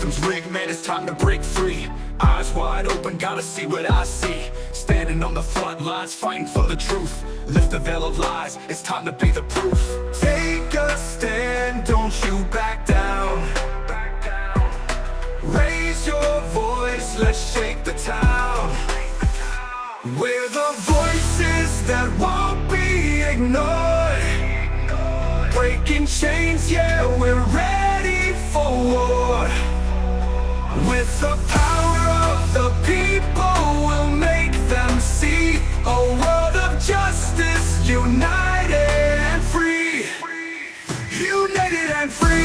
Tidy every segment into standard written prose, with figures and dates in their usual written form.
system's rigged, man, it's time to break free. Eyes wide open, gotta see what I see. Standing on the front lines, fighting for the truth. Lift the veil of lies, it's time to be the proof. Take a stand, don't you back down. Raise your voice, let's shake the town. We're the voices that won't be ignored. Breaking chains, yeah, we're ready for war. With the power of the people, we'll make them see a world of justice, united and free. United and free.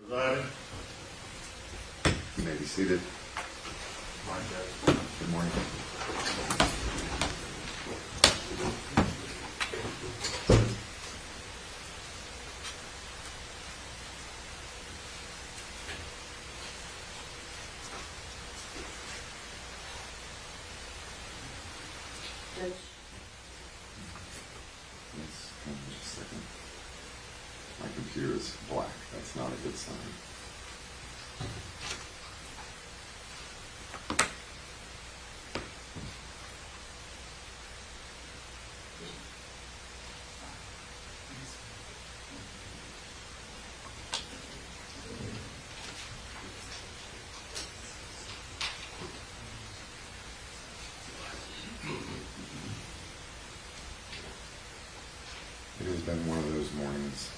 Presiding. You may be seated. Morning, Judge. Good morning. Judge. Yes, hold on just a second. My computer is black. That's not a good sign. It has been one of those mornings.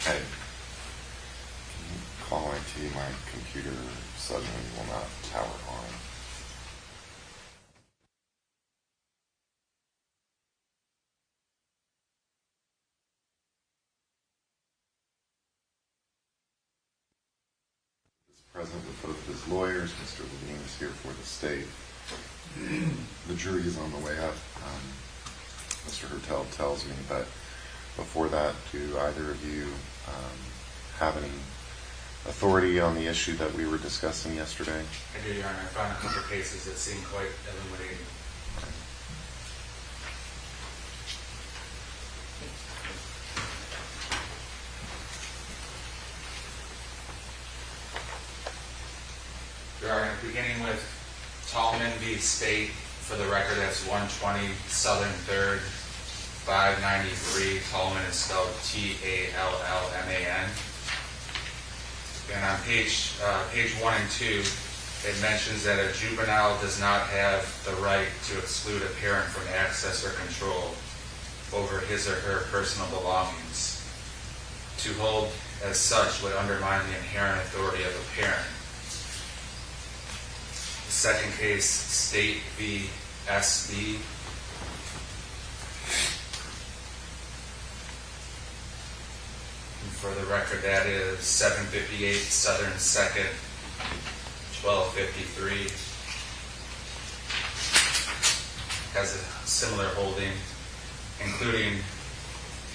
Hey, can you call IT? My computer suddenly will not power on. Is present with both his lawyers. Mr. Levine is here for the state. The jury is on the way up. Mr. Hertel tells me, but before that, do either of you have any authority on the issue that we were discussing yesterday? I do, Your Honor. I found a couple of cases that seem quite illuminating. Your Honor, beginning with Tallman v. State, for the record, that's 120 Southern 3rd, 593. Tallman is spelled Tallman. And on page 1 and 2, it mentions that a juvenile does not have the right to exclude a parent from access or control over his or her personal belongings. To hold as such would undermine the inherent authority of a parent. The second case, State v. SB. And for the record, that is 758 Southern 2nd, 1253. has a similar holding, including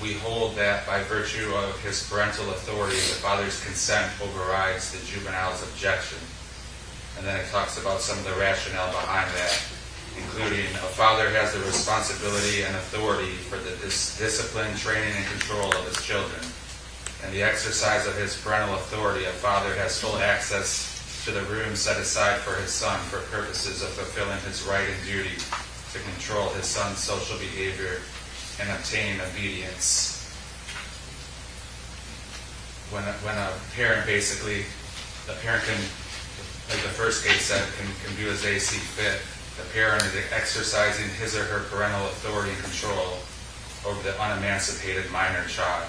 we hold that by virtue of his parental authority, the father's consent overrides the juvenile's objection. And then it talks about some of the rationale behind that, including a father has the responsibility and authority for the discipline, training, and control of his children. In the exercise of his parental authority, a father has full access to the room set aside for his son for purposes of fulfilling his right and duty to control his son's social behavior and obtain obedience. When a parent basically, the parent can, like the first case said, can do as they see fit. The parent is exercising his or her parental authority and control over the unemancipated minor child.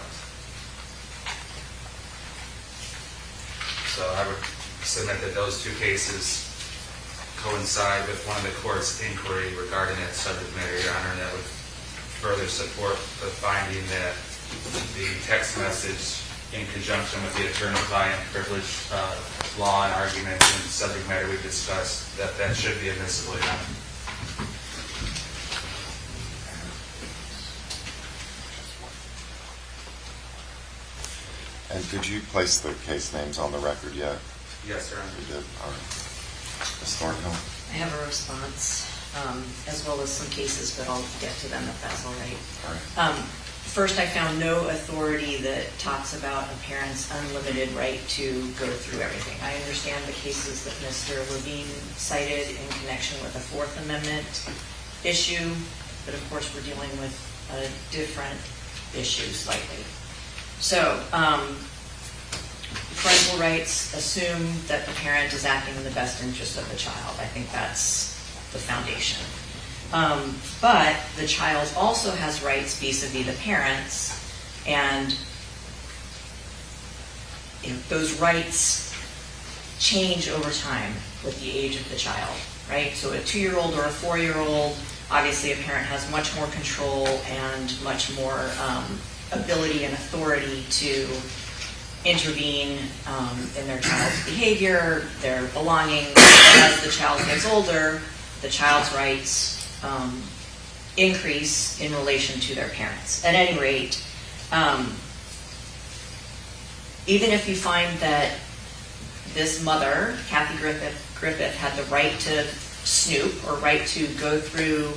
So I would submit that those two cases coincide with one of the court's inquiry regarding that subject matter, Your Honor, that would further support the finding that the text message in conjunction with the attorney-client privilege law and argument and subject matter we've discussed, that should be admissible, Your Honor. And did you place the case names on the record yet? Yes, Your Honor. You did? All right. Ms. Thornhill? I have a response, as well as some cases, but I'll get to them if that's all right. All right. First, I found no authority that talks about a parent's unlimited right to go through everything. I understand the cases that Mr. Levine cited in connection with the Fourth Amendment issue, but of course we're dealing with a different issue slightly. So, parental rights assume that the parent is acting in the best interest of the child. I think that's the foundation. But the child also has rights vis-a-vis the parents, and those rights change over time with the age of the child, right? So a 2-year-old or a 4-year-old, obviously a parent has much more control and much more ability and authority to intervene in their child's behavior, their belongings. As the child gets older, the child's rights increase in relation to their parents. At any rate, even if you find that this mother, Kathy Griffith, had the right to snoop or right to go through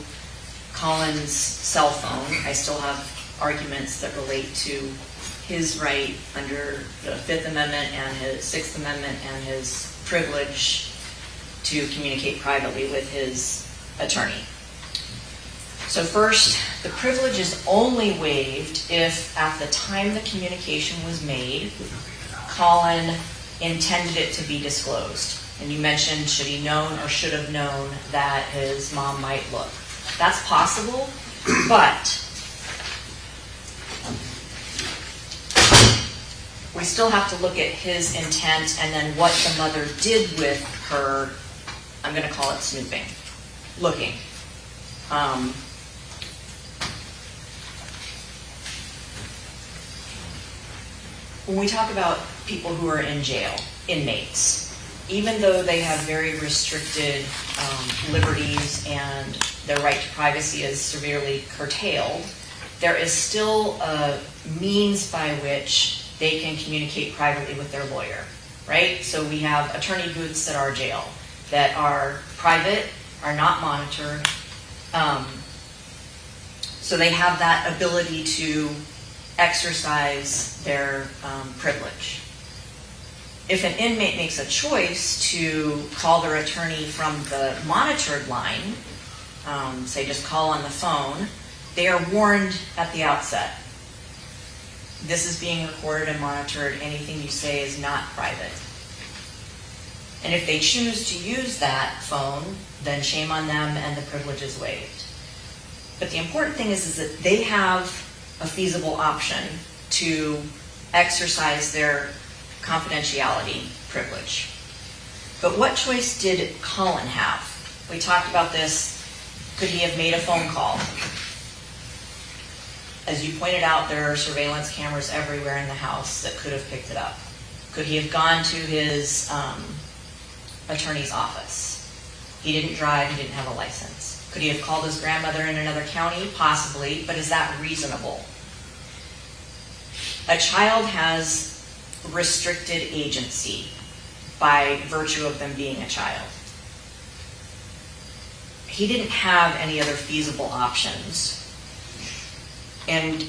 Collin's cell phone, I still have arguments that relate to his right under the Fifth Amendment and his Sixth Amendment and his privilege to communicate privately with his attorney. So first, the privilege is only waived if at the time the communication was made, Collin intended it to be disclosed. And you mentioned, should he known or should have known that his mom might look. That's possible, but we still have to look at his intent and then what the mother did with her, I'm going to call it snooping, looking. When we talk about people who are in jail, inmates, even though they have very restricted liberties and their right to privacy is severely curtailed, there is still a means by which they can communicate privately with their lawyer, right? So we have attorney booths at our jail that are private, are not monitored. So they have that ability to exercise their privilege. If an inmate makes a choice to call their attorney from the monitored line, say just call on the phone, they are warned at the outset. This is being recorded and monitored. Anything you say is not private. And if they choose to use that phone, then shame on them and the privilege is waived. But the important thing is that they have a feasible option to exercise their confidentiality privilege. But what choice did Collin have? We talked about this. Could he have made a phone call? As you pointed out, there are surveillance cameras everywhere in the house that could have picked it up. Could he have gone to his attorney's office? He didn't drive, he didn't have a license. Could he have called his grandmother in another county? Possibly, but is that reasonable? A child has restricted agency by virtue of them being a child. He didn't have any other feasible options. And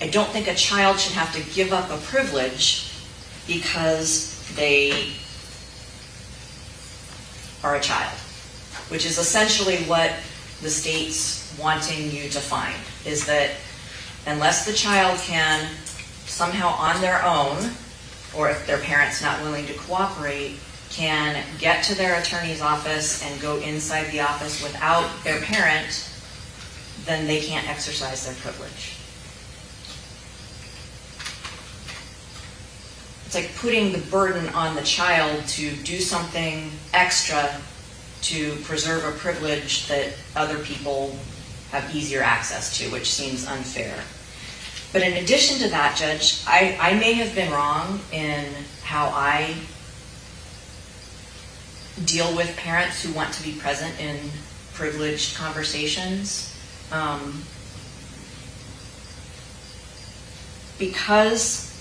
I don't think a child should have to give up a privilege because they are a child, which is essentially what the state's wanting you to find, is that unless the child can somehow on their own, or if their parent's not willing to cooperate, can get to their attorney's office and go inside the office without their parent, then they can't exercise their privilege. It's like putting the burden on the child to do something extra to preserve a privilege that other people have easier access to, which seems unfair. But in addition to that, Judge, I may have been wrong in how I deal with parents who want to be present in privileged conversations. Because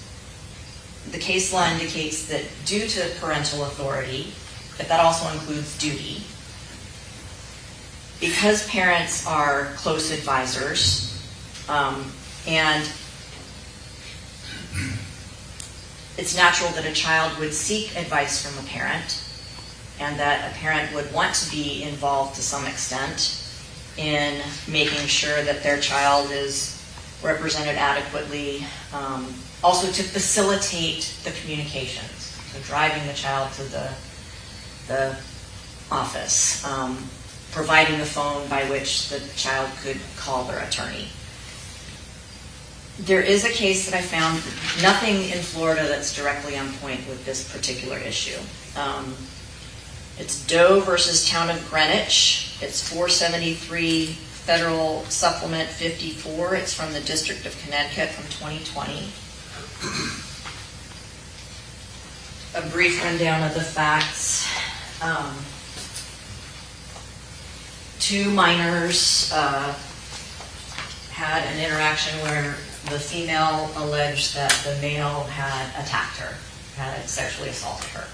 the case law indicates that due to parental authority, but that also includes duty, because parents are close advisors, and it's natural that a child would seek advice from a parent, and that a parent would want to be involved to some extent in making sure that their child is represented adequately, also to facilitate the communications, so driving the child to the office, providing the phone by which the child could call their attorney. There is a case that I found, nothing in Florida that's directly on point with this particular issue. It's Doe versus Town of Greenwich. It's 473 Federal Supplement 54. It's from the District of Connecticut from 2020. A brief rundown of the facts. Two minors had an interaction where the female alleged that the male had attacked her, had sexually assaulted her.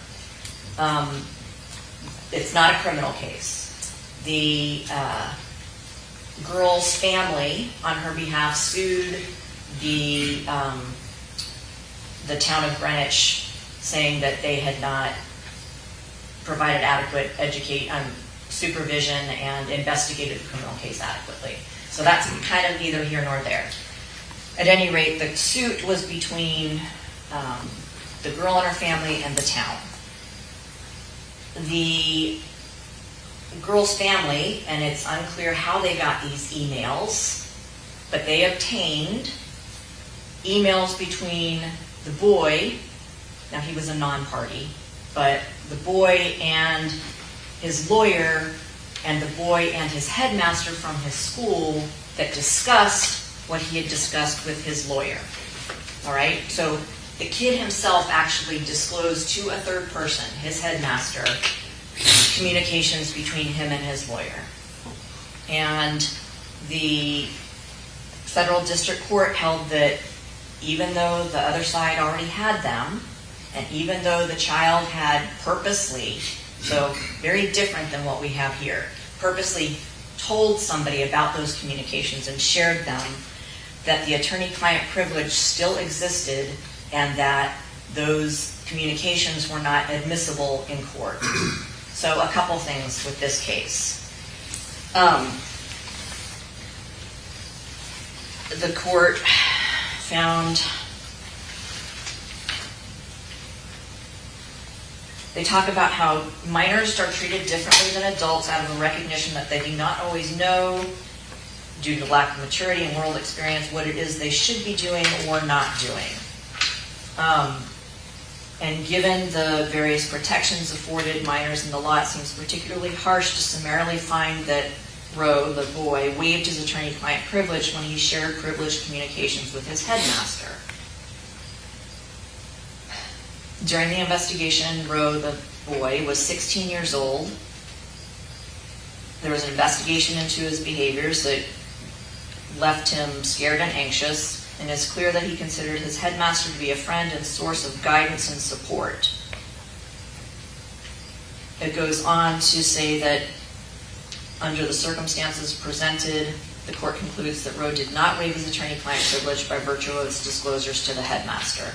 It's not a criminal case. The girl's family, on her behalf, sued the town of Greenwich, saying that they had not provided adequate supervision and investigated the criminal case adequately. So that's kind of neither here nor there. At any rate, the suit was between the girl and her family and the town. The girl's family, and it's unclear how they got these emails, but they obtained emails between the boy, now he was a non-party, but the boy and his lawyer and the boy and his headmaster from his school that discussed what he had discussed with his lawyer. All right, so the kid himself actually disclosed to a third person, his headmaster, communications between him and his lawyer. And the federal district court held that even though the other side already had them, and even though the child had purposely, so very different than what we have here, purposely told somebody about those communications and shared them, that the attorney-client privilege still existed and that those communications were not admissible in court. So a couple things with this case. The court found, they talk about how minors are treated differently than adults out of a recognition that they do not always know, due to lack of maturity and world experience, what it is they should be doing or not doing. And given the various protections afforded minors in the law, it seems particularly harsh to summarily find that Roe, the boy, waived his attorney-client privilege when he shared privileged communications with his headmaster. During the investigation, Roe, the boy, was 16 years old. There was an investigation into his behaviors that left him scared and anxious, and it's clear that he considered his headmaster to be a friend and source of guidance and support. It goes on to say that under the circumstances presented, the court concludes that Rowe did not waive his attorney-client privilege by virtue of his disclosures to the headmaster.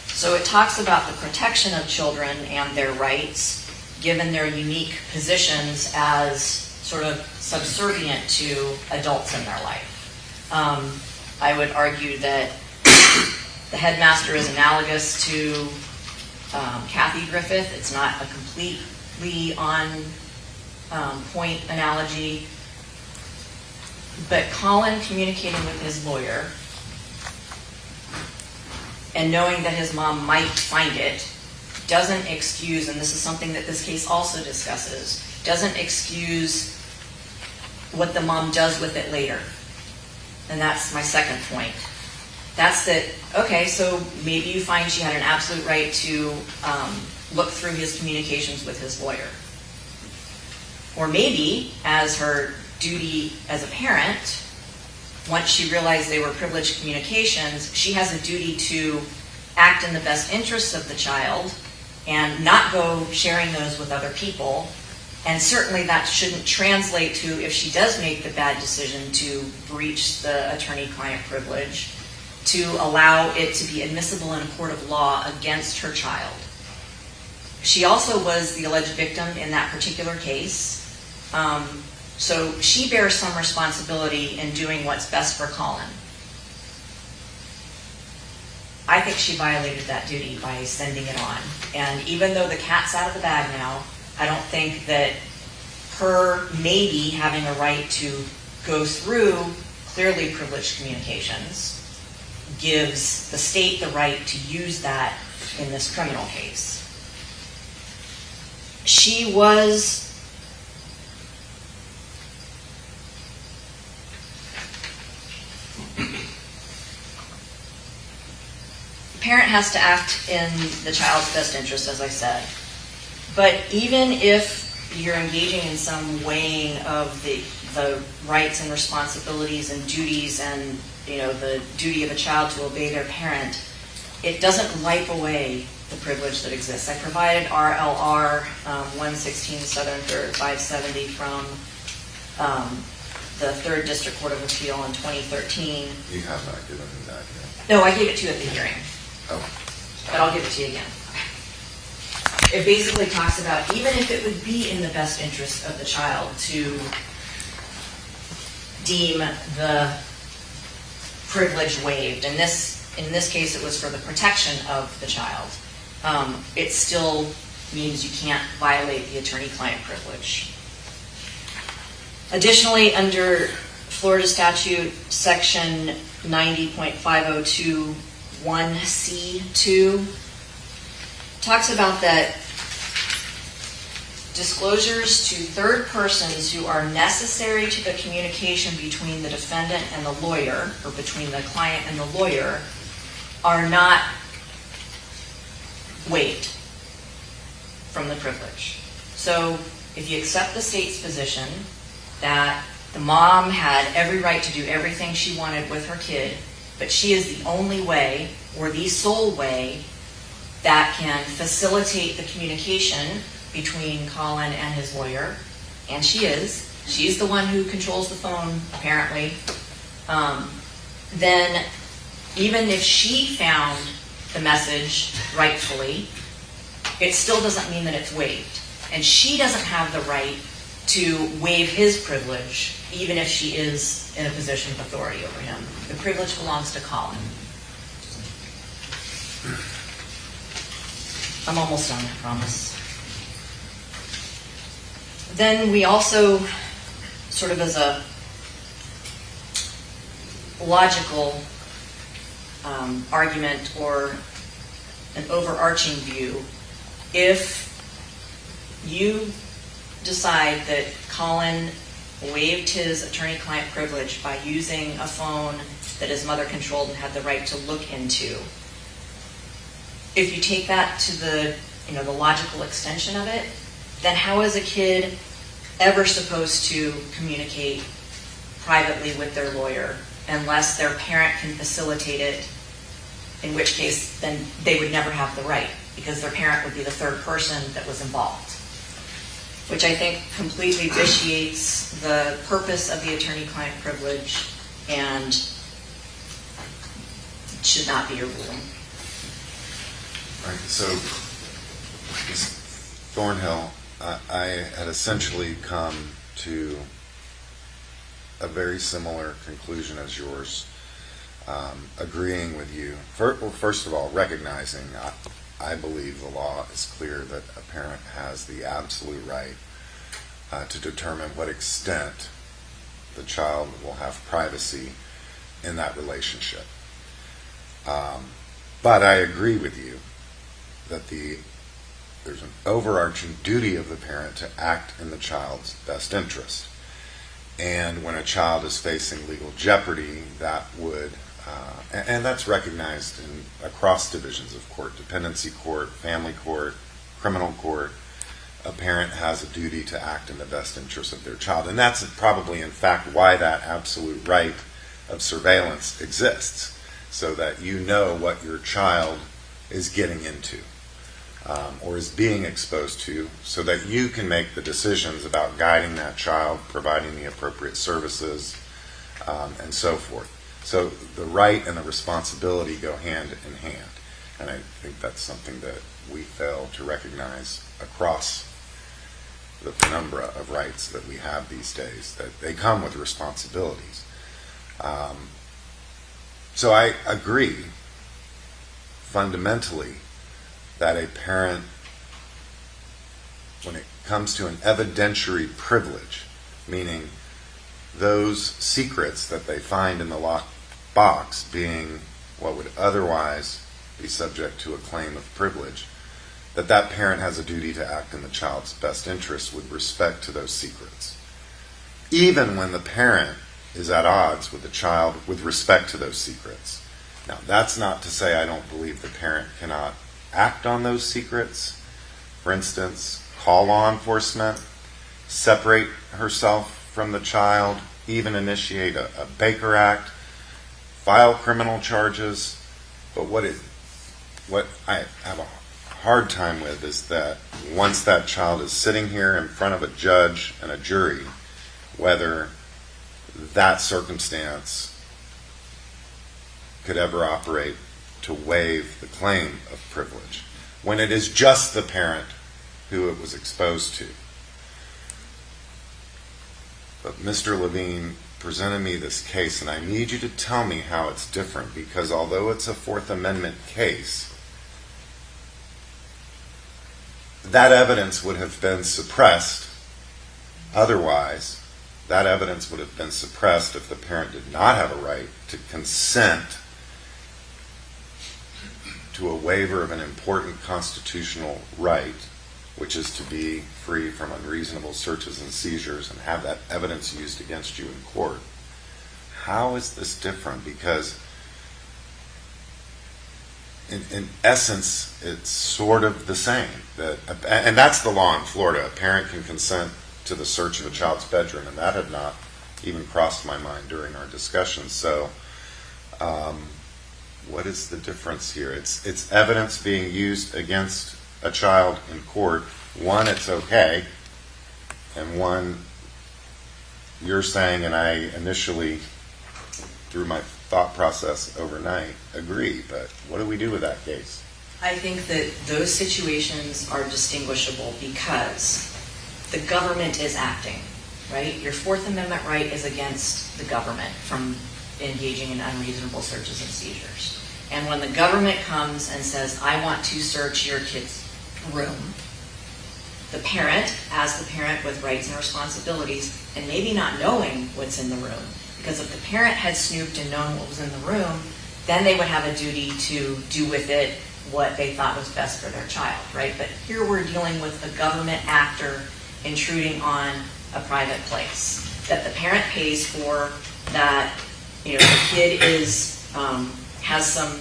So it talks about the protection of children and their rights, given their unique positions as sort of subservient to adults in their life. I would argue that the headmaster is analogous to Kathy Griffith. It's not a completely on point analogy, but Collin communicating with his lawyer and knowing that his mom might find it doesn't excuse, and this is something that this case also discusses, doesn't excuse what the mom does with it later. And that's my second point. That's that, okay, so maybe you find she had an absolute right to look through his communications with his lawyer. Or maybe, as her duty as a parent, once she realized they were privileged communications, she has a duty to act in the best interests of the child and not go sharing those with other people. And certainly that shouldn't translate to, if she does make the bad decision to breach the attorney-client privilege, to allow it to be admissible in a court of law against her child. She also was the alleged victim in that particular case. So she bears some responsibility in doing what's best for Collin. I think she violated that duty by sending it on. And even though the cat's out of the bag now, I don't think that her maybe having a right to go through clearly privileged communications gives the state the right to use that in this criminal case. She was the parent has to act in the child's best interest, as I said. But even if you're engaging in some weighing of the rights and responsibilities and duties and the duty of a child to obey their parent, it doesn't wipe away the privilege that exists. I provided RLR 116 Southern 3rd 570 from the 3rd District Court of Appeal in 2013. You have not given me that yet. No, I gave it to you at the hearing, Oh, but I'll give it to you again. It basically talks about, even if it would be in the best interest of the child to deem the privilege waived, and in this case it was for the protection of the child, it still means you can't violate the attorney-client privilege. Additionally, under Florida statute section 90.502 1C2, talks about that disclosures to third persons who are necessary to the communication between the defendant and the lawyer, or between the client and the lawyer, are not waived from the privilege. So if you accept the state's position that the mom had every right to do everything she wanted with her kid, but she is the only way, or the sole way, that can facilitate the communication between Collin and his lawyer, and she's the one who controls the phone, apparently, then even if she found the message rightfully, it still doesn't mean that it's waived. And she doesn't have the right to waive his privilege, even if she is in a position of authority over him. The privilege belongs to Collin. I'm almost done, I promise. Then we also, sort of as a logical argument or an overarching view, if you decide that Collin waived his attorney-client privilege by using a phone that his mother controlled and had the right to look into, if you take that to the logical extension of it, then how is a kid ever supposed to communicate privately with their lawyer unless their parent can facilitate it, in which case then they would never have the right, because their parent would be the third person that was involved, which I think completely vitiates the purpose of the attorney-client privilege and should not be a ruling. Right, so Ms. Thornhill, I had essentially come to a very similar conclusion as yours, agreeing with you. First of all, recognizing I believe the law is clear that a parent has the absolute right to determine what extent the child will have privacy in that relationship. But I agree with you that there's an overarching duty of the parent to act in the child's best interest. And when a child is facing legal jeopardy, that would, and that's recognized across divisions of court, dependency court, family court, criminal court, a parent has a duty to act in the best interest of their child. And that's probably, in fact, why that absolute right of surveillance exists, so that you know what your child is getting into. Or is being exposed to, so that you can make the decisions about guiding that child, providing the appropriate services, and so forth. So the right and the responsibility go hand in hand. And I think that's something that we fail to recognize across the penumbra of rights that we have these days, that they come with responsibilities. So I agree fundamentally that a parent, when it comes to an evidentiary privilege, meaning those secrets that they find in the locked box being what would otherwise be subject to a claim of privilege, that parent has a duty to act in the child's best interest with respect to those secrets, even when the parent is at odds with the child with respect to those secrets. Now, that's not to say I don't believe the parent cannot act on those secrets. For instance, call law enforcement, separate herself from the child, even initiate a Baker Act, file criminal charges. But what I have a hard time with is that once that child is sitting here in front of a judge and a jury, whether that circumstance could ever operate to waive the claim of privilege, when it is just the parent who it was exposed to. But Mr. Levine presented me this case, and I need you to tell me how it's different, because although it's a Fourth Amendment case, that evidence would have been suppressed. Otherwise, that evidence would have been suppressed if the parent did not have a right to consent to a waiver of an important constitutional right, which is to be free from unreasonable searches and seizures and have that evidence used against you in court. How is this different? Because in essence, it's sort of the same. And that's the law in Florida. A parent can consent to the search of a child's bedroom, and that had not even crossed my mind during our discussion. So what is the difference here? It's evidence being used against a child in court. One, it's okay, and one, you're saying, and I initially, through my thought process overnight, agree. But what do we do with that case? I think that those situations are distinguishable because the government is acting, right? Your Fourth Amendment right is against the government from engaging in unreasonable searches and seizures. And when the government comes and says, I want to search your kid's room, the parent, as the parent with rights and responsibilities, and maybe not knowing what's in the room, because if the parent had snooped and known what was in the room, then they would have a duty to do with it what they thought was best for their child, right? But here we're dealing with a government actor intruding on a private place that the parent pays for, that the kid has some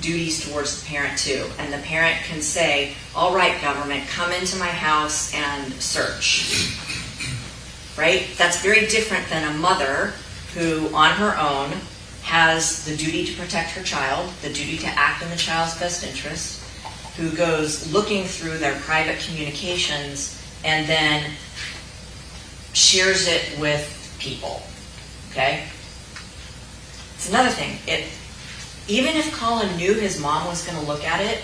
duties towards the parent too, and the parent can say, all right, government, come into my house and search. right? That's very different than a mother who, on her own, has the duty to protect her child, the duty to act in the child's best interest, who goes looking through their private communications and then shares it with people, okay? It's another thing. Even if Collin knew his mom was going to look at it,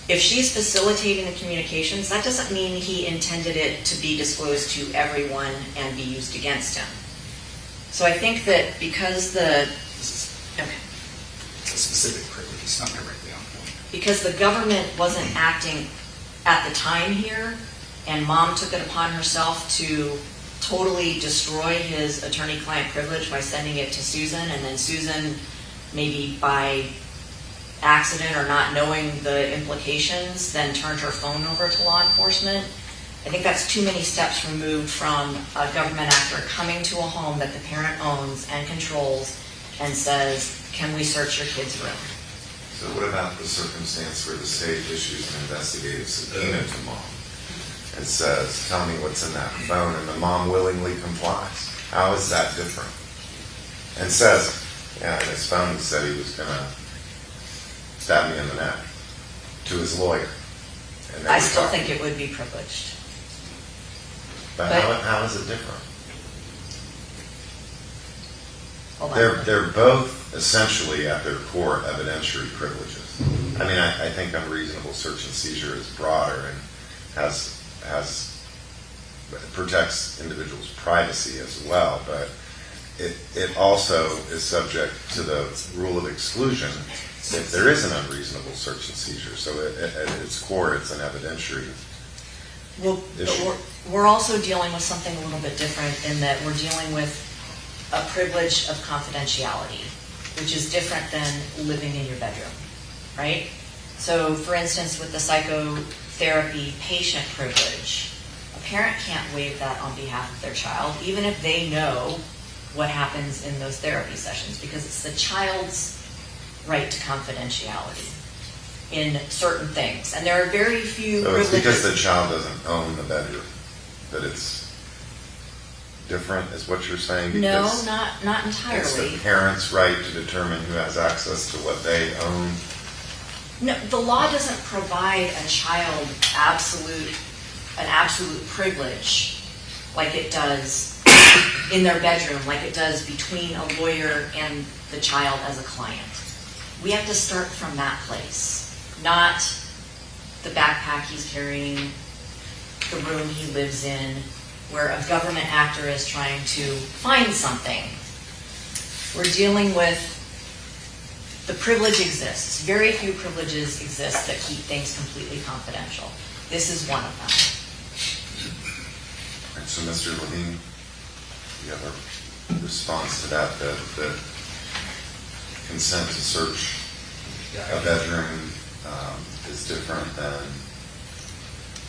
if she's facilitating the communications, that doesn't mean he intended it to be disclosed to everyone and be used against him. So I think that because okay, It's a specific privilege, it's not directly on point. because the government wasn't acting at the time here, and mom took it upon herself to totally destroy his attorney-client privilege by sending it to Susan, and then Susan, maybe by accident or not knowing the implications, then turned her phone over to law enforcement. I think that's too many steps removed from a government actor coming to a home that the parent owns and controls and says, can we search your kid's room? So what about the circumstance where the state issues an investigative subpoena to mom and says, tell me what's in that phone, and the mom willingly complies? How is that different? And says, yeah, in his phone he said he was going to stab me in the neck, to his lawyer. And they I were still talking. think it would be privileged. But but- how is it different? Hold on. They're both essentially at their core evidentiary privileges. I mean, I think unreasonable search and seizure is broader and protects individuals' privacy as well, but it also is subject to the rule of exclusion if there is an unreasonable search and seizure. So at its core, it's an evidentiary. Well, but issue. we're also dealing with something a little bit different in that we're dealing with a privilege of confidentiality, which is different than living in your bedroom, right? So, for instance, with the psychotherapy patient privilege, a parent can't waive that on behalf of their child, even if they know what happens in those therapy sessions, because it's the child's right to confidentiality in certain things. And there are very few So it's privileges. because the child doesn't own the bedroom that it's different, is what you're saying? No, Because not it's entirely. the parent's right to determine who has access to what they own. No, the law doesn't provide a child an absolute privilege like it does in their bedroom, like it does between a lawyer and the child as a client. We have to start from that place, not the backpack he's carrying, the room he lives in, where a government actor is trying to find something. We're dealing with the privilege exists. Very few privileges exist that keep things completely confidential. This is one of them. Right, so Mr. Levine, you have a response to that, the consent to search a bedroom is different than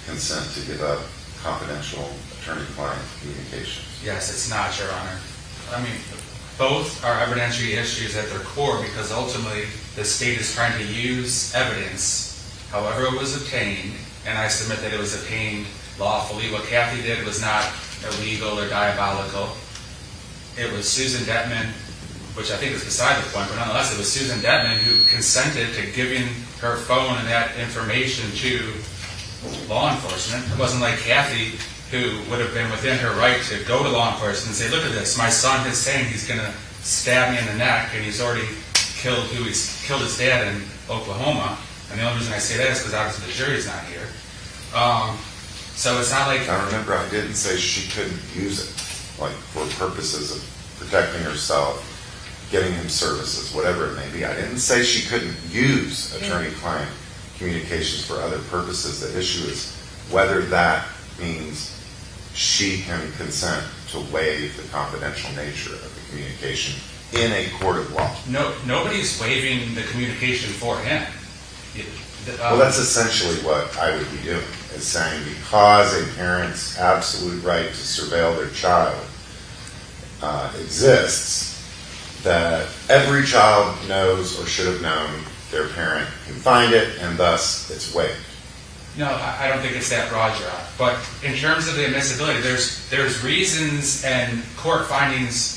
consent to give up confidential attorney-client communications. Yes, it's not, Your Honor. I mean, both are evidentiary issues at their core because ultimately the state is trying to use evidence, however it was obtained, and I submit that it was obtained lawfully. What Kathy did was not illegal or diabolical. It was Susan Detman, which I think is beside the point, but nonetheless, it was Susan Detman who consented to giving her phone and that information to law enforcement. It wasn't like Kathy, who would have been within her right to go to law enforcement and say, look at this, my son is saying he's going to stab me in the neck, and he's already killed his dad in Oklahoma. And the only reason I say that is because obviously the jury's not here. So it's not like... I remember I didn't say she couldn't use it, like for purposes of protecting herself, getting him services, whatever it may be. I didn't say she couldn't use attorney-client communications for other purposes. The issue is whether that means she can consent to waive the confidential nature of the communication in a court of law. No, nobody's waiving the communication for him. Well, that's essentially what I would be doing, is saying because a parent's absolute right to surveil their child exists, that every child knows or should have known their parent can find it, and thus it's waived. No, I don't think it's that broad, Your Honor. But in terms of the admissibility, there's reasons and court findings,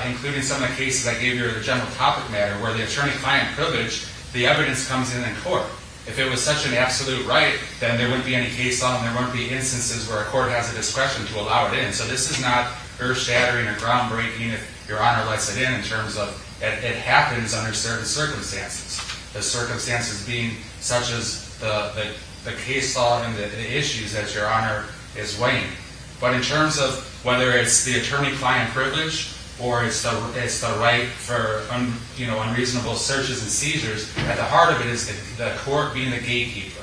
including some of the cases I gave you, the general topic matter, where the attorney-client privilege, the evidence comes in court. If it was such an absolute right, then there wouldn't be any case law, and there wouldn't be instances where a court has a discretion to allow it in. So this is not earth-shattering or groundbreaking if Your Honor lets it in terms of it happens under certain circumstances. The circumstances being such as the case law and the issues that Your Honor is weighing. But in terms of whether it's the attorney-client privilege or it's the right for unreasonable searches and seizures, at the heart of it is the court being the gatekeeper.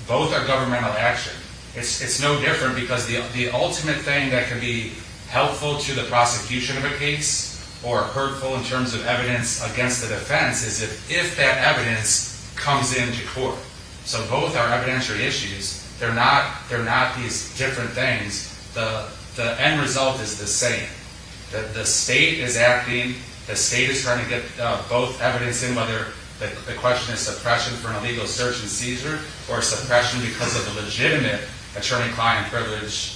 Both are governmental action. It's no different because the ultimate thing that can be helpful to the prosecution of a case or hurtful in terms of evidence against the defense is if that evidence comes into court. So both are evidentiary issues. They're not these different things. The end result is the same. The state is acting. The state is trying to get both evidence in, whether the question is suppression for an illegal search and seizure or suppression because of a legitimate attorney-client privilege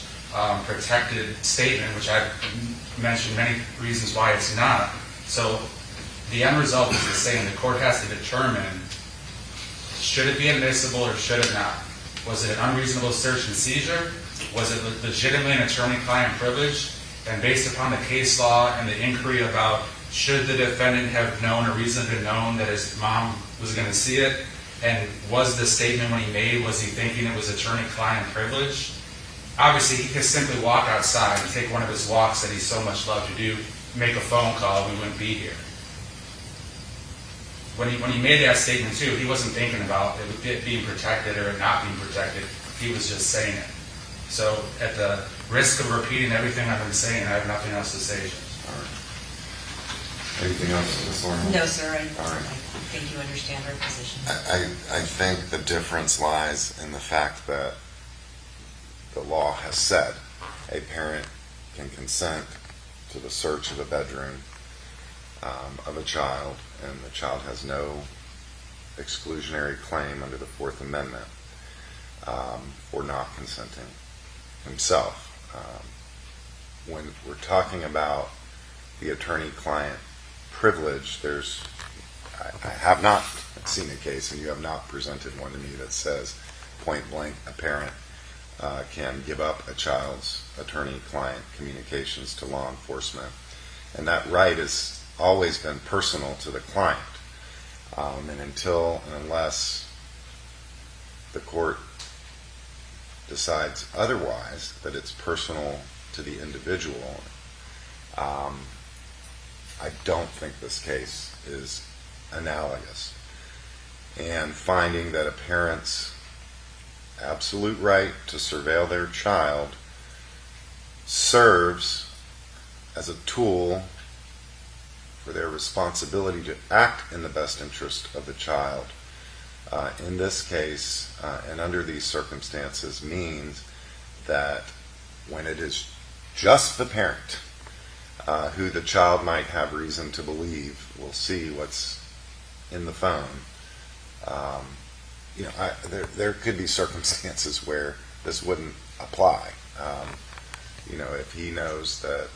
protected statement, which I've mentioned many reasons why it's not. So the end result is the same. The court has to determine, should it be admissible or should it not? Was it an unreasonable search and seizure? Was it legitimately an attorney-client privilege? And based upon the case law and the inquiry about should the defendant have known or reasonably known that his mom was going to see it, and was the statement when he made, was he thinking it was attorney-client privilege? Obviously, he could simply walk outside and take one of his walks that he so much loved to do, make a phone call, we wouldn't be here. When he made that statement too, he wasn't thinking about it being protected or it not being protected. He was just saying it. So at the risk of repeating everything I've been saying, I have nothing else to say. All right. Anything else, Ms. Lorna? No, sir. I All right. think you understand our position. I think the difference lies in the fact that the law has said a parent can consent to the search of a bedroom of a child, and the child has no exclusionary claim under the Fourth Amendment for not consenting himself. When we're talking about the attorney-client privilege, I have not seen a case, and you have not presented one to me, that says point blank a parent can give up a child's attorney-client communications to law enforcement. And that right has always been personal to the client. And until and unless the court decides otherwise, that it's personal to the individual, I don't think this case is analogous. And finding that a parent's absolute right to surveil their child serves as a tool for their responsibility to act in the best interest of the child in this case and under these circumstances means that when it is just the parent who the child might have reason to believe will see what's in the phone, there could be circumstances where this wouldn't apply. If he knows that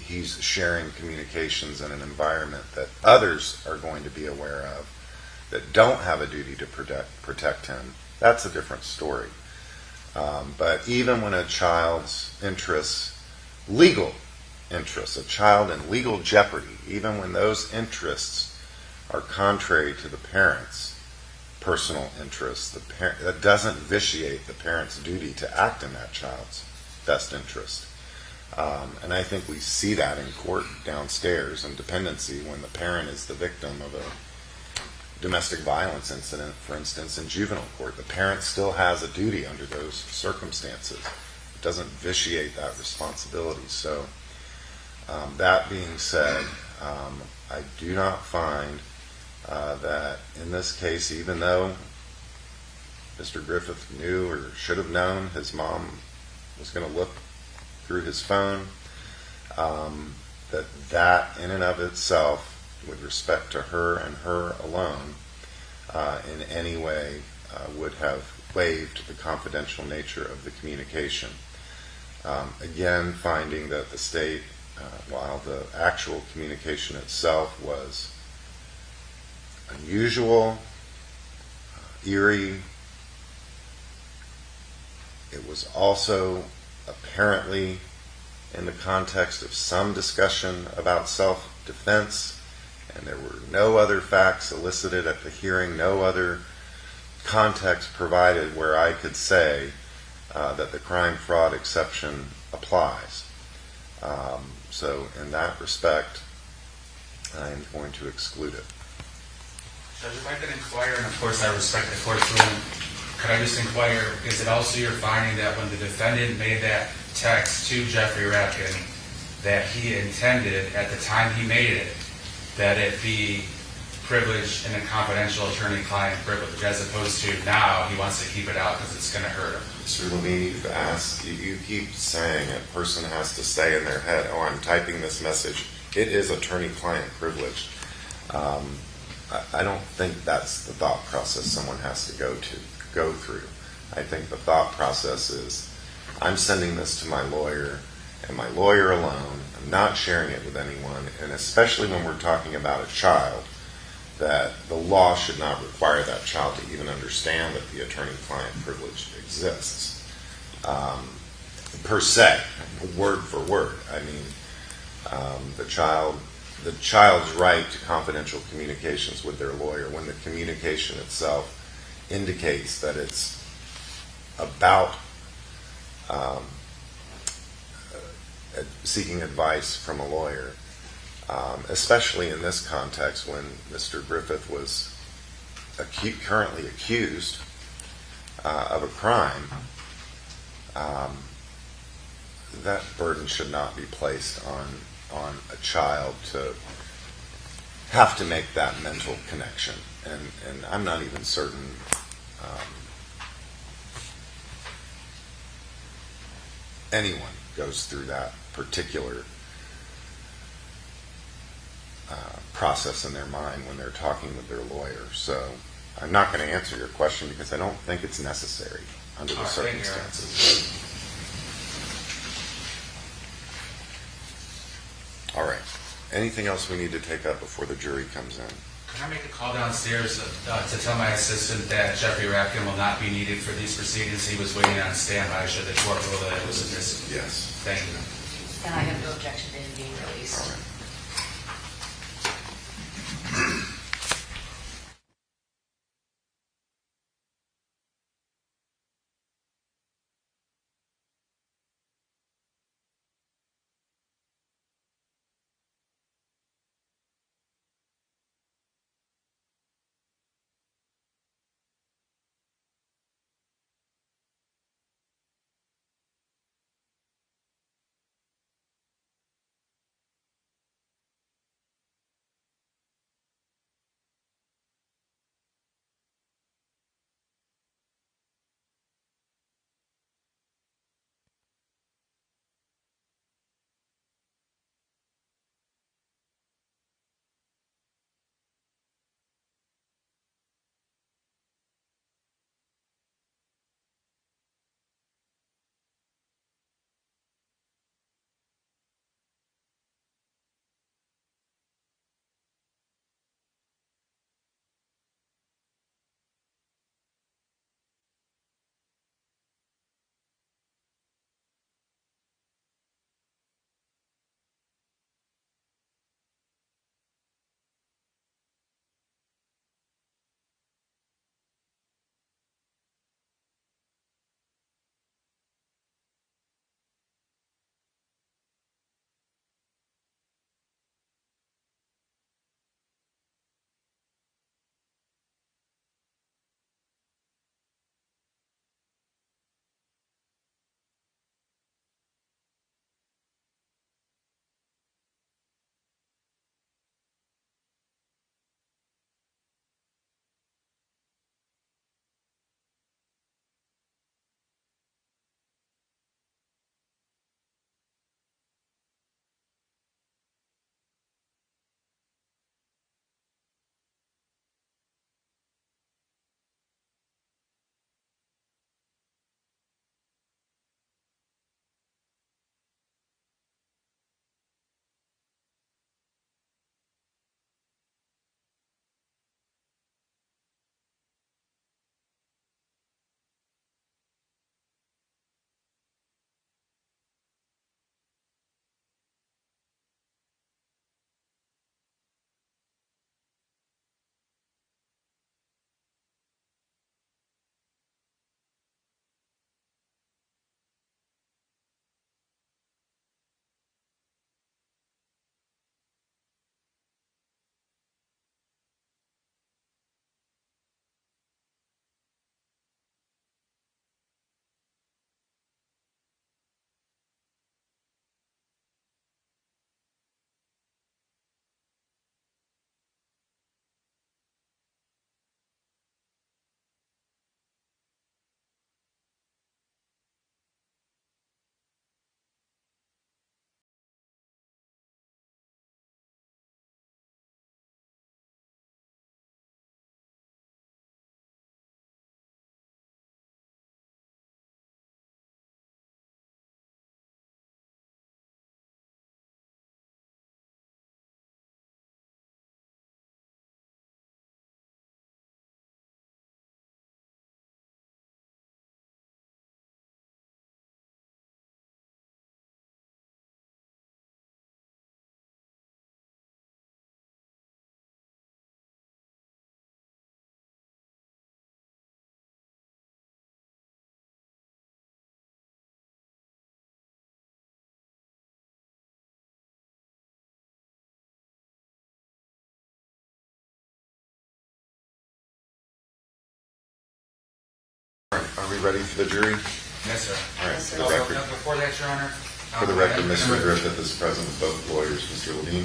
he's sharing communications in an environment that others are going to be aware of that don't have a duty to protect him, that's a different story. But even when a child's interests, legal interests, a child in legal jeopardy, even when those interests are contrary to the parent's personal interests, that doesn't vitiate the parent's duty to act in that child's best interest. And I think we see that in court downstairs in dependency when the parent is the victim of a domestic violence incident, for instance, in juvenile court. The parent still has a duty under those circumstances. It doesn't vitiate that responsibility. So that being said, I do not find that in this case, even though Mr. Griffith knew or should have known his mom was going to look through his phone, that in and of itself, with respect to her and her alone, in any way would have waived the confidential nature of the communication. Again, finding that the state, while the actual communication itself was unusual, eerie, it was also apparently in the context of some discussion about self-defense, and there were no other facts elicited at the hearing, no other context provided where I could say that the crime-fraud exception applies. So in that respect, I am going to exclude it. Judge, if I could inquire, and of course I respect the court's ruling, could I just inquire, is it also your finding that when the defendant made that text to Jeffrey Rapkin, that he intended at the time he made it, that it be privileged in a confidential attorney-client privilege, as opposed to now he wants to keep it out because it's going to hurt him? Mr. Levine, you've asked, you keep saying a person has to say in their head, oh, I'm typing this message. It is attorney-client privilege. I don't think that's the thought process someone has to go through. I think the thought process is, I'm sending this to my lawyer, and my lawyer alone. I'm not sharing it with anyone, and especially when we're talking about a child, that the law should not require that child to even understand that the attorney-client privilege exists. Per se, word for word. I mean, the child's right to confidential communications with their lawyer, when the communication itself indicates that it's about seeking advice from a lawyer, especially in this context when Mr. Griffith was currently accused of a crime. That burden should not be placed on a child to have to make that mental connection. And I'm not even certain anyone goes through that particular process in their mind when they're talking with their lawyer. So I'm not going to answer your question because I don't think it's necessary under the circumstances. All right. Anything else we need to take up before the jury comes in? Can I make a call downstairs to tell my assistant that Jeffrey Rapkin will not be needed for these proceedings? He was waiting on standby should the court rule that it was admissible. Yes. Thank you. And I have no objection to him being released. All right. Are we ready for the jury? Yes, sir. All right, Yes, for sir. the record, Before that, Your Honor. for the record, Mr. Griffith is present with both lawyers. Mr. Levine?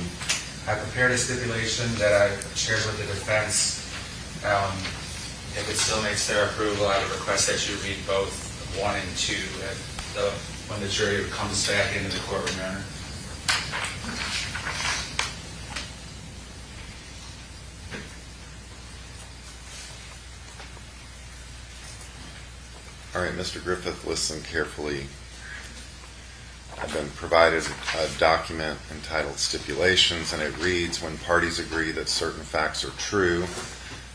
I prepared a stipulation that I shared with the defense. If it still makes their approval, I would request that you read both 1 and 2 when the jury comes back into the courtroom, Your Honor. All right, Mr. Griffith, listen carefully. I've been provided a document entitled Stipulations, and it reads, when parties agree that certain facts are true,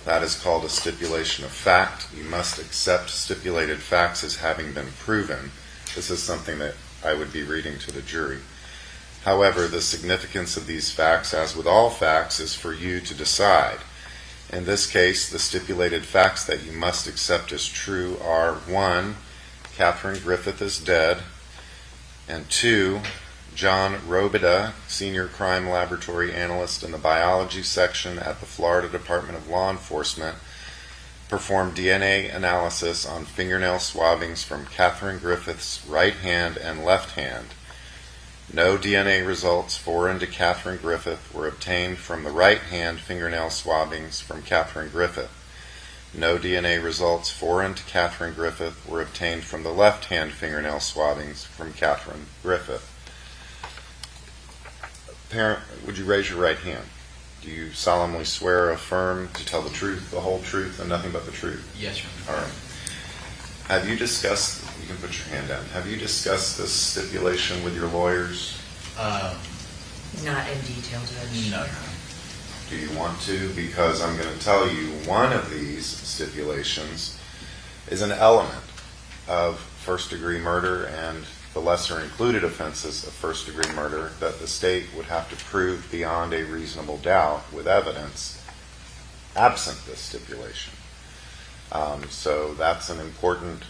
that is called a stipulation of fact. You must accept stipulated facts as having been proven. This is something that I would be reading to the jury. However, the significance of these facts, as with all facts, is for you to decide. In this case, the stipulated facts that you must accept as true are 1, Catherine Griffith is dead, and 2, John Robida, Senior Crime Laboratory Analyst in the Biology Section at the Florida Department of Law Enforcement, performed DNA analysis on fingernail swabbings from Catherine Griffith's right hand and left hand. No DNA results foreign to Catherine Griffith were obtained from the right hand fingernail swabbings from Catherine Griffith. No DNA results foreign to Catherine Griffith were obtained from the left hand fingernail swabbings from Catherine Griffith. Parent, would you raise your right hand? Do you solemnly swear or affirm to tell the truth, the whole truth, and nothing but the truth? Yes, Your All Honor. right. Have you discussed, you can put your hand down, have you discussed this stipulation with your lawyers? Not in detail, Judge. No, Your Honor. Do you want to? Because I'm going to tell you one of these stipulations is an element of first-degree murder and the lesser included offenses of first-degree murder that the state would have to prove beyond a reasonable doubt with evidence absent this stipulation. So that's an important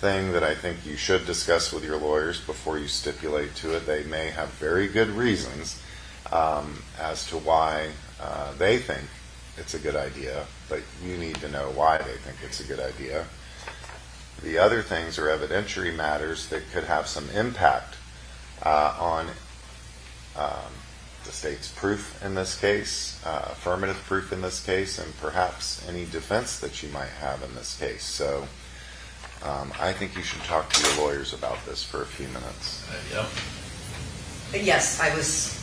thing that I think you should discuss with your lawyers before you stipulate to it. They may have very good reasons as to why they think it's a good idea, but you need to know why they think it's a good idea. The other things are evidentiary matters that could have some impact on the state's proof in this case, affirmative proof in this case, and perhaps any defense that you might have in this case. So I think you should talk to your lawyers about this for a few minutes. Yep. Yes, I was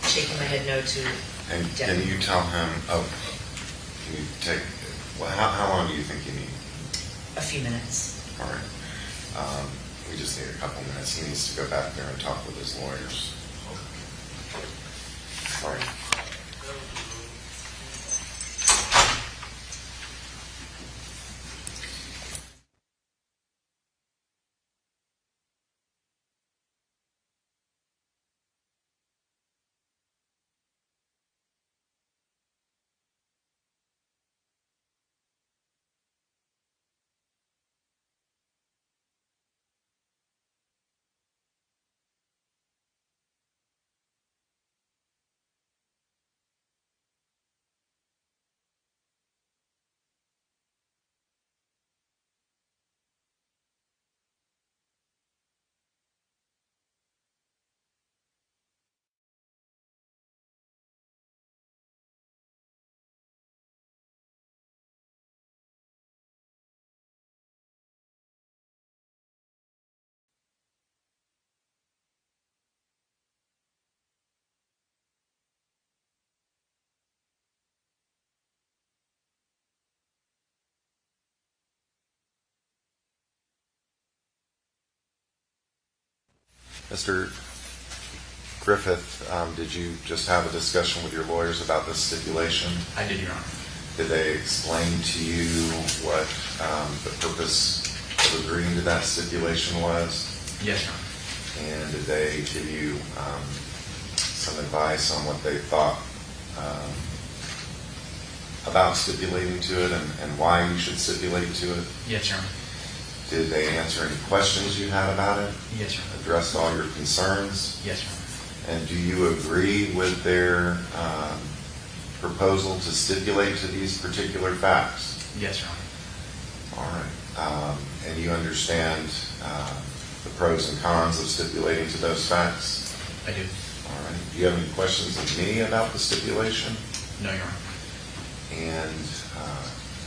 shaking my head no to. And Yeah. can you tell him, can you take, well, how long do you think you need? A few minutes. All right. We just need a couple minutes. He needs to go back there and talk with his lawyers. Sorry. Mr. Griffith, did you just have a discussion with your lawyers about this stipulation? I did, Your Honor. Did they explain to you what the purpose of agreeing to that stipulation was? Yes, Your Honor. And did they give you some advice on what they thought about stipulating to it and why you should stipulate to it? Yes, Your Honor. Did they answer any questions you had about it? Yes, Your Honor. Addressed all your concerns? Yes, Your Honor. And do you agree with their proposal to stipulate to these particular facts? Yes, Your Honor. All right. And you understand the pros and cons of stipulating to those facts? I do. All right. Do you have any questions of me about the stipulation? No, Your Honor. And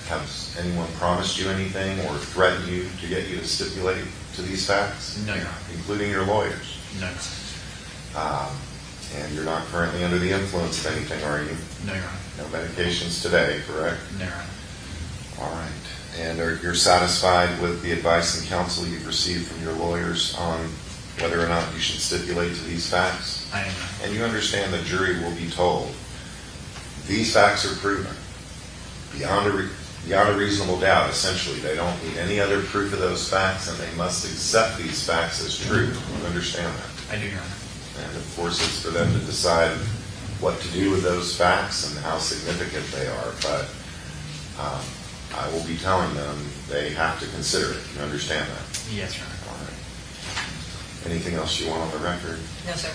has anyone promised you anything or threatened you to get you to stipulate to these facts? No, Your Honor. Including your lawyers? No, Your Honor. And you're not currently under the influence of anything, are you? No, Your Honor. No medications today, correct? No, Your Honor. All right. And you're satisfied with the advice and counsel you've received from your lawyers on whether or not you should stipulate to these facts? I am, Your Honor. And you understand the jury will be told, these facts are proven beyond a reasonable doubt, essentially. They don't need any other proof of those facts, and they must accept these facts as true. You understand that? I do, Your Honor. And of course, it's for them to decide what to do with those facts and how significant they are. But I will be telling them they have to consider it. You understand that? Yes, Your Honor. All right. Anything else you want on the record? No, sir.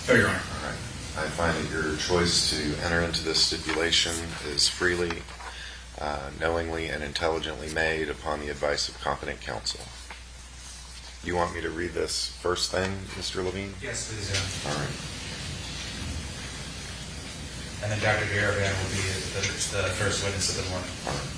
No, Your Honor. All right. I find that your choice to enter into this stipulation is freely, knowingly, and intelligently made upon the advice of competent counsel. You want me to read this first thing, Mr. Levine? Yes, please, Your Honor. All right. And then Dr. Garavan will be the first witness of the morning. All right.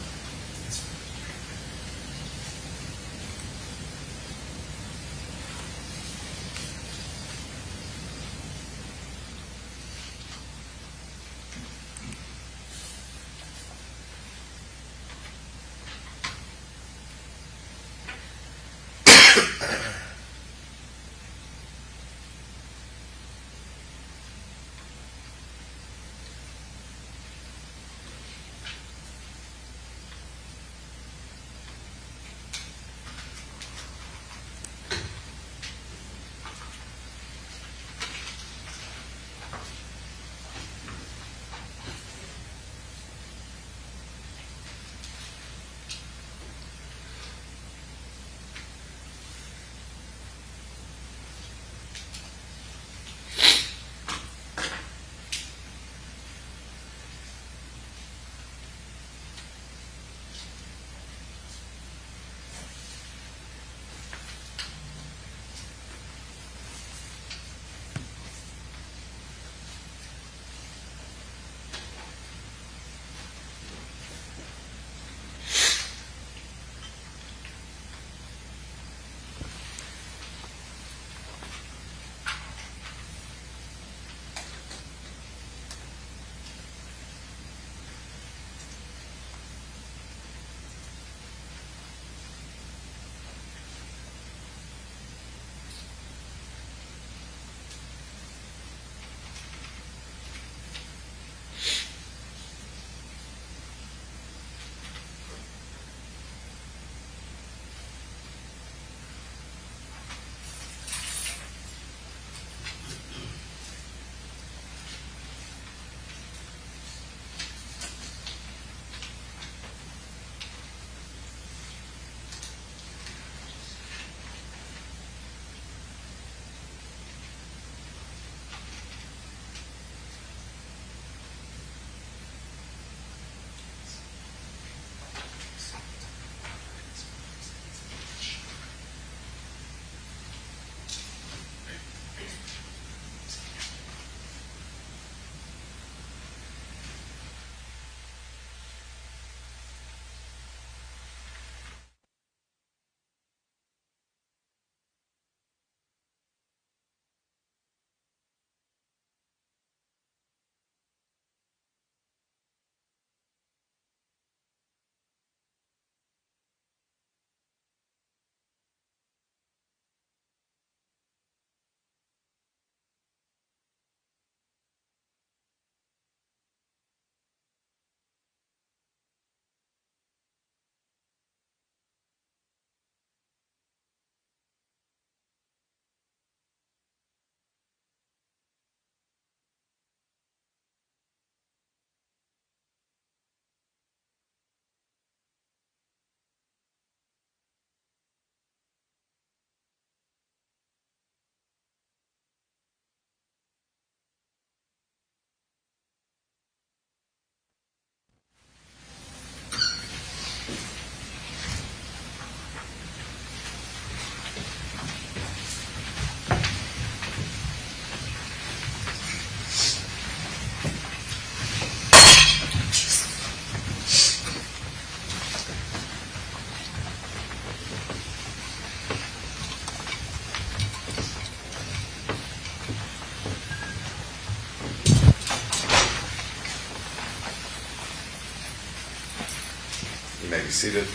be seated.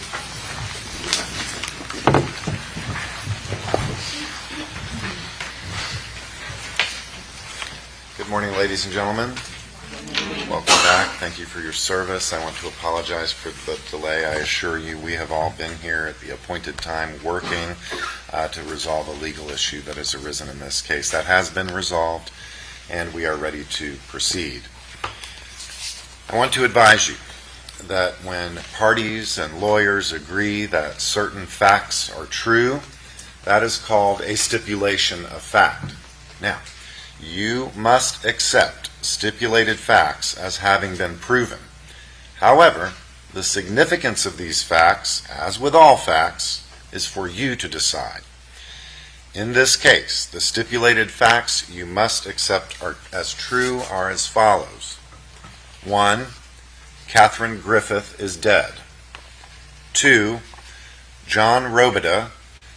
Good morning, ladies and gentlemen. Welcome back. Thank you for your service. I want to apologize for the delay. I assure you we have all been here at the appointed time working to resolve a legal issue that has arisen in this case. That has been resolved, and we are ready to proceed. I want to advise you that when parties and lawyers agree that certain facts are true, that is called a stipulation of fact. Now, you must accept stipulated facts as having been proven. However, the significance of these facts, as with all facts, is for you to decide. In this case, the stipulated facts you must accept as true are as follows. 1. Catherine Griffith is dead. 2. John Robida,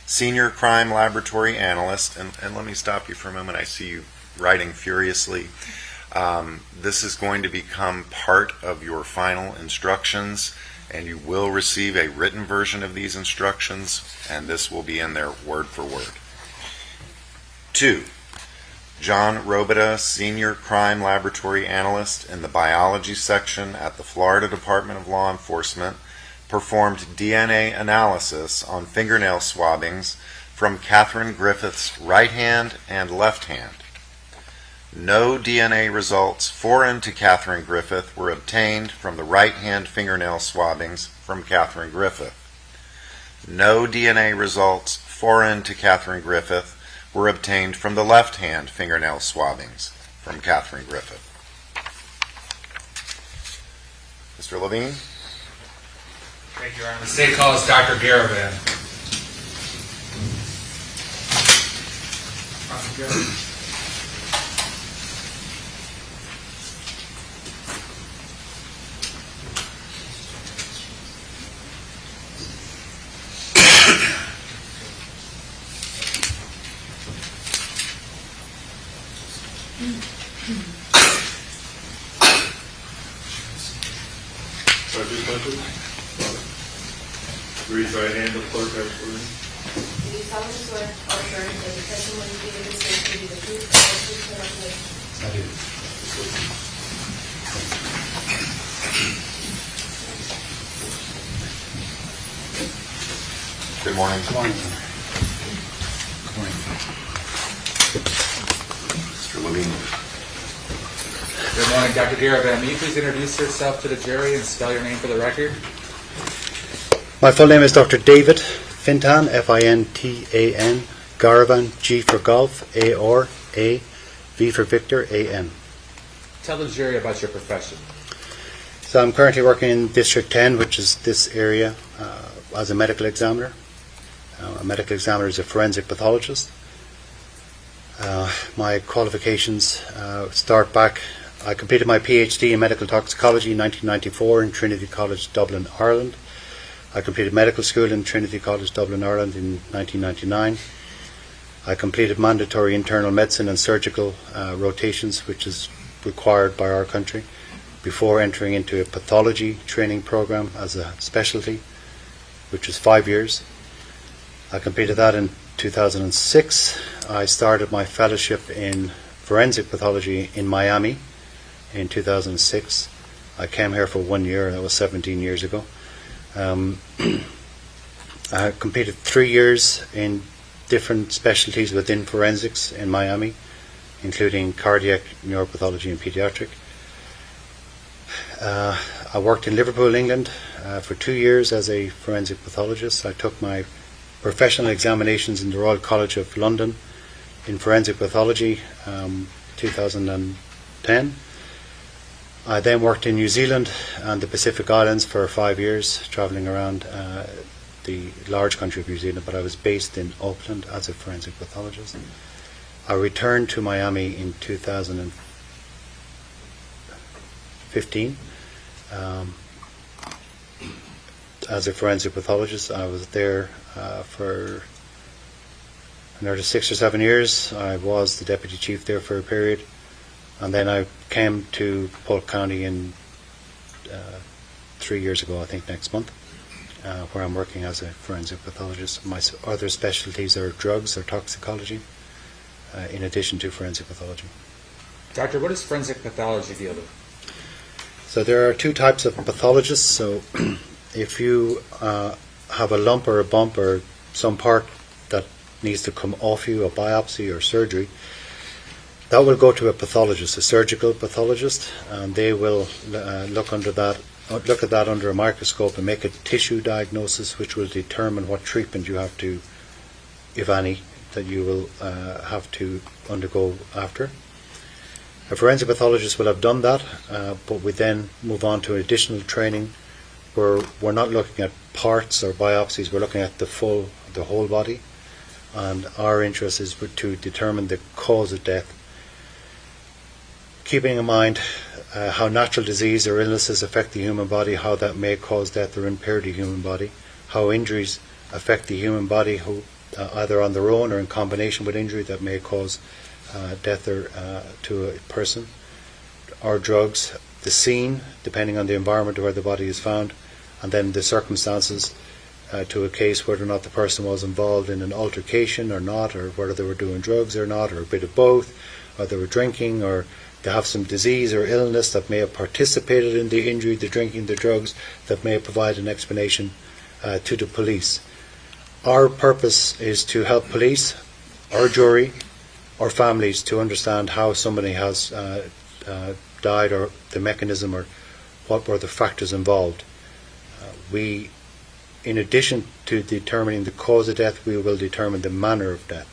Senior Crime Laboratory Analyst, and let me stop you for a moment. I see you writing furiously. This is going to become part of your final instructions, and you will receive a written version of these instructions, and this will be in there word for word. 2. John Robida, Senior Crime Laboratory Analyst in the Biology Section at the Florida Department of Law Enforcement, performed DNA analysis on fingernail swabbings from Catherine Griffith's right hand and left hand. No DNA results foreign to Catherine Griffith were obtained from the right hand fingernail swabbings from Catherine Griffith. No DNA results foreign to Catherine Griffith were obtained from the left hand fingernail swabbings from Catherine Griffith. Mr. Levine? Thank you, Your Honor. The state calls Dr. Garavan. Sergeant Hunter. Raise your right hand, the clerk has sworn. Do you solemnly swear or affirm that the testimony you give in this case will be the truth and the truth and nothing but the truth? I do. Good morning. Good morning. Mr. Levine. Good morning, Dr. Garavan. May you please introduce yourself to the jury and spell your name for the record? My full name is Dr. David Fintan, Fintan, Garavan, G for golf, A-R-A, V for Victor, A-N. Tell the jury about your profession. So I'm currently working in District 10, which is this area, as a medical examiner. A medical examiner is a forensic pathologist. My qualifications start back. I completed my PhD in medical toxicology in 1994 in Trinity College, Dublin, Ireland. I completed medical school in Trinity College, Dublin, Ireland in 1999. I completed mandatory internal medicine and surgical rotations, which is required by our country, before entering into a pathology training program as a specialty, which was 5 years. I completed that in 2006. I started my fellowship in forensic pathology in Miami in 2006. I came here for 1 year, that was 17 years ago. I completed 3 years in different specialties within forensics in Miami, including cardiac, neuropathology and pediatric. I worked in Liverpool, England for 2 years as a forensic pathologist. I took my professional examinations in the Royal College of London in forensic pathology 2010. I then worked in New Zealand and the Pacific Islands for 5 years, travelling around the large country of New Zealand, but I was based in Auckland as a forensic pathologist. I returned to Miami in 2015 as a forensic pathologist. I was there for another 6 or 7 years. I was the deputy chief there for a period, and then I came to Polk County in 3 years ago, I think next month. where I'm working as a forensic pathologist. My other specialties are drugs or toxicology, in addition to forensic pathology. Doctor, what does forensic pathology deal with? So there are two types of pathologists. So if you have a lump or a bump or some part that needs to come off you, a biopsy or surgery, that will go to a pathologist, a surgical pathologist, and they will look at that under a microscope and make a tissue diagnosis, which will determine what treatment you have to, if any, that you will have to undergo after. A forensic pathologist will have done that, but we then move on to additional training where we're not looking at parts or biopsies, we're looking at the whole body, and our interest is to determine the cause of death, keeping in mind how natural disease or illnesses affect the human body, how that may cause death or impair the human body, how injuries affect the human body, either on their own or in combination with injury that may cause death or to a person, or drugs, the scene, depending on the environment where the body is found, and then the circumstances to a case, whether or not the person was involved in an altercation or not, or whether they were doing drugs or not, or a bit of both, or they were drinking, or they have some disease or illness that may have participated in the injury, the drinking, the drugs, that may provide an explanation to the police. Our purpose is to help police, our jury, or families to understand how somebody has died, or the mechanism, or what were the factors involved. We, in addition to determining the cause of death, we will determine the manner of death.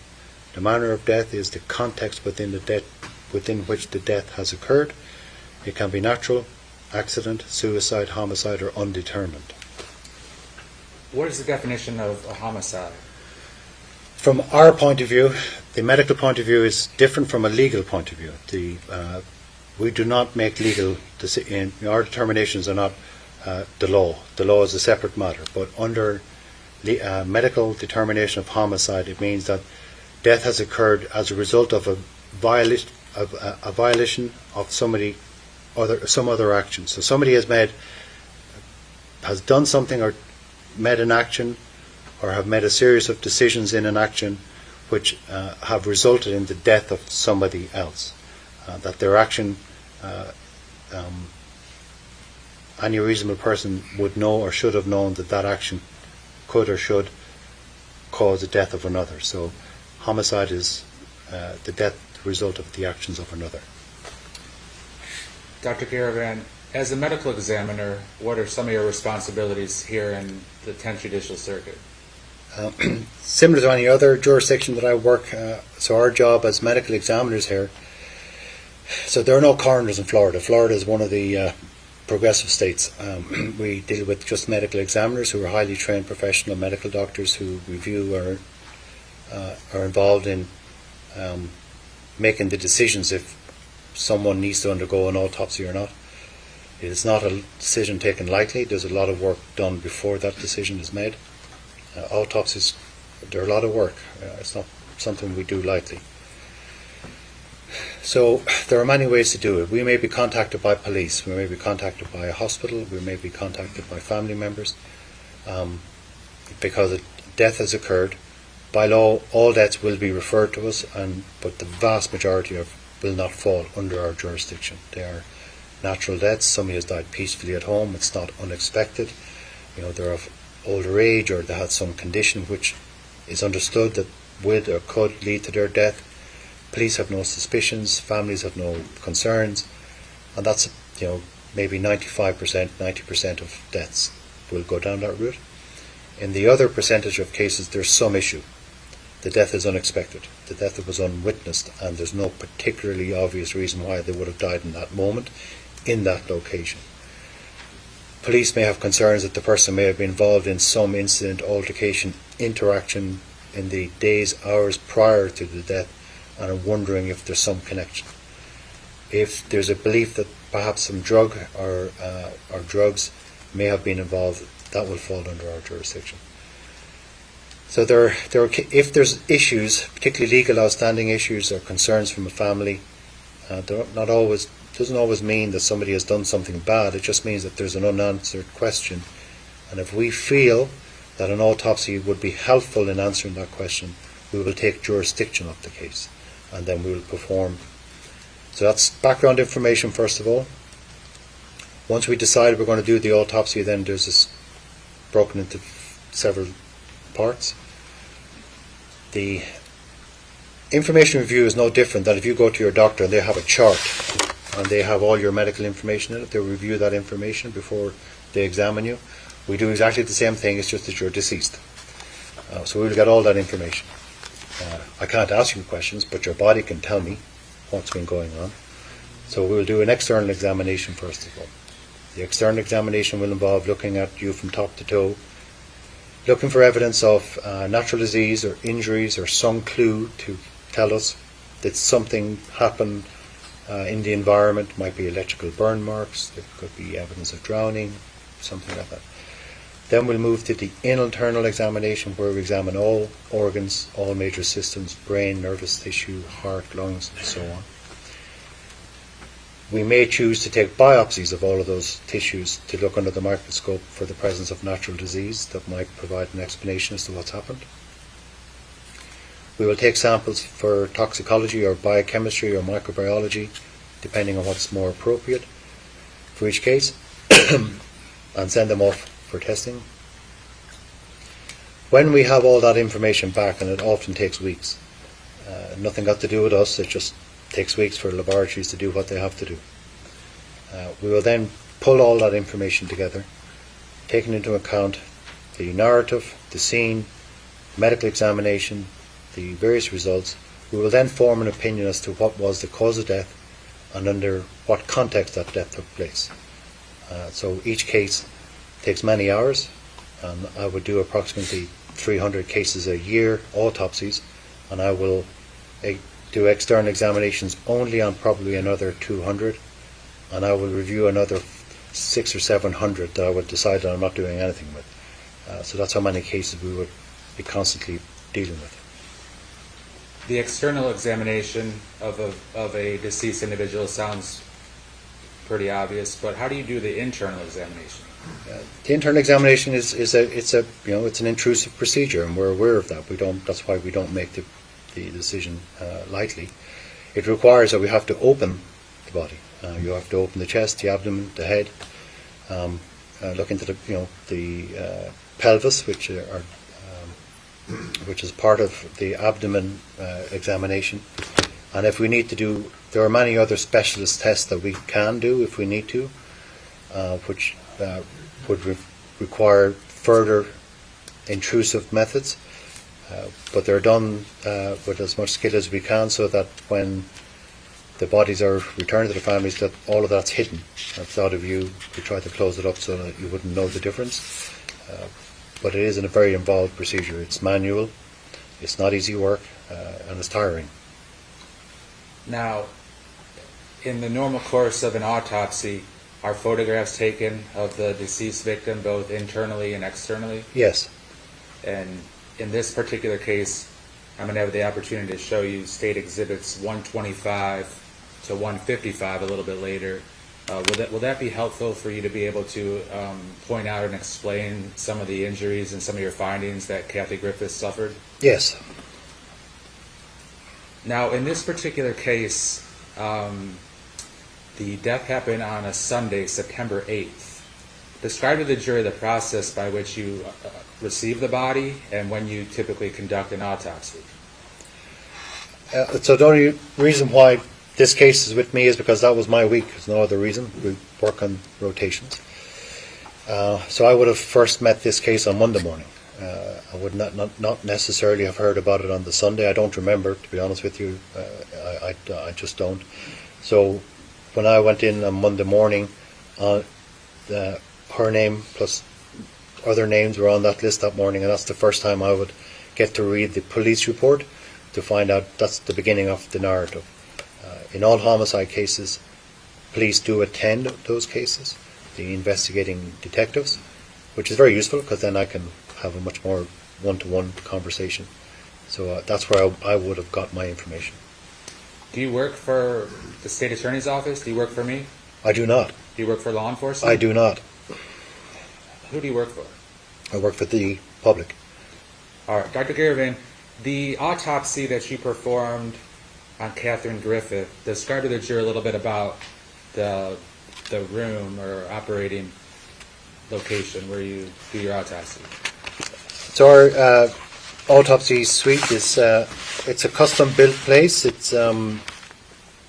The manner of death is the context within which the death has occurred. It can be natural, accident, suicide, homicide, or undetermined. What is the definition of a homicide? From our point of view, the medical point of view is different from a legal point of view. We do not make legal decisions. Our determinations are not the law. The law is a separate matter. But under medical determination of homicide, it means that death has occurred as a result of a violation of some other action. So somebody has done something or made an action, or have made a series of decisions in an action which have resulted in the death of somebody else. That their action, any reasonable person would know or should have known that action could or should cause the death of another. So homicide is the death result of the actions of another. Dr. Garavan, as a medical examiner, what are some of your responsibilities here in the 10th Judicial Circuit? Similar to any other jurisdiction that I work, so our job as medical examiners here, so there are no coroners in Florida. Florida is one of the progressive states. We deal with just medical examiners who are highly trained professional medical doctors who review or are involved in making the decisions if someone needs to undergo an autopsy or not. It is not a decision taken lightly. There's a lot of work done before that decision is made. Autopsies, they're a lot of work. It's not something we do lightly. So there are many ways to do it. We may be contacted by police, we may be contacted by a hospital, we may be contacted by family members, because a death has occurred. By law, all deaths will be referred to us, but the vast majority will not fall under our jurisdiction. They are natural deaths. Somebody has died peacefully at home. It's not unexpected. They're of older age, or they had some condition which is understood that would or could lead to their death. Police have no suspicions, families have no concerns, and that's maybe 95%, 90% of deaths will go down that route. In the other percentage of cases, there's some issue. The death is unexpected. The death was unwitnessed, and there's no particularly obvious reason why they would have died in that moment, in that location. Police may have concerns that the person may have been involved in some incident, altercation, interaction in the days, hours prior to the death, and are wondering if there's some connection. If there's a belief that perhaps some drug or drugs may have been involved, that will fall under our jurisdiction. So if there's issues, particularly legal outstanding issues or concerns from a family, doesn't always mean that somebody has done something bad. It just means that there's an unanswered question And if we feel that an autopsy would be helpful in answering that question, we will take jurisdiction of the case, and then we will perform. So that's background information first of all. Once we decide we're going to do the autopsy, then there's this broken into several parts. The information review is no different than if you go to your doctor and they have a chart and they have all your medical information in it. They review that information before they examine you. We do exactly the same thing, it's just that you're deceased. So we'll get all that information. I can't ask you questions, but your body can tell me what's been going on. So we'll do an external examination first of all. The external examination will involve looking at you from top to toe, looking for evidence of natural disease or injuries or some clue to tell us that something happened in the environment. Might be electrical burn marks, there could be evidence of drowning, something like that. Then we'll move to the internal examination, where we examine all organs, all major systems, brain, nervous tissue, heart, lungs, and so on. We may choose to take biopsies of all of those tissues to look under the microscope for the presence of natural disease that might provide an explanation as to what's happened. We will take samples for toxicology or biochemistry or microbiology, depending on what's more appropriate for each case, and send them off for testing. When we have all that information back, and it often takes weeks, nothing got to do with us, it just takes weeks for laboratories to do what they have to do. We will then pull all that information together, taking into account the narrative, the scene, medical examination, the various results. We will then form an opinion as to what was the cause of death and under what context that death took place. So each case takes many hours, and I would do approximately 300 cases a year, autopsies, and I will do external examinations only on probably another 200, and I will review another 600 or 700 that I would decide that I'm not doing anything with. So that's how many cases we would be constantly dealing with. The external examination of a deceased individual sounds pretty obvious, but how do you do the internal examination? The internal examination is an intrusive procedure, and we're aware of that. That's why we don't make the decision lightly. It requires that we have to open the body. You have to open the chest, the abdomen, the head, look into the pelvis, which is part of the abdomen examination. And if we need to do, there are many other specialist tests that we can do if we need to, which would require further intrusive methods. But they're done with as much skill as we can, so that when the bodies are returned to the families, that all of that's hidden. That's out of view. We try to close it up so that you wouldn't know the difference. But it is a very involved procedure. It's manual, it's not easy work, and it's tiring. Now, in the normal course of an autopsy, are photographs taken of the deceased victim both internally and externally? Yes. And in this particular case, I'm going to have the opportunity to show you State Exhibits 125 to 155 a little bit later. Will that be helpful for you to be able to point out and explain some of the injuries and some of your findings that Kathy Griffith suffered? Yes. Now, in this particular case, the death happened on a Sunday, September 8th. Describe to the jury the process by which you receive the body and when you typically conduct an autopsy. So the only reason why this case is with me is because that was my week. There's no other reason. We work on rotations. So I would have first met this case on Monday morning. I would not necessarily have heard about it on the Sunday. I don't remember, to be honest with you. I just don't. So when I went in on Monday morning, her name plus other names were on that list that morning, and that's the first time I would get to read the police report to find out that's the beginning of the narrative. In all homicide cases, police do attend those cases, the investigating detectives, which is very useful because then I can have a much more one-to-one conversation. So that's where I would have got my information. Do you work for the State Attorney's Office? Do you work for me? I do not. Do you work for law enforcement? I do not. Who do you work for? I work for the public. All right, Dr. Garvin, the autopsy that you performed on Collin Griffith, describe to the jury a little bit about the room or operating location where you do your autopsy. So our autopsy suite is it's a custom built place. It's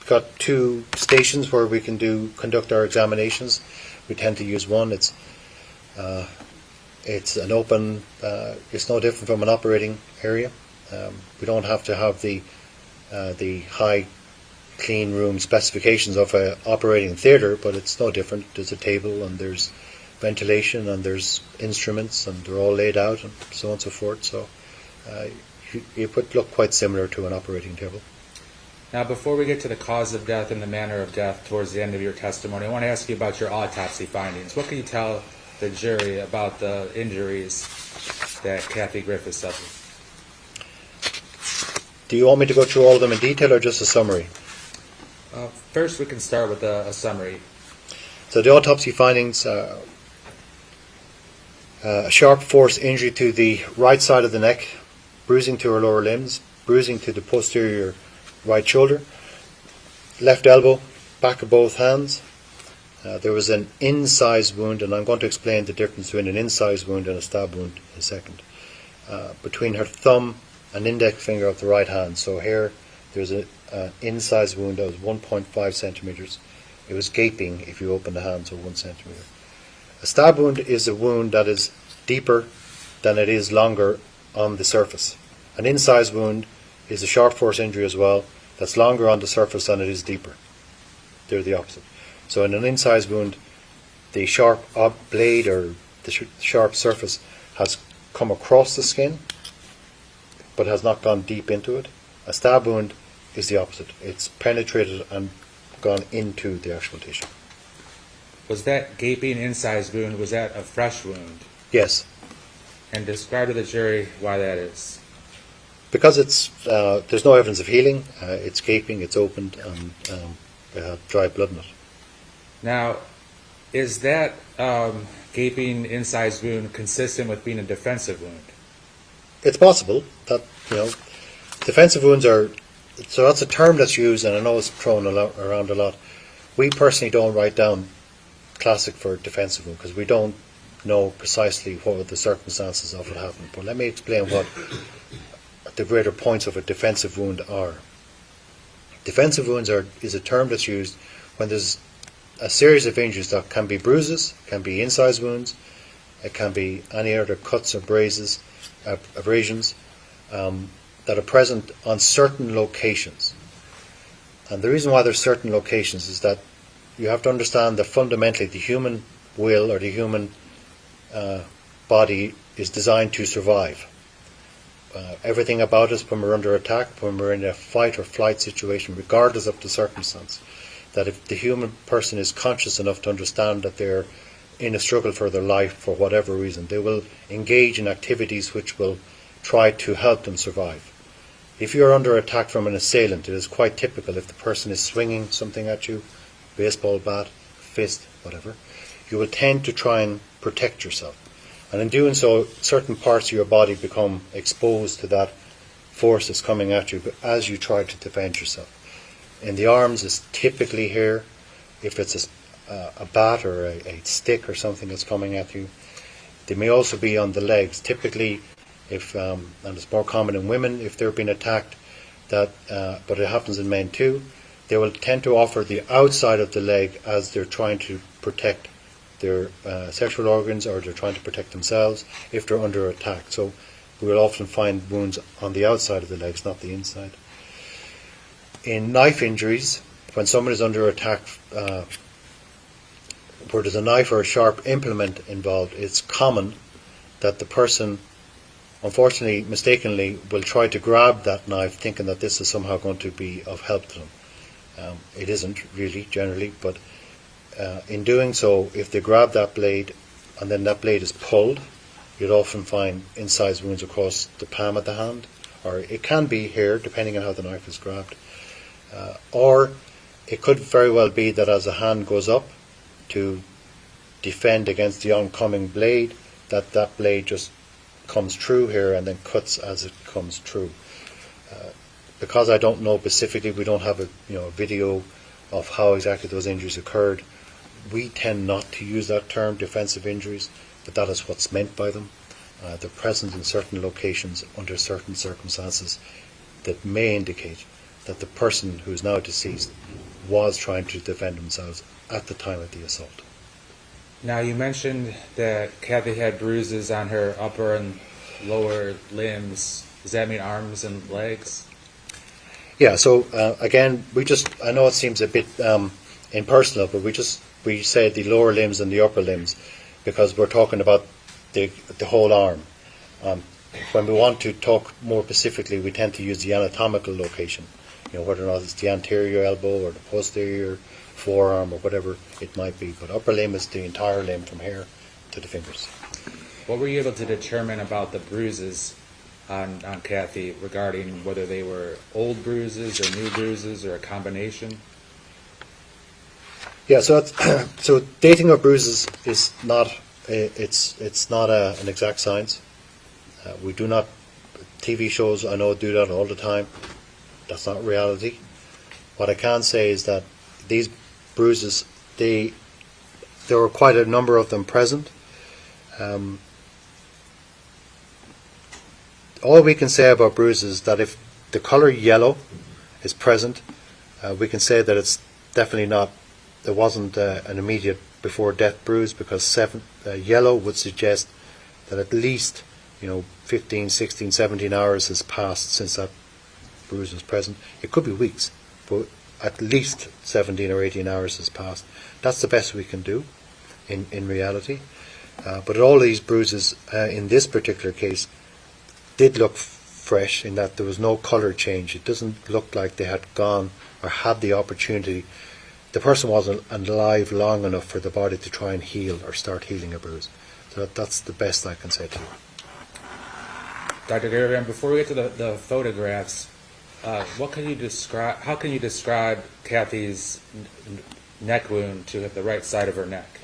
got 2 stations where we can conduct our examinations. We tend to use one. It's an open. It's no different from an operating area. We don't have to have the high clean room specifications of an operating theatre, but it's no different. There's a table and there's ventilation and there's instruments and they're all laid out and so on and so forth. So it would look quite similar to an operating table. Now, before we get to the cause of death and the manner of death towards the end of your testimony, I want to ask you about your autopsy findings. What can you tell the jury about the injuries that Kathy Griffith suffered? Do you want me to go through all of them in detail or just a summary? First, we can start with a summary. So the autopsy findings, a sharp force injury to the right side of the neck, bruising to her lower limbs, bruising to the posterior right shoulder, left elbow, back of both hands. There was an incised wound, and I'm going to explain the difference between an incised wound and a stab wound in a second, between her thumb and index finger of the right hand. So here there's an incised wound that was 1.5 centimeters. It was gaping if you open the hand, so 1 centimeter. A stab wound is a wound that is deeper than it is longer on the surface. An incised wound is a sharp force injury as well, that's longer on the surface than it is deeper. They're the opposite. So in an incised wound, the sharp blade or the sharp surface has come across the skin, but has not gone deep into it. A stab wound is the opposite. It's penetrated and gone into the actual tissue. Was that gaping incised wound, was that a fresh wound? Yes. And describe to the jury why that is. Because there's no evidence of healing, it's gaping, it's opened, and they have dry blood in it. Now, is that gaping incised wound consistent with being a defensive wound? It's possible that, defensive wounds are, so that's a term that's used, and I know it's thrown around a lot. We personally don't write down classic for defensive wound because we don't know precisely what the circumstances of it happened. But let me explain what the greater points of a defensive wound are. Defensive wounds is a term that's used when there's a series of injuries that can be bruises, can be incised wounds, it can be any other cuts or abrasions that are present on certain locations. And the reason why there's certain locations is that you have to understand that fundamentally the human will or the human body is designed to survive. Everything about us when we're under attack, when we're in a fight or flight situation, regardless of the circumstance, that if the human person is conscious enough to understand that they're in a struggle for their life for whatever reason, they will engage in activities which will try to help them survive. If you're under attack from an assailant, it is quite typical if the person is swinging something at you, baseball bat, fist, whatever, you will tend to try and protect yourself. And in doing so, certain parts of your body become exposed to that force that's coming at you as you try to defend yourself. In the arms, it's typically here. If it's a bat or a stick or something that's coming at you. They may also be on the legs. Typically, and it's more common in women if they're being attacked, but it happens in men too, they will tend to offer the outside of the leg as they're trying to protect their sexual organs, or they're trying to protect themselves if they're under attack. So we will often find wounds on the outside of the legs, not the inside. In knife injuries, when someone is under attack where there's a knife or a sharp implement involved, it's common that the person, unfortunately, mistakenly, will try to grab that knife thinking that this is somehow going to be of help to them. It isn't really, generally, but in doing so, if they grab that blade and then that blade is pulled, you'll often find incised wounds across the palm of the hand, or it can be here, depending on how the knife is grabbed. Or it could very well be that as the hand goes up to defend against the oncoming blade, that blade just comes through here and then cuts as it comes through. Because I don't know specifically, we don't have a video of how exactly those injuries occurred. We tend not to use that term, defensive injuries, but that is what's meant by them. They're present in certain locations under certain circumstances that may indicate that the person who is now deceased was trying to defend themselves at the time of the assault. Now, you mentioned that Kathy had bruises on her upper and lower limbs. Does that mean arms and legs? Yeah, so again, I know it seems a bit impersonal, but we say the lower limbs and the upper limbs because we're talking about the whole arm. When we want to talk more specifically, we tend to use the anatomical location, whether or not it's the anterior elbow or the posterior forearm or whatever it might be. But upper limb is the entire limb from here to the fingers. What were you able to determine about the bruises on Kathy regarding whether they were old bruises or new bruises or a combination? Yeah, so so dating of bruises is not it's not an exact science. We do not, TV shows I know do that all the time. That's not reality. What I can say is that these bruises, there were quite a number of them present. All we can say about bruises is that if the colour yellow is present, we can say that it's definitely not, it wasn't an immediate before death bruise, because yellow would suggest that at least 15, 16, 17 hours has passed since that bruise was present. It could be weeks, but at least 17 or 18 hours has passed. That's the best we can do in reality. But all these bruises in this particular case did look fresh in that there was no colour change. It doesn't look like they had gone or had the opportunity. The person wasn't alive long enough for the body to try and heal or start healing a bruise. So that's the best I can say to you. Dr. Griffith, before we get to the photographs, how can you describe Kathy's neck wound to the right side of her neck?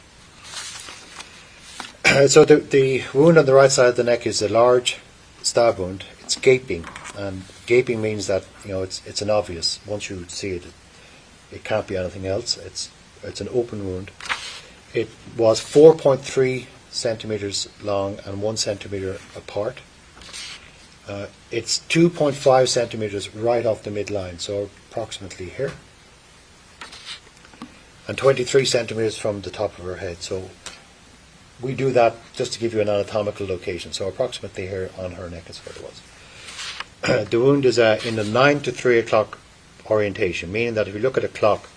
So the wound on the right side of the neck is a large stab wound. It's gaping, and gaping means that it's an obvious. Once you see it, it can't be anything else. It's an open wound. It was 4.3 centimeters long and 1 centimeter apart. It's 2.5 centimeters right off the midline, so approximately here, and 23 centimeters from the top of her head. So we do that just to give you an anatomical location. So approximately here on her neck is where it was. The wound is in the 9 to 3 o'clock orientation, meaning that if you look at a clock,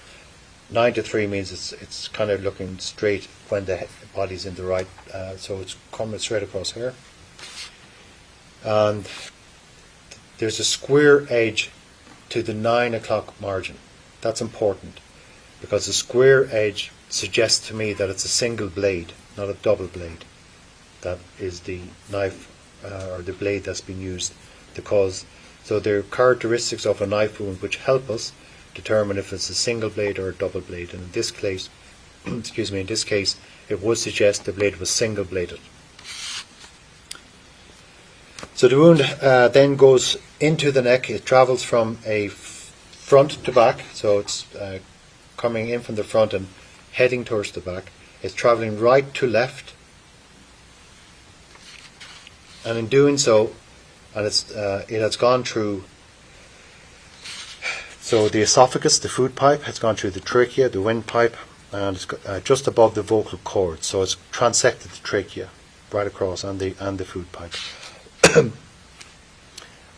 9 to 3 means it's kind of looking straight when the body's in the right, so it's coming straight across here. And there's a square edge to the 9 o'clock margin. That's important because the square edge suggests to me that it's a single blade, not a double blade. That is the knife or the blade that's been used to cause. So there are characteristics of a knife wound which help us determine if it's a single blade or a double blade. And in this case, in this case, it would suggest the blade was single bladed. So the wound then goes into the neck. It travels from a front to back, so it's coming in from the front and heading towards the back. It's travelling right to left, and in doing so, and it has gone through. So the esophagus, the food pipe, has gone through the trachea, the windpipe, and it's just above the vocal cord. So it's transected the trachea right across, and the food pipe.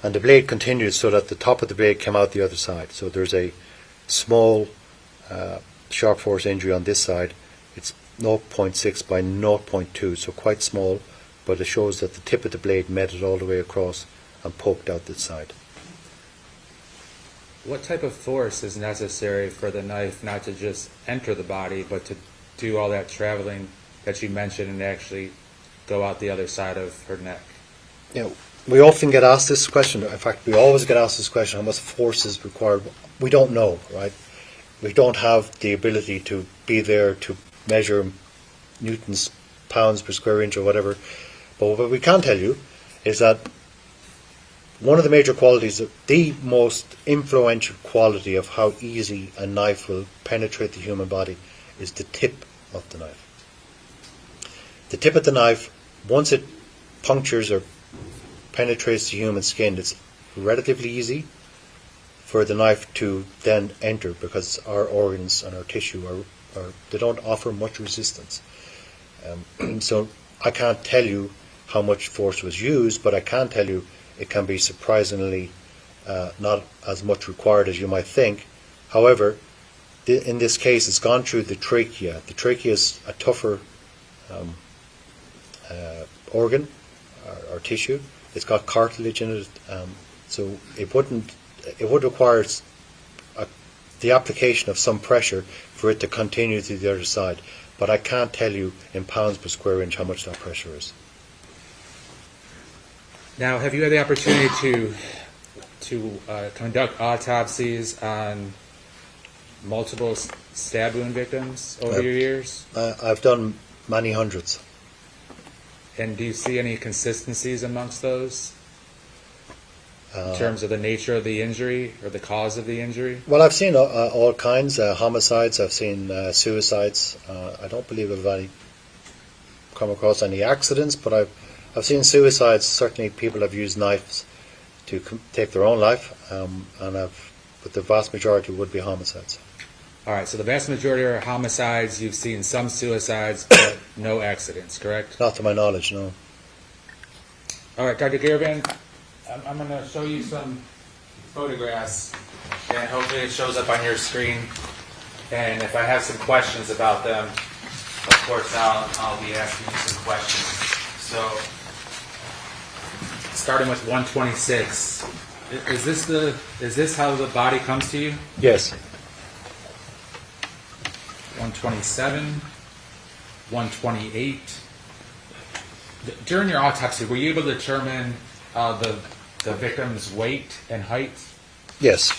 And the blade continues so that the top of the blade came out the other side. So there's a small sharp force injury on this side. It's 0.6 by 0.2, so quite small, but it shows that the tip of the blade met it all the way across and poked out this side. What type of force is necessary for the knife not to just enter the body, but to do all that traveling that you mentioned and actually go out the other side of her neck? We often get asked this question. In fact, we always get asked this question: how much force is required? We don't know, right? We don't have the ability to be there to measure Newton's pounds per square inch or whatever. But what we can tell you is that one of the major qualities, the most influential quality of how easy a knife will penetrate the human body is the tip of the knife. The tip of the knife, once it punctures or penetrates the human skin, it's relatively easy for the knife to then enter, because our organs and our tissue they don't offer much resistance. So I can't tell you how much force was used, but I can tell you it can be surprisingly not as much required as you might think. However, in this case, it's gone through the trachea. The trachea is a tougher organ or tissue. It's got cartilage in it, so it would require the application of some pressure for it to continue to the other side. But I can't tell you in pounds per square inch how much that pressure is. Now, have you had the opportunity to conduct autopsies on multiple stab wound victims over your years? I've done many hundreds. And do you see any consistencies amongst those in terms of the nature of the injury or the cause of the injury? Well, I've seen all kinds, homicides, I've seen suicides. I don't believe I've come across any accidents, but I've seen suicides. Certainly people have used knives to take their own life, but the vast majority would be homicides. All right, so the vast majority are homicides. You've seen some suicides, but no accidents, correct? Not to my knowledge, no. All right, Dr. Garavan, I'm going to show you some photographs, and hopefully it shows up on your screen. And if I have some questions about them, of course, I'll be asking you some questions. So, starting with 126, is this how the body comes to you? Yes. 127, 128. During your autopsy, were you able to determine the victim's weight and height? Yes.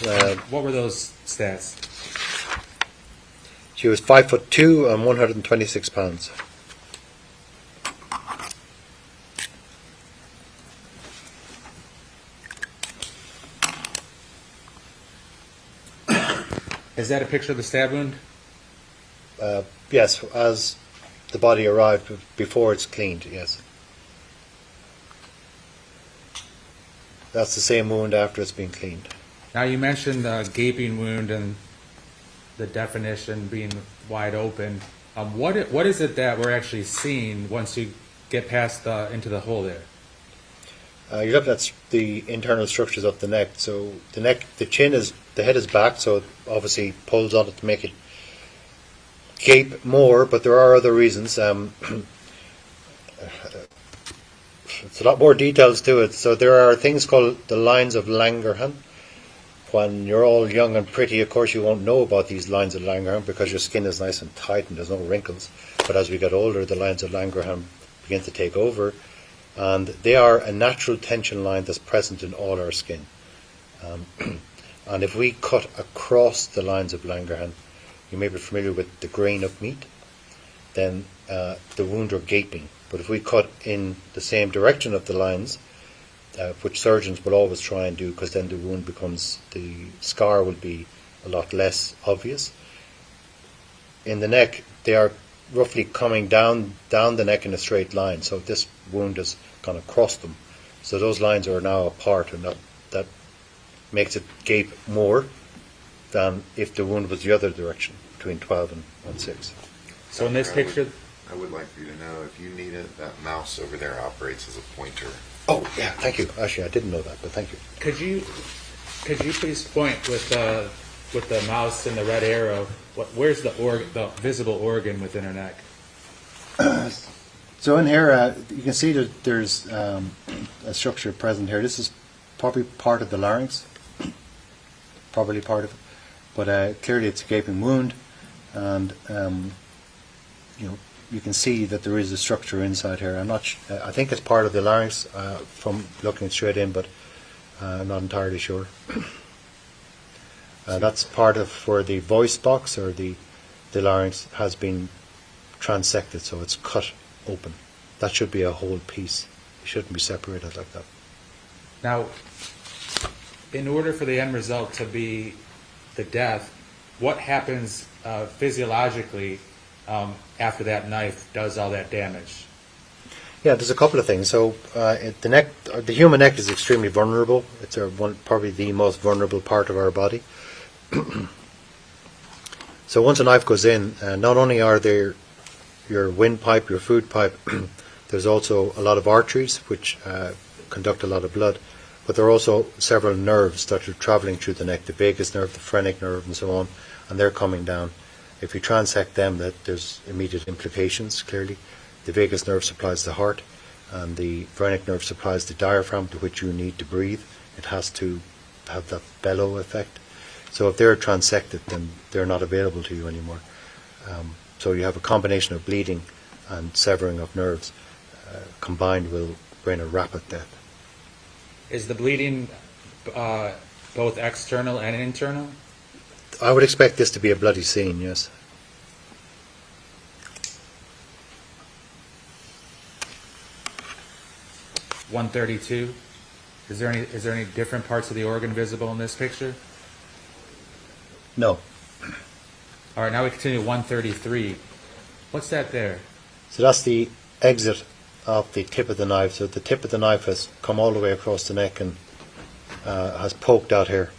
What were those stats? She was 5'2" and 126 pounds. Is that a picture of the stab wound? Yes, as the body arrived before it's cleaned, yes. That's the same wound after it's been cleaned. Now, you mentioned the gaping wound and the definition being wide open. What is it that we're actually seeing once you get past into the hole there? You're looking at the internal structures of the neck. So the head is back, so it obviously pulls on it to make it gape more, but there are other reasons. It's a lot more details to it. So there are things called the lines of Langerhans. When you're all young and pretty, of course, you won't know about these lines of Langerhans because your skin is nice and tight and there's no wrinkles. But as we get older, the lines of Langerhans begin to take over, and they are a natural tension line that's present in all our skin. And if we cut across the lines of Langerhans, you may be familiar with the grain of meat, then the wound are gaping. But if we cut in the same direction of the lines, which surgeons will always try and do, because then the scar will be a lot less obvious. In the neck, they are roughly coming down the neck in a straight line, so this wound has gone across them. So those lines are now apart, and that makes it gape more than if the wound was the other direction, between 12 and 6. So in this picture... I would like for you to know, if you need it, that mouse over there operates as a pointer. Oh, yeah, thank you. Actually, I didn't know that, but thank you. Could you please point with the mouse and the red arrow? Where's the visible organ within her neck? So in here, you can see that there's a structure present here. This is probably part of the larynx, probably part of it, but clearly it's a gaping wound, and you can see that there is a structure inside here. I think it's part of the larynx from looking straight in, but I'm not entirely sure. That's part of where the voice box or the larynx has been transected, so it's cut open. That should be a whole piece. It shouldn't be separated like that. Now, in order for the end result to be the death, what happens physiologically after that knife does all that damage? Yeah, there's a couple of things. So the human neck is extremely vulnerable. It's probably the most vulnerable part of our body. So once a knife goes in, not only are there your windpipe, your food pipe, there's also a lot of arteries which conduct a lot of blood, but there are also several nerves that are travelling through the neck, the vagus nerve, the phrenic nerve, and so on, and they're coming down. If you transect them, there's immediate implications, clearly. The vagus nerve supplies the heart, and the phrenic nerve supplies the diaphragm to which you need to breathe. It has to have that bellow effect. So if they're transected, then they're not available to you anymore. So you have a combination of bleeding and severing of nerves combined will bring a rapid death. Is the bleeding both external and internal? I would expect this to be a bloody scene, yes. (132). Is there any different parts of the organ visible in this picture? No. All right, now we continue 133. What's that there? So that's the exit of the tip of the knife. So the tip of the knife has come all the way across the neck and has poked out here.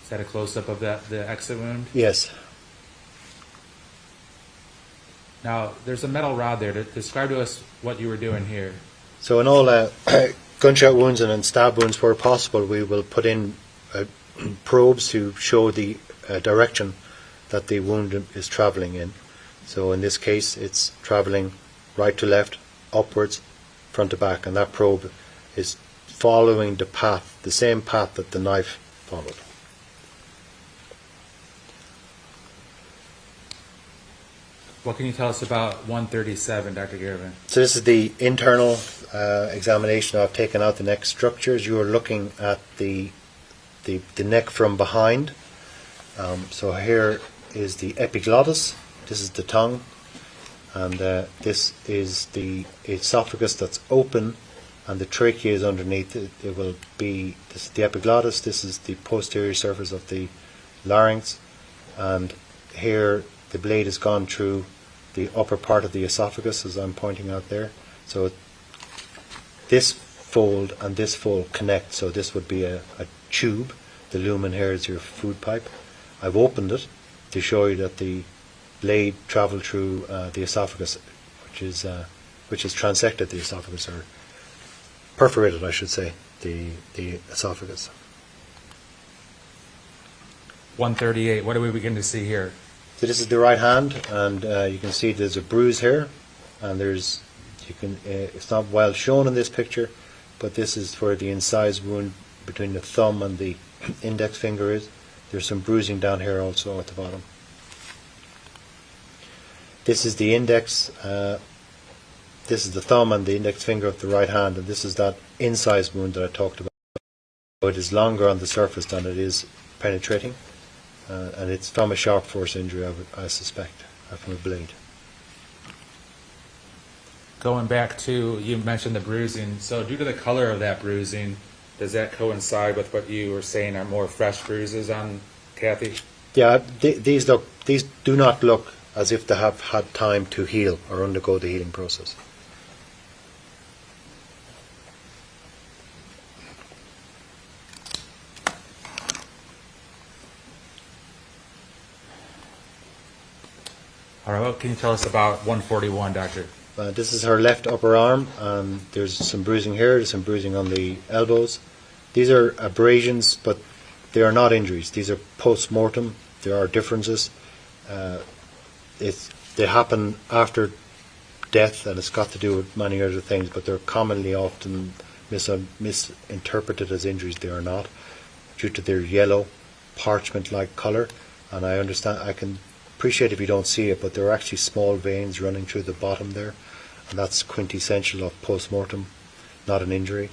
Is that a close-up of the exit wound? Yes. Now, there's a metal rod there. Describe to us what you were doing here. So in all gunshot wounds and in stab wounds where possible, we will put in probes to show the direction that the wound is travelling in. So in this case, it's travelling right to left, upwards, front to back, and that probe is following the path, the same path that the knife followed. What can you tell us about 137, Dr. Garvin? So this is the internal examination. I've taken out the neck structures. You are looking at the neck from behind. So here is the epiglottis. This is the tongue, and this is the esophagus that's open, and the trachea is underneath. It will be this is the epiglottis. This is the posterior surface of the larynx, and here the blade has gone through the upper part of the esophagus, as I'm pointing out there. So this fold and this fold connect. So this would be a tube. The lumen here is your food pipe. I've opened it to show you that the blade travelled through the esophagus, which is transected the esophagus, or perforated, I should say, the esophagus. 138. What do we begin to see here? So this is the right hand, and you can see there's a bruise here, and it's not well shown in this picture, but this is where the incised wound between the thumb and the index finger is. There's some bruising down here also at the bottom. This is the index, this is the thumb and the index finger of the right hand, and this is that incised wound that I talked about. So it is longer on the surface than it is penetrating. And it's from a sharp force injury, I suspect, from a blade. Going back to, you mentioned the bruising. So due to the color of that bruising, does that coincide with what you were saying are more fresh bruises on Kathy? Yeah, these do not look as if they have had time to heal or undergo the healing process. All right, what can you tell us about 141, Doctor? This is her left upper arm, and there's some bruising here, there's some bruising on the elbows. These are abrasions, but they are not injuries. These are post-mortem. There are differences. They happen after death, and it's got to do with many other things, but they're commonly often misinterpreted as injuries. They are not, due to their yellow, parchment-like colour. And I understand, I can appreciate if you don't see it, but there are actually small veins running through the bottom there, and that's quintessential of post-mortem, not an injury.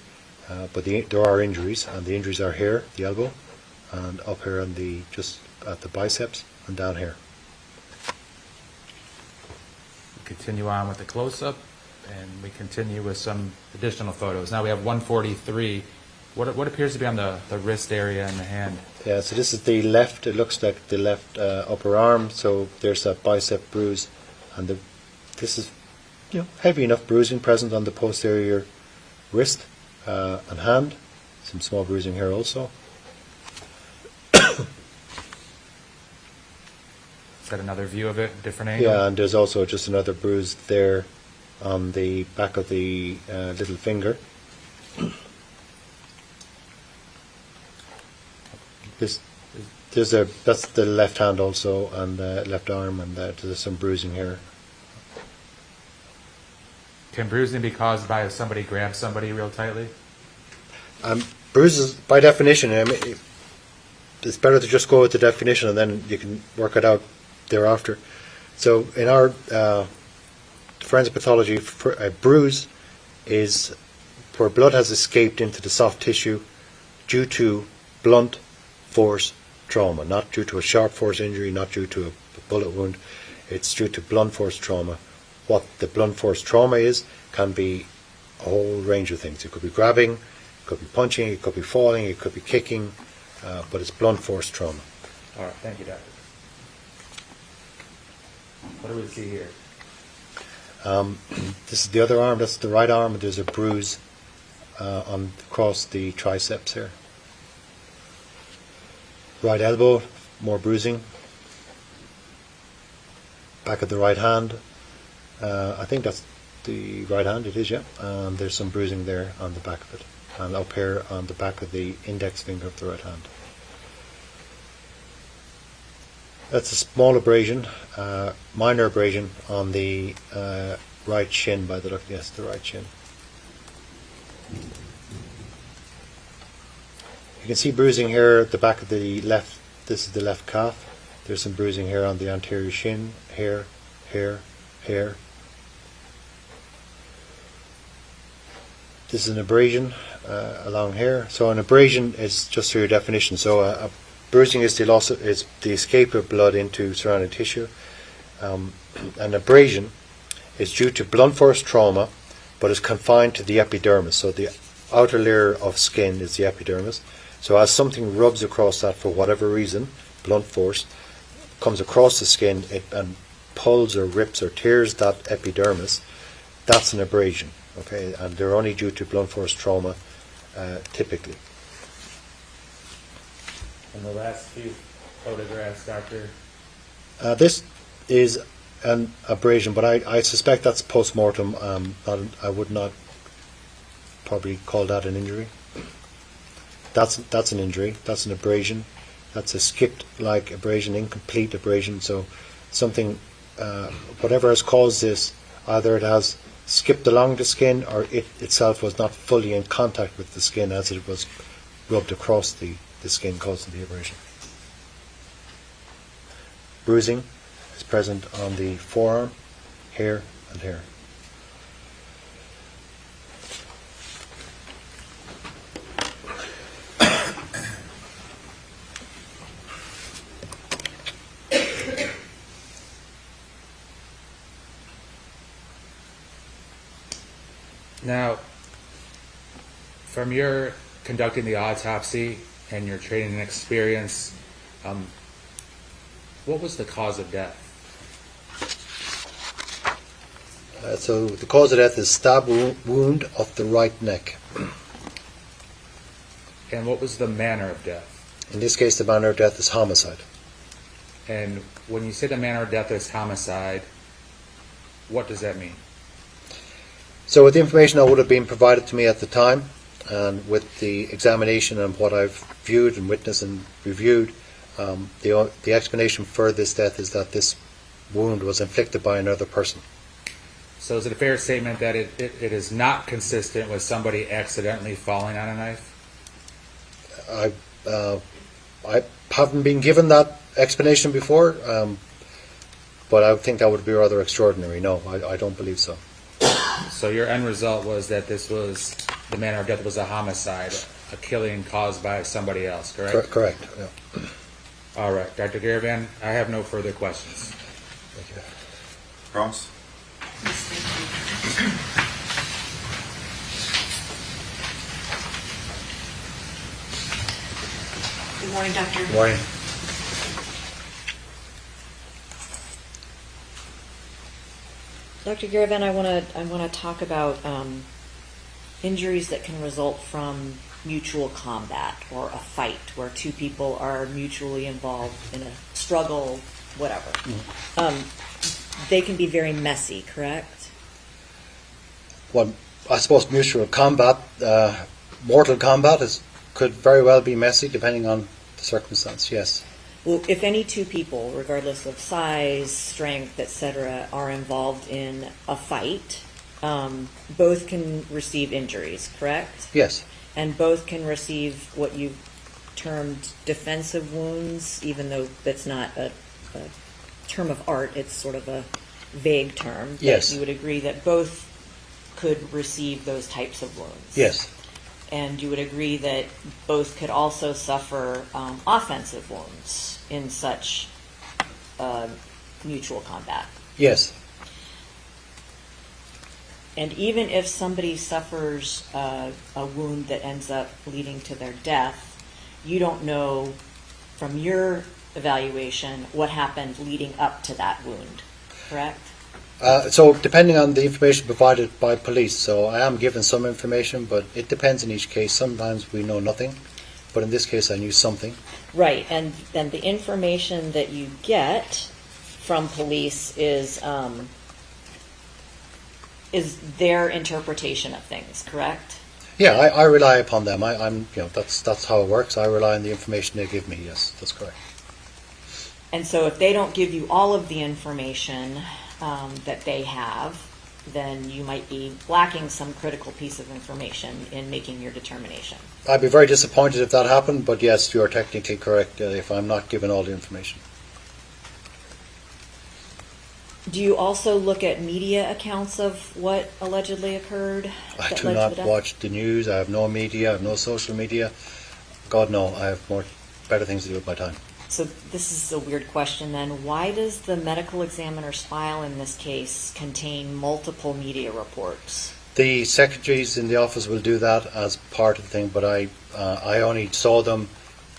But there are injuries, and the injuries are here, the elbow, and up here on the, just at the biceps and down here. Continue on with the close-up, and we continue with some additional photos. Now we have 143. What appears to be on the wrist area and the hand? Yeah, so this is the left, it looks like the left upper arm, so there's that bicep bruise, and this is, heavy enough bruising present on the posterior wrist and hand. Some small bruising here also. Is that another view of it, different angle? Yeah, and there's also just another bruise there on the back of the little finger. That's the left hand also, and the left arm, and there's some bruising here. Can bruising be caused by if somebody grabs somebody real tightly? Bruises, by definition, it's better to just go with the definition, and then you can work it out thereafter. So in our forensic pathology, a bruise is where blood has escaped into the soft tissue due to blunt force trauma, not due to a sharp force injury, not due to a bullet wound. It's due to blunt force trauma. What the blunt force trauma is can be a whole range of things. It could be grabbing, it could be punching, it could be falling, it could be kicking, but it's blunt force trauma. All right, thank you, Doctor. What do we see here? This is the other arm, that's the right arm, and there's a bruise across the triceps here. Right elbow, more bruising. Back of the right hand, I think that's the right hand, it is, yeah. And there's some bruising there on the back of it. And up here on the back of the index finger of the right hand. That's a small abrasion, minor abrasion on the right shin by the look, yes, the right shin. You can see bruising here at the back of the left, this is the left calf. There's some bruising here on the anterior shin, here, here, here. This is an abrasion along here. So an abrasion is just for your definition. So a bruising is the loss of, is the escape of blood into surrounding tissue. An abrasion is due to blunt force trauma, but is confined to the epidermis. So the outer layer of skin is the epidermis. So as something rubs across that for whatever reason, blunt force, comes across the skin and pulls or rips or tears that epidermis, that's an abrasion. Okay, and they're only due to blunt force trauma typically. And the last few photographs, Doctor? This is an abrasion, but I suspect that's post-mortem. I would not probably call that an injury. That's an injury. That's an abrasion. That's a skipped-like abrasion, incomplete abrasion. So something, whatever has caused this, either it has skipped along the skin or it itself was not fully in contact with the skin as it was rubbed across the skin, causing the abrasion. Bruising is present on the forearm, here and here. Now, from your conducting the autopsy and your training and experience, what was the cause of death? So the cause of death is stab wound of the right neck. And what was the manner of death? In this case, the manner of death is homicide. And when you say the manner of death is homicide, what does that mean? So with the information that would have been provided to me at the time, and with the examination and what I've viewed and witnessed and reviewed, the explanation for this death is that this wound was inflicted by another person. So is it a fair statement that it is not consistent with somebody accidentally falling on a knife? I haven't been given that explanation before, but I think that would be rather extraordinary. No, I don't believe so. So your end result was that this was, the manner of death was a homicide. a killing caused by somebody else, correct? Correct. Yeah. All right, Dr. Garavan, I have no further questions. Thank you. Ross? Good morning, Doctor. Good morning. Dr. Garavan, I want to talk about injuries that can result from mutual combat or a fight where two people are mutually involved in a struggle, whatever. They can be very messy, correct? Well, I suppose mutual combat, mortal combat, could very well be messy depending on the circumstance, yes. Well, if any two people, regardless of size, strength, etc., are involved in a fight, both can receive injuries, correct? Yes. And both can receive what you termed defensive wounds, even though that's not a term of art, it's sort of a vague term. But Yes. you would agree that both could receive those types of wounds. Yes. And you would agree that both could also suffer offensive wounds in such mutual combat. Yes. And even if somebody suffers a wound that ends up leading to their death, you don't know from your evaluation what happened leading up to that wound, correct? So depending on the information provided by police, so I am given some information, but it depends in each case. Sometimes we know nothing, but in this case I knew something. Right, and then the information that you get from police is their interpretation of things, correct? Yeah, I rely upon them. I'm that's how it works. I rely on the information they give me. Yes, that's correct. And so if they don't give you all of the information that they have, then you might be lacking some critical piece of information in making your determination. I'd be very disappointed if that happened, but yes, you are technically correct if I'm not given all the information. Do you also look at media accounts of what allegedly occurred? I that do led to not the death? watch the news. I have no media. I have no social media. God, no. I have better things to do with my time. So this is a weird question then. Why does the medical examiner's file in this case contain multiple media reports? The secretaries in the office will do that as part of the thing, but I only saw them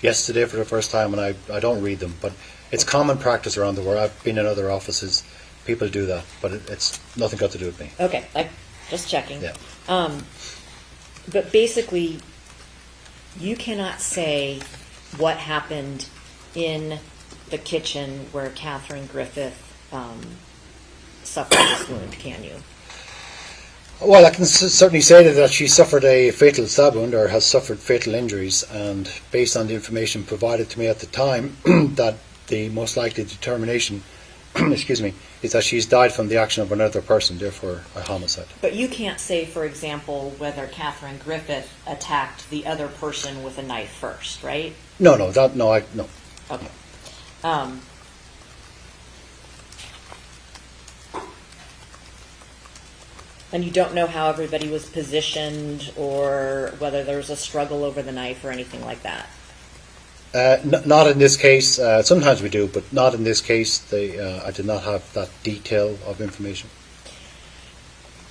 yesterday for the first time, and I don't read them. But it's common practice around the world. I've been in other offices. People do that, but it's nothing got to do with me. Okay, just checking. Yeah. But basically, you cannot say what happened in the kitchen where Catherine Griffith suffered this wound, can you? Well, I can certainly say that she suffered a fatal stab wound or has suffered fatal injuries, and based on the information provided to me at the time, that the most likely determination, excuse me, is that she's died from the action of another person, therefore a homicide. But you can't say, for example, whether Catherine Griffith attacked the other person with a knife first, right? No. Okay. And you don't know how everybody was positioned or whether there was a struggle over the knife or anything like that? Not in this case. Sometimes we do, but not in this case. I did not have that detail of information.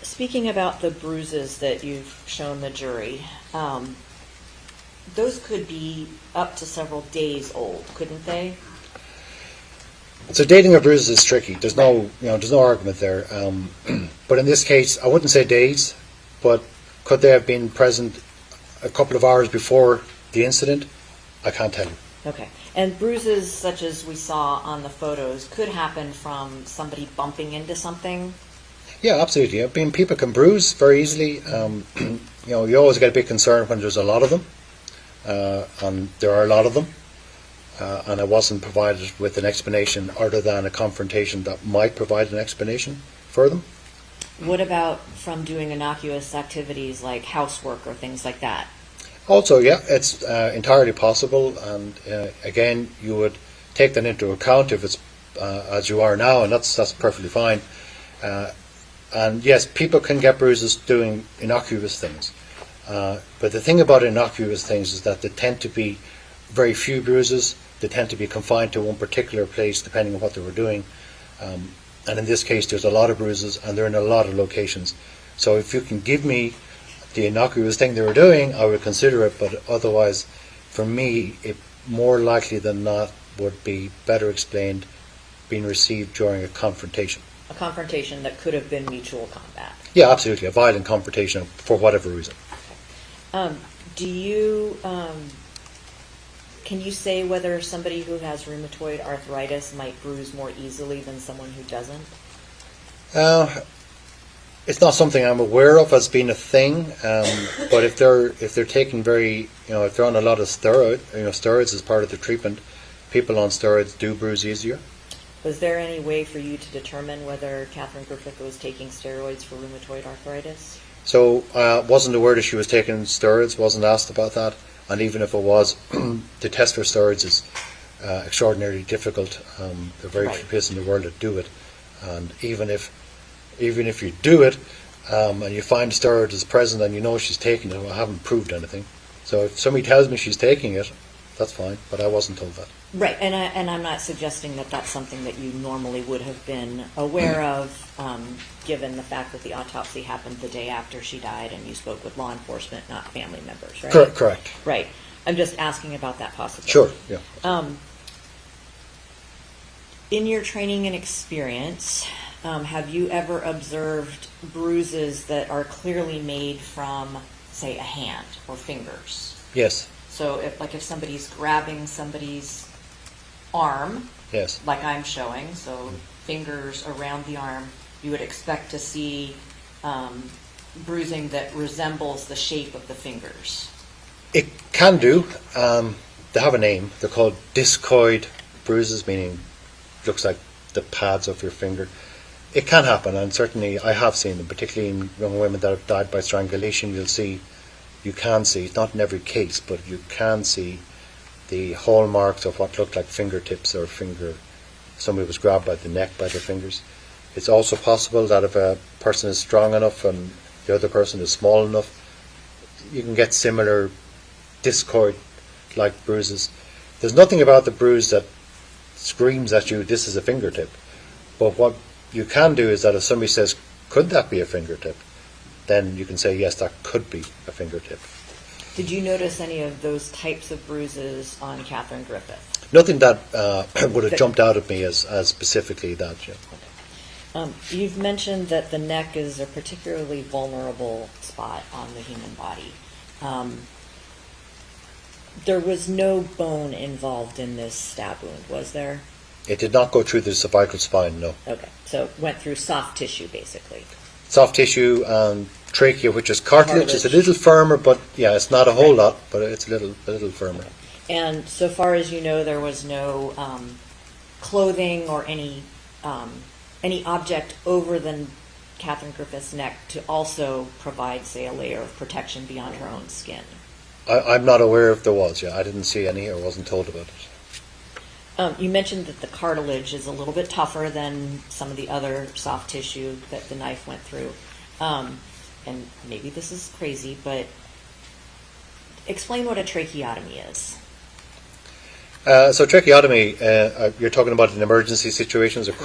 Speaking about the bruises that you've shown the jury, those could be up to several days old, couldn't they? So dating of bruises is tricky. There's no argument there. But in this case, I wouldn't say days, but could they have been present a couple of hours before the incident? I can't tell you. Okay. And bruises such as we saw on the photos could happen from somebody bumping into something? Yeah, absolutely. I mean, people can bruise very easily. You always get a bit concerned when there's a lot of them, and there are a lot of them. And I wasn't provided with an explanation other than a confrontation that might provide an explanation for them. What about from doing innocuous activities like housework or things like that? Also, yeah, it's entirely possible, and again, you would take that into account if it's as you are now, and that's perfectly fine. And yes, people can get bruises doing innocuous things. But the thing about innocuous things is that they tend to be very few bruises. They tend to be confined to one particular place depending on what they were doing. And in this case, there's a lot of bruises and they're in a lot of locations. So if you can give me the innocuous thing they were doing, I would consider it. But otherwise, for me, it more likely than not would be better explained being received during a confrontation. A confrontation that could have been mutual combat. Yeah, absolutely. A violent confrontation for whatever reason. Do you, can you say whether somebody who has rheumatoid arthritis might bruise more easily than someone who doesn't? It's not something I'm aware of as being a thing, but if they're taking if they're on a lot of steroids as part of the treatment, people on steroids do bruise easier. Was there any way for you to determine whether Catherine Griffith was taking steroids for rheumatoid arthritis? So wasn't aware that she was taking steroids, wasn't asked about that, and even if it was, to test for steroids is extraordinarily difficult. There are very few places in the world that do it, and even if you do it and you find steroids is present and you know she's taking it, I haven't proved anything. So if somebody tells me she's taking it, that's fine, but I wasn't told that. Right, and I'm not suggesting that that's something that you normally would have been aware of, given the fact that the autopsy happened the day after she died and you spoke with law enforcement, not family members, right? Correct. Right. I'm just asking about that possibility. Sure, yeah. In your training and experience, have you ever observed bruises that are clearly made from, say, a hand or fingers? Yes. So if somebody's grabbing somebody's arm, Yes. like I'm showing, so fingers around the arm, you would expect to see bruising that resembles the shape of the fingers. It can do. They have a name. They're called discoid bruises, meaning looks like the pads of your finger. It can happen, and certainly I have seen them, particularly in young women that have died by strangulation. You can see, it's not in every case, but you can see the hallmarks of what looked like fingertips or somebody was grabbed by the neck by their fingers. It's also possible that if a person is strong enough and the other person is small enough, you can get similar discoid-like bruises. There's nothing about the bruise that screams at you, this is a fingertip. But what you can do is that if somebody says, could that be a fingertip? Then you can say, yes, that could be a fingertip. Did you notice any of those types of bruises on Catherine Griffith? Nothing that would have jumped out at me as specifically that. Yeah. You've mentioned that the neck is a particularly vulnerable spot on the human body. There was no bone involved in this stab wound, was there? It did not go through the cervical spine, no. Okay, so it went through soft tissue, basically. Soft tissue and trachea, which is cartilage. It's a little firmer, but yeah, it's not a whole lot, but it's a little firmer. And so far as you know, there was no clothing or any object over the Catherine Griffith's neck to also provide, say, a layer of protection beyond her own skin. I'm not aware if there was. Yeah, I didn't see any or wasn't told about it. You mentioned that the cartilage is a little bit tougher than some of the other soft tissue that the knife went through. And maybe this is crazy, but explain what a tracheotomy is. So tracheotomy, you're talking about in emergency situations, I'm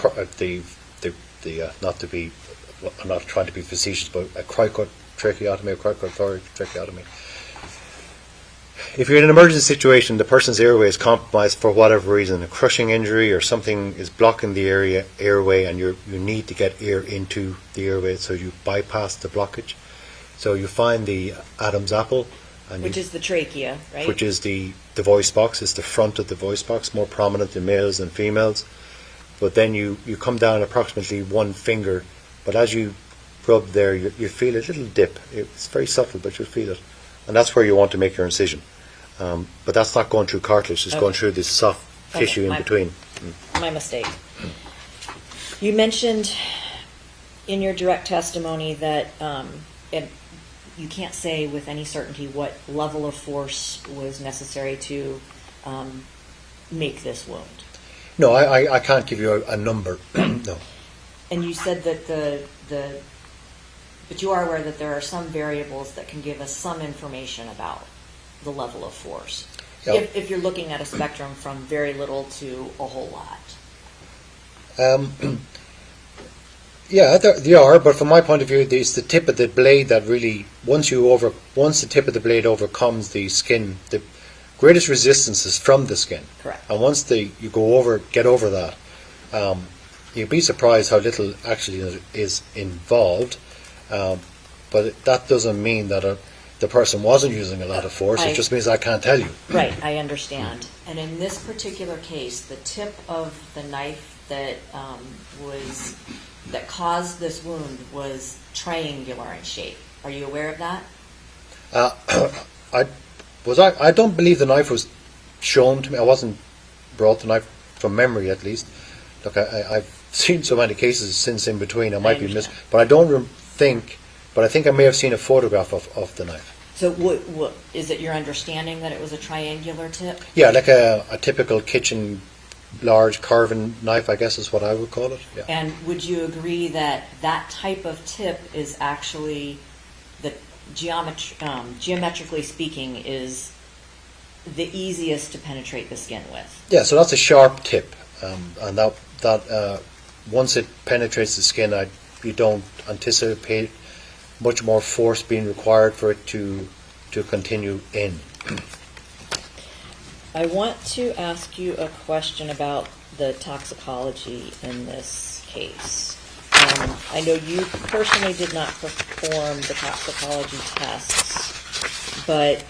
not trying to be facetious, but a cricoid tracheotomy, a cricothoracic tracheotomy. If you're in an emergency situation, the person's airway is compromised for whatever reason, a crushing injury or something is blocking the airway, and you need to get air into the airway, so you bypass the blockage. So you find the Adam's apple, Which is the trachea, right? Which is the voice box. It's the front of the voice box, more prominent in males than females. But then you come down approximately one finger, but as you rub there, you feel a little dip. It's very subtle, but you'll feel it. And that's where you want to make your incision. But that's not going through cartilage, it's going through this soft tissue in between. My mistake. You mentioned in your direct testimony that you can't say with any certainty what level of force was necessary to make this wound. No, I can't give you a number. No. And you said that the But you are aware that there are some variables that can give us some information about the level of force. Yeah. If you're looking at a spectrum from very little to a whole lot. Yeah, there are, but from my point of view, it's the tip of the blade that really, once the tip of the blade overcomes the skin, the greatest resistance is from the skin. Correct. And once you get over that, you'd be surprised how little actually is involved. But that doesn't mean that the person wasn't using a lot of force. It just means I can't tell you. Right, I understand. And in this particular case, the tip of the knife that that caused this wound was triangular in shape. Are you aware of that? I don't believe the knife was shown to me. I wasn't brought the knife from memory, at least. Look, I've seen so many cases since in between. I might be missing, but I don't think. But I think I may have seen a photograph of the knife. So, what is it your understanding that it was a triangular tip? Yeah, like a typical kitchen large carving knife, I guess is what I would call it. Yeah. And would you agree that that type of tip is actually, geometrically speaking, is the easiest to penetrate the skin with? Yeah, so that's a sharp tip, and that once it penetrates the skin, you don't anticipate much more force being required for it to continue in. I want to ask you a question about the toxicology in this case. I know you personally did not perform the toxicology tests, but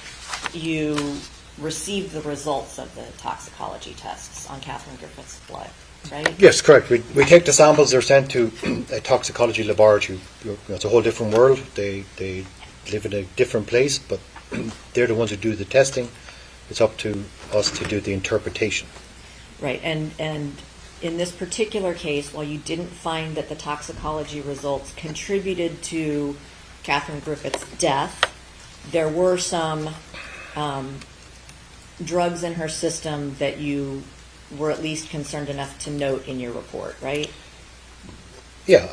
you received the results of the toxicology tests on Catherine Griffith's blood, right? Yes, correct. We take the samples, they're sent to a toxicology laboratory. It's a whole different world. They live in a different place, but they're the ones who do the testing. It's up to us to do the interpretation. Right, and in this particular case, while you didn't find that the toxicology results contributed to Catherine Griffith's death, there were some drugs in her system that you were at least concerned enough to note in your report, right? Yeah,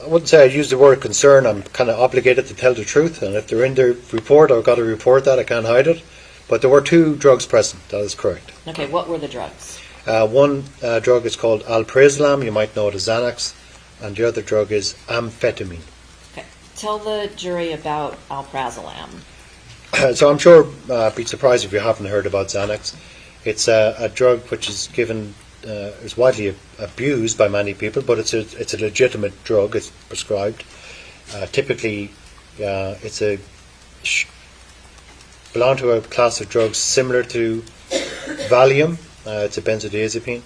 I wouldn't say I use the word concern. I'm kind of obligated to tell the truth, and if they're in the report, I've got to report that. I can't hide it. But there were 2 drugs present, that is correct. Okay, what were the drugs? One drug is called alprazolam, you might know it as Xanax, and the other drug is amphetamine. Okay, tell the jury about alprazolam. So I'm sure I'd be surprised if you haven't heard about Xanax. It's a drug which is given, is widely abused by many people, but it's a legitimate drug. It's prescribed. Typically, belong to a class of drugs similar to Valium. It's a benzodiazepine,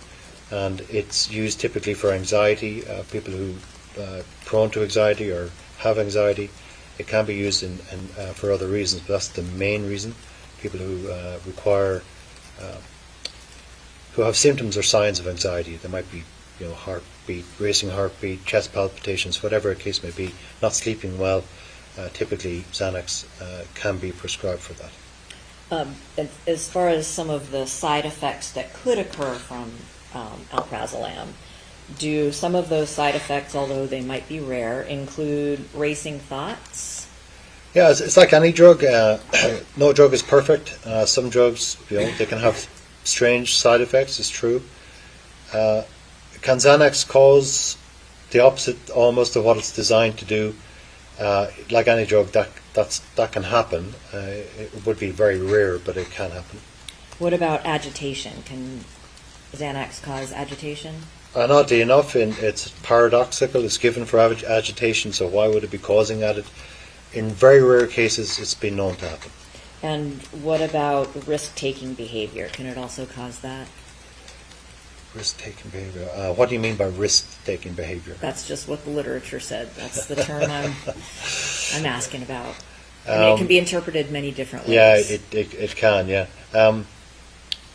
and it's used typically for anxiety. People who are prone to anxiety or have anxiety. It can be used for other reasons, but that's the main reason. People who who have symptoms or signs of anxiety. There might be, heartbeat, racing heartbeat, chest palpitations, whatever the case may be, not sleeping well. Typically, Xanax can be prescribed for that. As far as some of the side effects that could occur from alprazolam, do some of those side effects, although they might be rare, include racing thoughts? Yeah, it's like any drug. No drug is perfect. Some drugs, they can have strange side effects. It's true. Can Xanax cause the opposite almost of what it's designed to do? Like any drug, that can happen. It would be very rare, but it can happen. What about agitation? Can Xanax cause agitation? And oddly enough, it's paradoxical. It's given for agitation, so why would it be causing that? In very rare cases, it's been known to happen. And what about risk-taking behavior? Can it also cause that? Risk-taking behavior. What do you mean by risk-taking behavior? That's just what the literature said. That's the term I'm asking about. I mean, it can be interpreted many different ways. Yeah, it can. Yeah,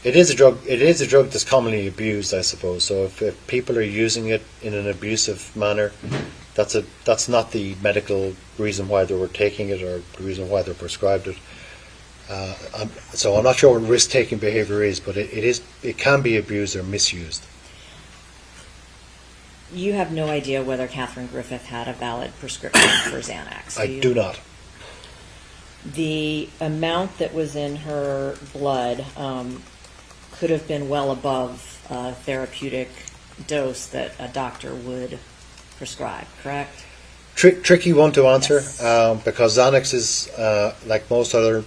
it is a drug. It is a drug that's commonly abused, I suppose. So if people are using it in an abusive manner, that's not the medical reason why they were taking it or the reason why they're prescribed it. So I'm not sure what risk-taking behavior is, but it can be abused or misused. You have no idea whether Catherine Griffith had a valid prescription for Xanax. I do not. The amount that was in her blood could have been well above a therapeutic dose that a doctor would prescribe, correct? Tricky one to answer, Yes. because Xanax is, like most other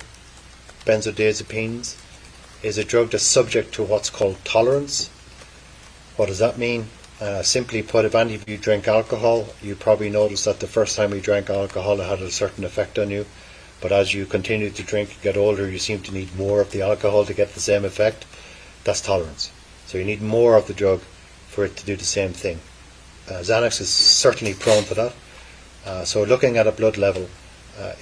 benzodiazepines, is a drug that's subject to what's called tolerance. What does that mean? Simply put, if any of you drink alcohol, you probably noticed that the first time you drank alcohol it had a certain effect on you, but as you continue to drink and get older, you seem to need more of the alcohol to get the same effect. That's tolerance. So you need more of the drug for it to do the same thing. Xanax is certainly prone to that. So looking at a blood level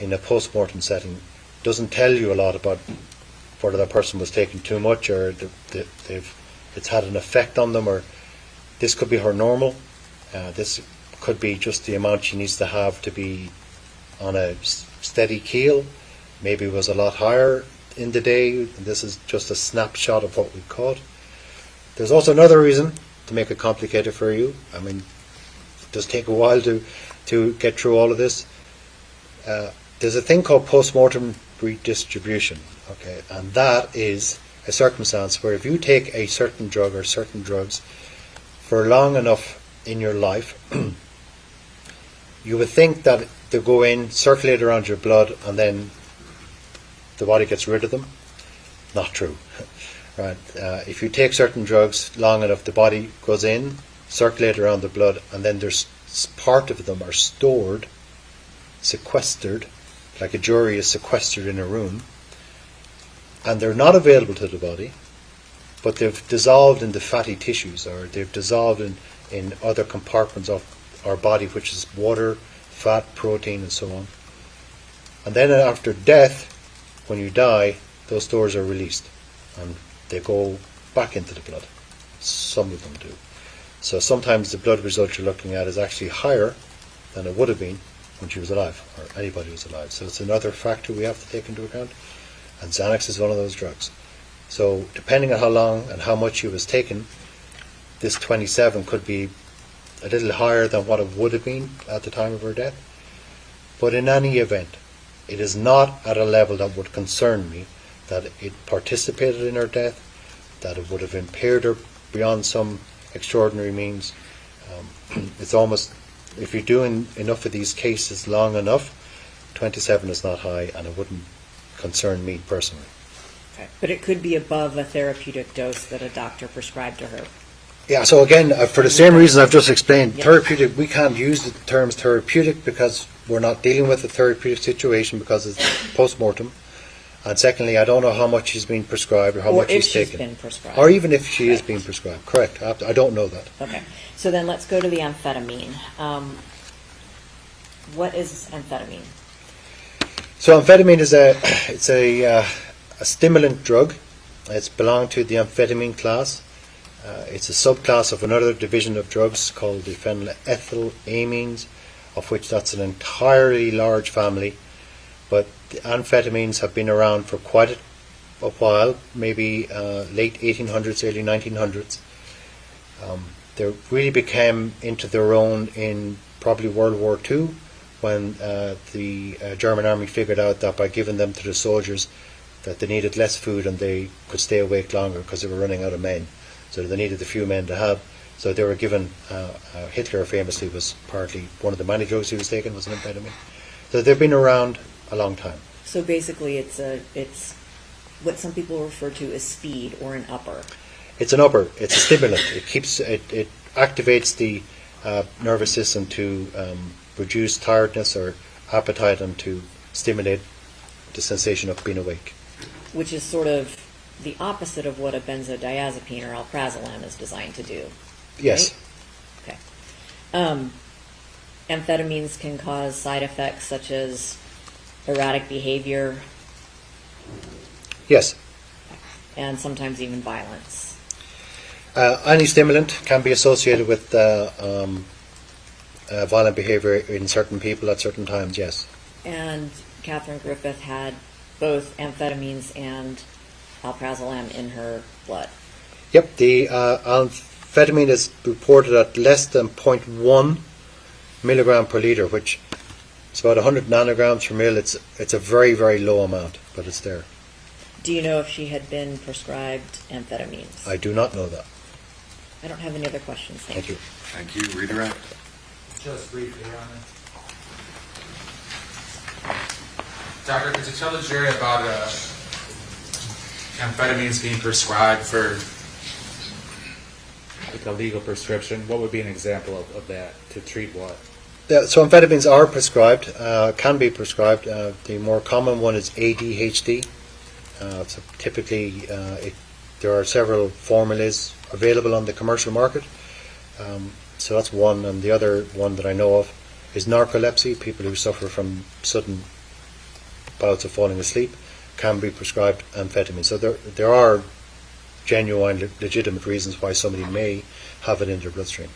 in a post-mortem setting doesn't tell you a lot about whether that person was taking too much or it's had an effect on them, or this could be her normal. This could be just the amount she needs to have to be on a steady keel. Maybe it was a lot higher in the day. This is just a snapshot of what we caught. There's also another reason to make it complicated for you. I mean, it does take a while to get through all of this. There's a thing called postmortem redistribution, okay, and that is a circumstance where if you take a certain drug or certain drugs for long enough in your life, you would think that they go in, circulate around your blood, and then the body gets rid of them. Not true. Right? If you take certain drugs long enough, the body goes in, circulate around the blood, and then there's part of them are stored, sequestered, like a jury is sequestered in a room, and they're not available to the body, but they've dissolved in the fatty tissues, or they've dissolved in other compartments of our body, which is water, fat, protein, and so on. And then after death, when you die, those stores are released and they go back into the blood. Some of them do. So sometimes the blood result you're looking at is actually higher than it would have been when she was alive, or anybody was alive. So it's another factor we have to take into account, and Xanax is one of those drugs. So depending on how long and how much she was taken, this 27 could be a little higher than what it would have been at the time of her death. But in any event, it is not at a level that would concern me that it participated in her death, that it would have impaired her beyond some extraordinary means. It's almost, if you're doing enough of these cases long enough, 27 is not high, and it wouldn't concern me personally. Okay. But it could be above a therapeutic dose that a doctor prescribed to her. Yeah, so again, for the same reason I've just explained, Yep. therapeutic, we can't use the terms therapeutic because we're not dealing with a therapeutic situation because it's post-mortem. And secondly, I don't know how much she's been prescribed or how much if she's she's taken. been prescribed. Or even if she is Correct. being prescribed. Correct. I don't know that. Okay. So then let's go to the amphetamine. What is amphetamine? So amphetamine is a stimulant drug. It's belonged to the amphetamine class. It's a subclass of another division of drugs called the phenylethylamines, of which that's an entirely large family. But the amphetamines have been around for quite a while, maybe late 1800s, early 1900s. They really became into their own in probably World War II, when the German army figured out that by giving them to the soldiers that they needed less food and they could stay awake longer because they were running out of men. So they needed a few men to have. So they were given, Hitler famously was partly, one of the many drugs he was taking was an amphetamine. So they've been around a long time. So basically it's what some people refer to as speed or an upper. It's an upper, it's a stimulant. It activates the nervous system to reduce tiredness or appetite and to stimulate the sensation of being awake. Which is sort of the opposite of what a benzodiazepine or alprazolam is designed to do. Yes. Right? Okay. Amphetamines can cause side effects such as erratic behavior Yes. and sometimes even violence. Any stimulant can be associated with violent behavior in certain people at certain times, yes. And Catherine Griffith had both amphetamines and alprazolam in her blood. Yep, the amphetamine is reported at less than 0.1 milligram per litre, which is about 100 nanograms per mil. It's a very, very low amount, but it's there. Do you know if she had been prescribed amphetamines? I do not know that. I don't have any other questions. Thank you. Thank you. Redirect. Just briefly, Your Honor. Doctor, could you tell the jury about amphetamines being prescribed for like a legal prescription? What would be an example of that to treat what? Yeah, so amphetamines are prescribed, can be prescribed. The more common one is ADHD. So typically, there are several formulas available on the commercial market. So that's one, and the other one that I know of is narcolepsy. People who suffer from sudden bouts of falling asleep can be prescribed amphetamine. So there are genuine, legitimate reasons why somebody may have it in their bloodstream.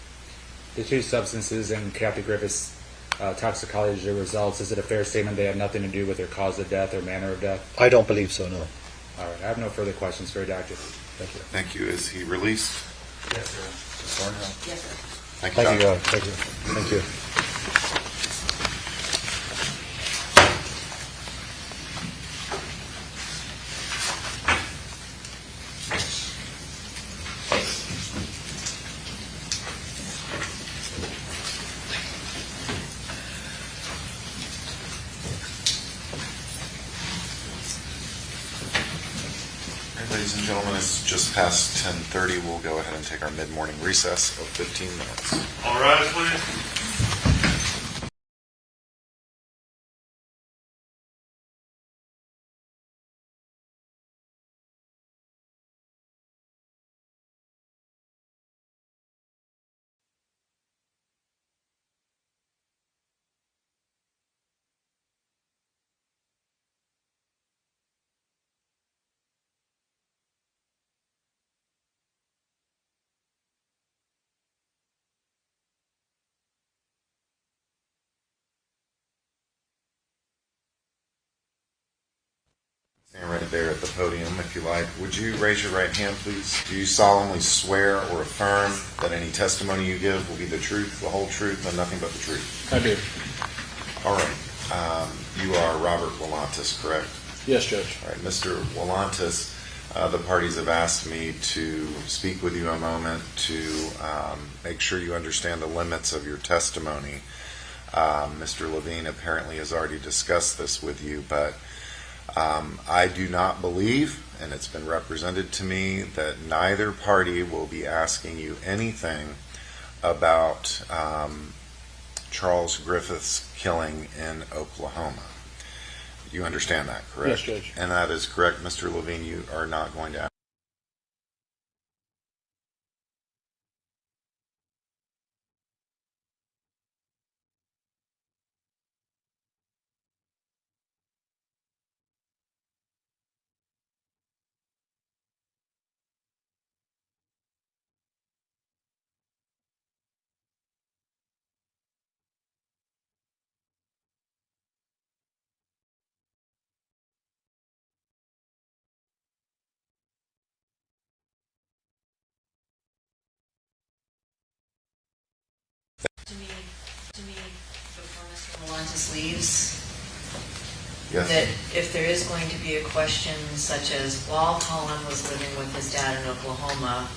The two substances in Kathy Griffith's toxicology results, is it a fair statement they have nothing to do with their cause of death or manner of death? I don't believe so, no. All right, I have no further questions for you, Doctor. Thank you. Thank you. Is he released? Yes, sir. Sworn in? Yes, sir. Thank you, Thank you, Doctor. God. Thank you. Thank you. All right, ladies and gentlemen, it's just past 10:30. We'll go ahead and take our mid-morning recess of 15 minutes. All rise, please. Stand right there at the podium, if you like. Would you raise your right hand, please? Do you solemnly swear or affirm that any testimony you give will be the truth, the whole truth, and nothing but the truth? I do. All right. You are Robert Willantis, correct? Yes, Judge. All right, Mr. Willantis, the parties have asked me to speak with you a moment to make sure you understand the limits of your testimony. Mr. Levine apparently has already discussed this with you, but I do not believe, and it's been represented to me, that neither party will be asking you anything about Charles Griffith's killing in Oklahoma. You understand that, correct? Yes, Judge. And that is correct, Mr. Levine. You are not going to ask. To me, before Mr. Melendez leaves, Yes. that if there is going to be a question such as, while Collin was living with his dad in Oklahoma,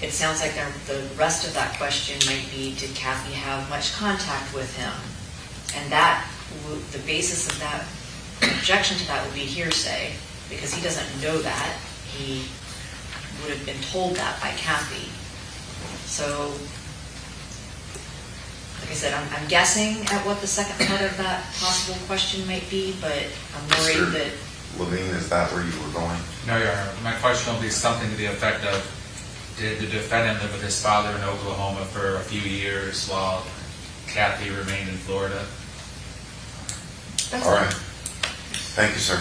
it sounds like the rest of that question might be, did Kathy have much contact with him? And that, the basis of that objection to that would be hearsay, because he doesn't know that. He would have been told that by Kathy. So, like I said, I'm guessing at what the second part of that possible question might be, but I'm worried Mr. that... Levine, is that where you were going? No, Your Honor. My question will be something to the effect of, did the defendant live with his father in Oklahoma for a few years while Kathy remained in Florida? That's All right. Thank you, sir.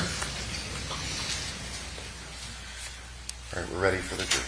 All right, we're ready for the jury.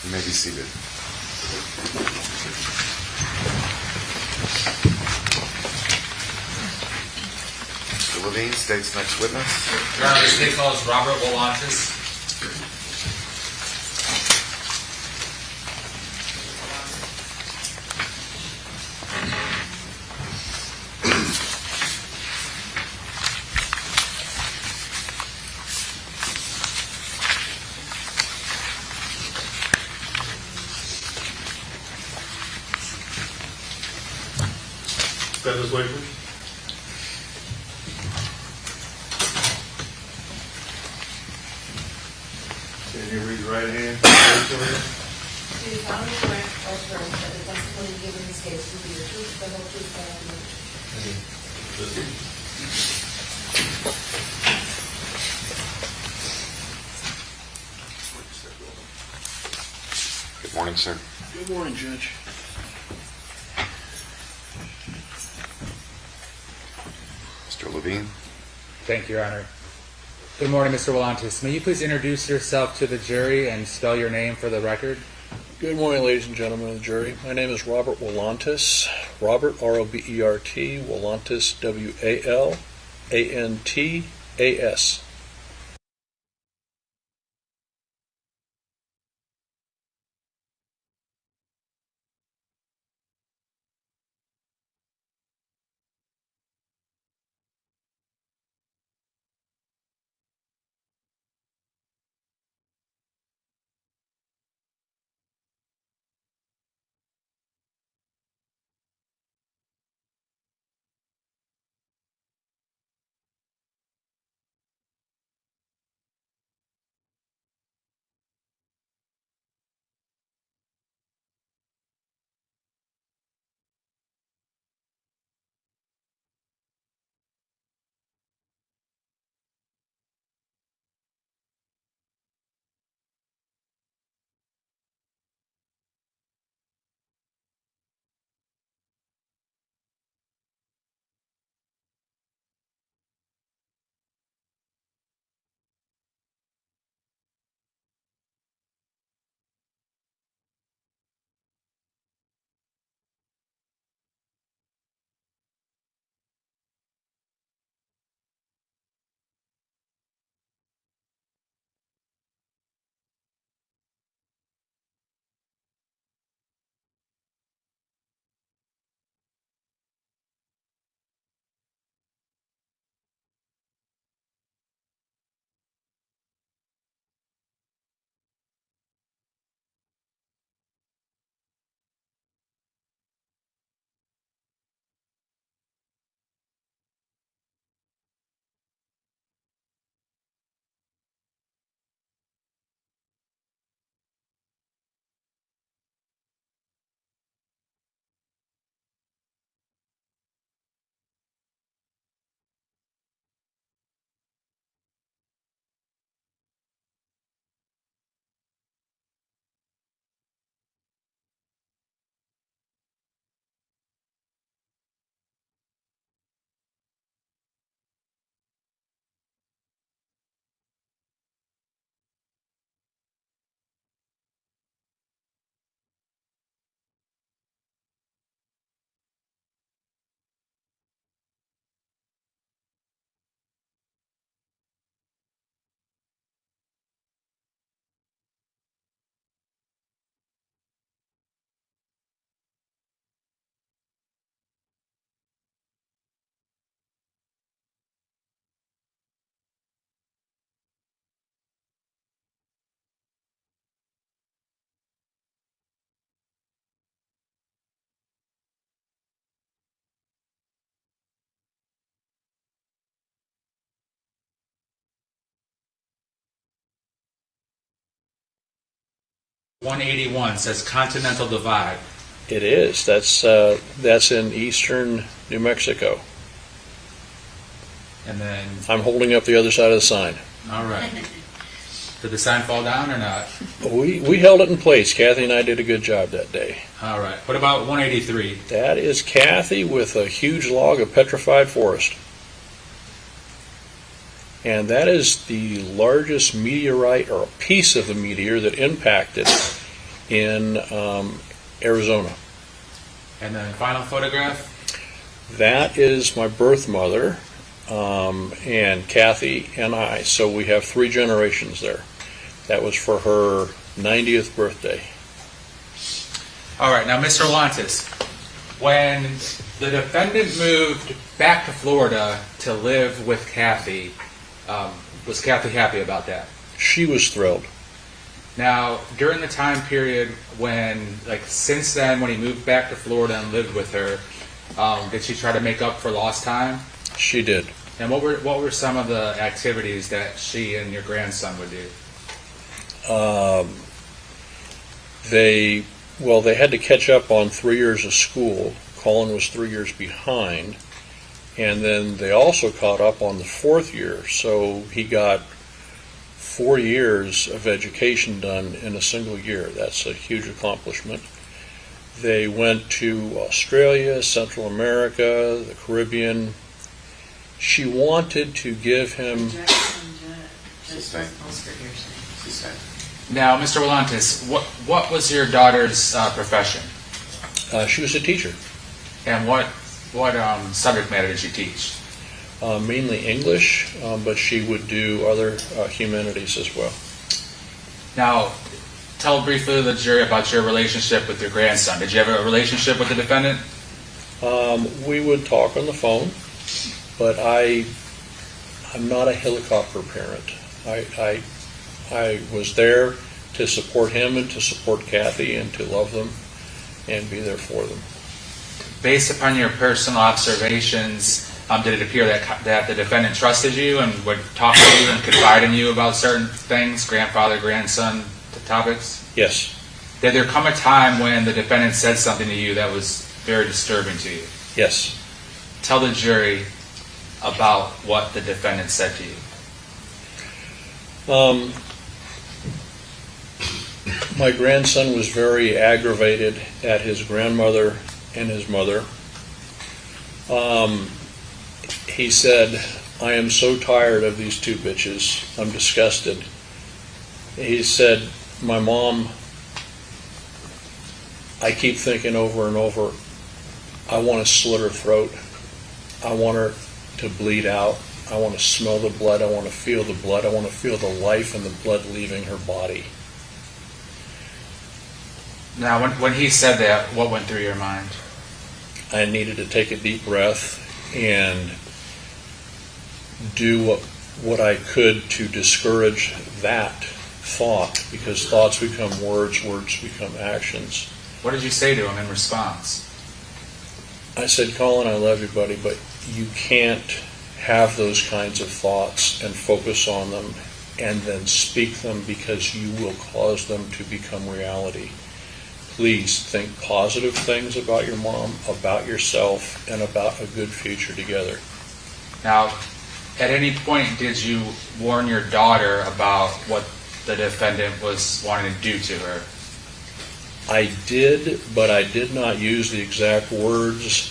You may be seated. Mr. Levine, state's next witness. Your Honor, the state calls Robert Wolantis. Step this way, please. Can you read your right hand? Do you solemnly swear or affirm that the testimony given in this case will be the truth, the whole truth, and nothing but the truth? Good morning, sir. Good morning, Judge. Mr. Levine. Thank you, Your Honor. Good morning, Mr. Wolantis. May you please introduce yourself to the jury and spell your name for the record? Good morning, ladies and gentlemen of the jury. My name is Robert Wolantis. Robert, R-O-B-E-R-T, Wolantis, W-A-L-A-N-T-A-S. .181 says Continental Divide. It is. That's in eastern New Mexico. And then, I'm holding up the other side of the sign. all right. Did the sign fall down or not? We held it in place. Kathy and I did a good job that day. All right. What about 183? That is Kathy with a huge log of petrified forest. And that is the largest meteorite or a piece of the meteor that impacted in Arizona. And then final photograph? That is my birth mother, and Kathy and I. So we have 3 generations there. That was for her 90th birthday. All right, now, Mr. Lantis, when the defendant moved back to Florida to live with Kathy, was Kathy happy about that? She was thrilled. Now, during the time period when, like, since then, when he moved back to Florida and lived with her, did she try to make up for lost time? She did. And what were some of the activities that she and your grandson would do? They had to catch up on 3 years of school. Collin was 3 years behind. And then they also caught up on the 4th year. So he got 4 years of education done in a single year. That's a huge accomplishment. They went to Australia, Central America, the Caribbean. She wanted to give him... Sustained. Sustained. Now, Mr. Willantis, what was your daughter's profession? She was a teacher. And what subject matter did she teach? Mainly English, but she would do other humanities as well. Now, tell briefly to the jury about your relationship with your grandson. Did you have a relationship with the defendant? We would talk on the phone, but I'm not a helicopter parent. I was there to support him and to support Kathy and to love them and be there for them. Based upon your personal observations, did it appear that the defendant trusted you and would talk to you and confide in you about certain things, grandfather, grandson topics? Yes. Did there come a time when the defendant said something to you that was very disturbing to you? Yes. Tell the jury about what the defendant said to you. My grandson was very aggravated at his grandmother and his mother. He said, "I am so tired of these 2 bitches. I'm disgusted." He said, "My mom, I keep thinking over and over, I want to slit her throat. I want her to bleed out. I want to smell the blood. I want to feel the blood. I want to feel the life and the blood leaving her body." Now, when he said that, what went through your mind? I needed to take a deep breath and do what I could to discourage that thought, because thoughts become words, words become actions. What did you say to him in response? I said, "Collin, I love you, buddy, but you can't have those kinds of thoughts and focus on them and then speak them, because you will cause them to become reality. Please think positive things about your mom, about yourself, and about a good future together." Now, at any point, did you warn your daughter about what the defendant was wanting to do to her? I did, but I did not use the exact words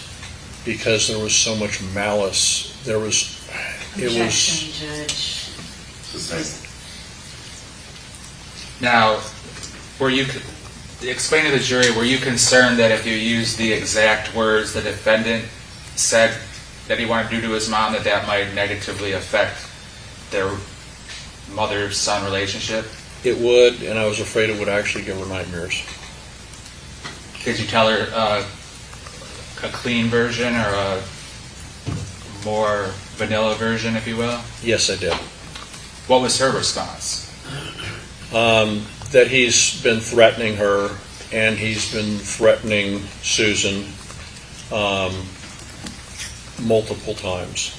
because there was so much malice. Objection, Judge. Sustained. Now, explain to the jury, were you concerned that if you used the exact words the defendant said that he wanted to do to his mom, that might negatively affect their mother-son relationship? It would, and I was afraid it would actually give her nightmares. Did you tell her a clean version or a more vanilla version, if you will? Yes, I did. What was her response? That he's been threatening her, and he's been threatening Susan multiple times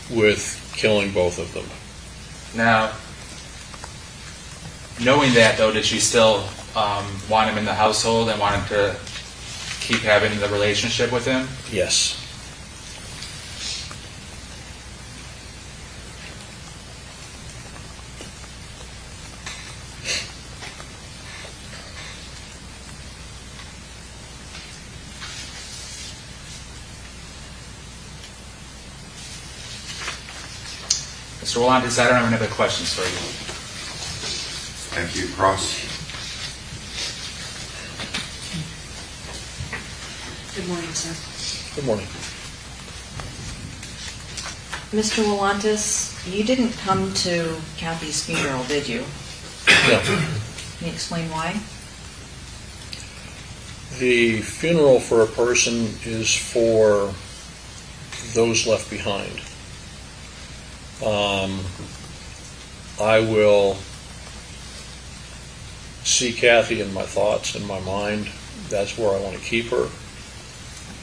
with killing both of them. Now, knowing that, though, did she still want him in the household and wanted to keep having the relationship with him? Yes. Mr. Willantis, I don't have any other questions for you. Thank you. Cross. Good morning, sir. Good morning. Mr. Willantis, you didn't come to Kathy's funeral, did you? No. Can you explain why? The funeral for a person is for those left behind. I will see Kathy in my thoughts, in my mind. That's where I want to keep her.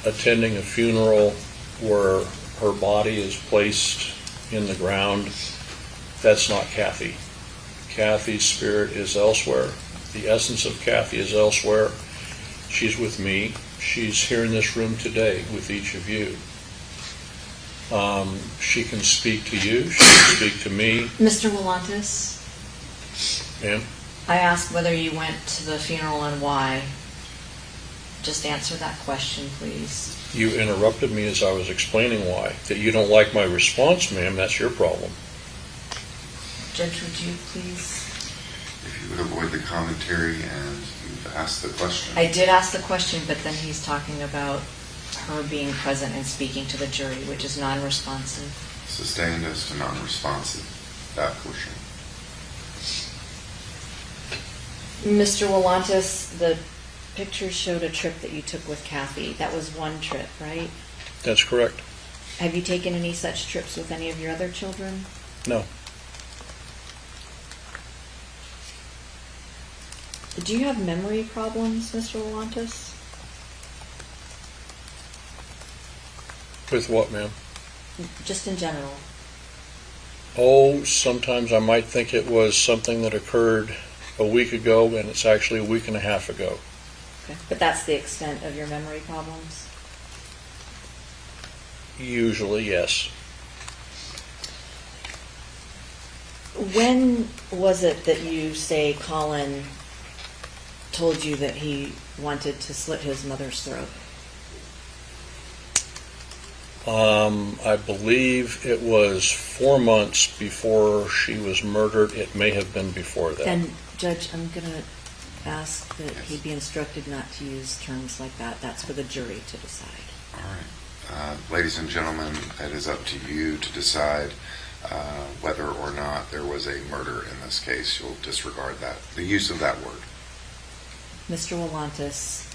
Attending a funeral where her body is placed in the ground, that's not Kathy. Kathy's spirit is elsewhere. The essence of Kathy is elsewhere. She's with me. She's here in this room today with each of you. She can speak to you. She can speak to me. Mr. Willantis, Ma'am? I asked whether you went to the funeral and why. Just answer that question, please. You interrupted me as I was explaining why. That you don't like my response, ma'am, that's your problem. Judge, would you please? If you would avoid the commentary and you've asked the question. I did ask the question, but then he's talking about her being present and speaking to the jury, which is non-responsive. Sustained as to non-responsive, that portion. Mr. Willantis, the pictures showed a trip that you took with Kathy. That was one trip, right? That's correct. Have you taken any such trips with any of your other children? No. Do you have memory problems, Mr. Willantis? With what, ma'am? Just in general. Oh, sometimes I might think it was something that occurred a week ago, and it's actually a week and a half ago. Okay. But that's the extent of your memory problems? Usually, yes. When was it that you say Collin told you that he wanted to slit his mother's throat? I believe it was 4 months before she was murdered. It may have been before that. And Judge, I'm going to ask that he be instructed not to use terms like that. That's for the jury to decide. All right. Ladies and gentlemen, it is up to you to decide whether or not there was a murder in this case. You'll disregard that, the use of that word. Mr. Willantis,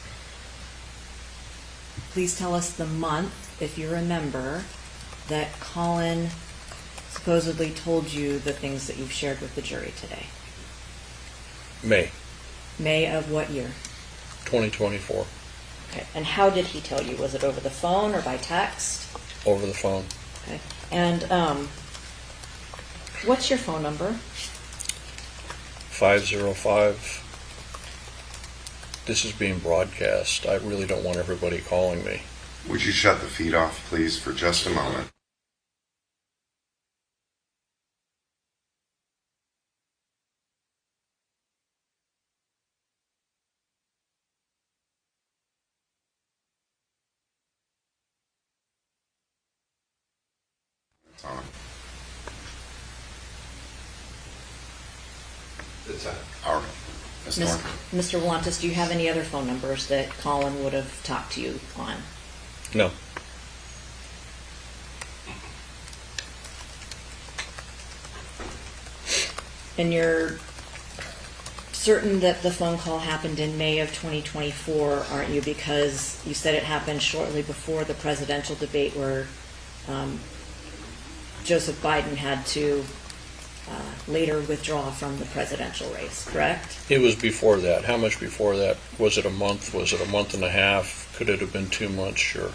please tell us the month, if you remember, that Collin supposedly told you the things that you've shared with the jury today. May May of what year? 2024. Okay. And how did he tell you? Was it over the phone or by text? Over the phone. Okay. And what's your phone number? 505. This is being broadcast. I really don't want everybody calling me. Would you shut the feed off, please, for just a moment? It's on. It's a, All right. Ms. Thornton. Mr. Willantis, do you have any other phone numbers that Collin would have talked to you on? No. And you're certain that the phone call happened in May of 2024, aren't you? Because you said it happened shortly before the presidential debate where Joseph Biden had to later withdraw from the presidential race, correct? It was before that. How much before that? Was it a month? Was it a month and a half? Could it have been 2 months? Sure.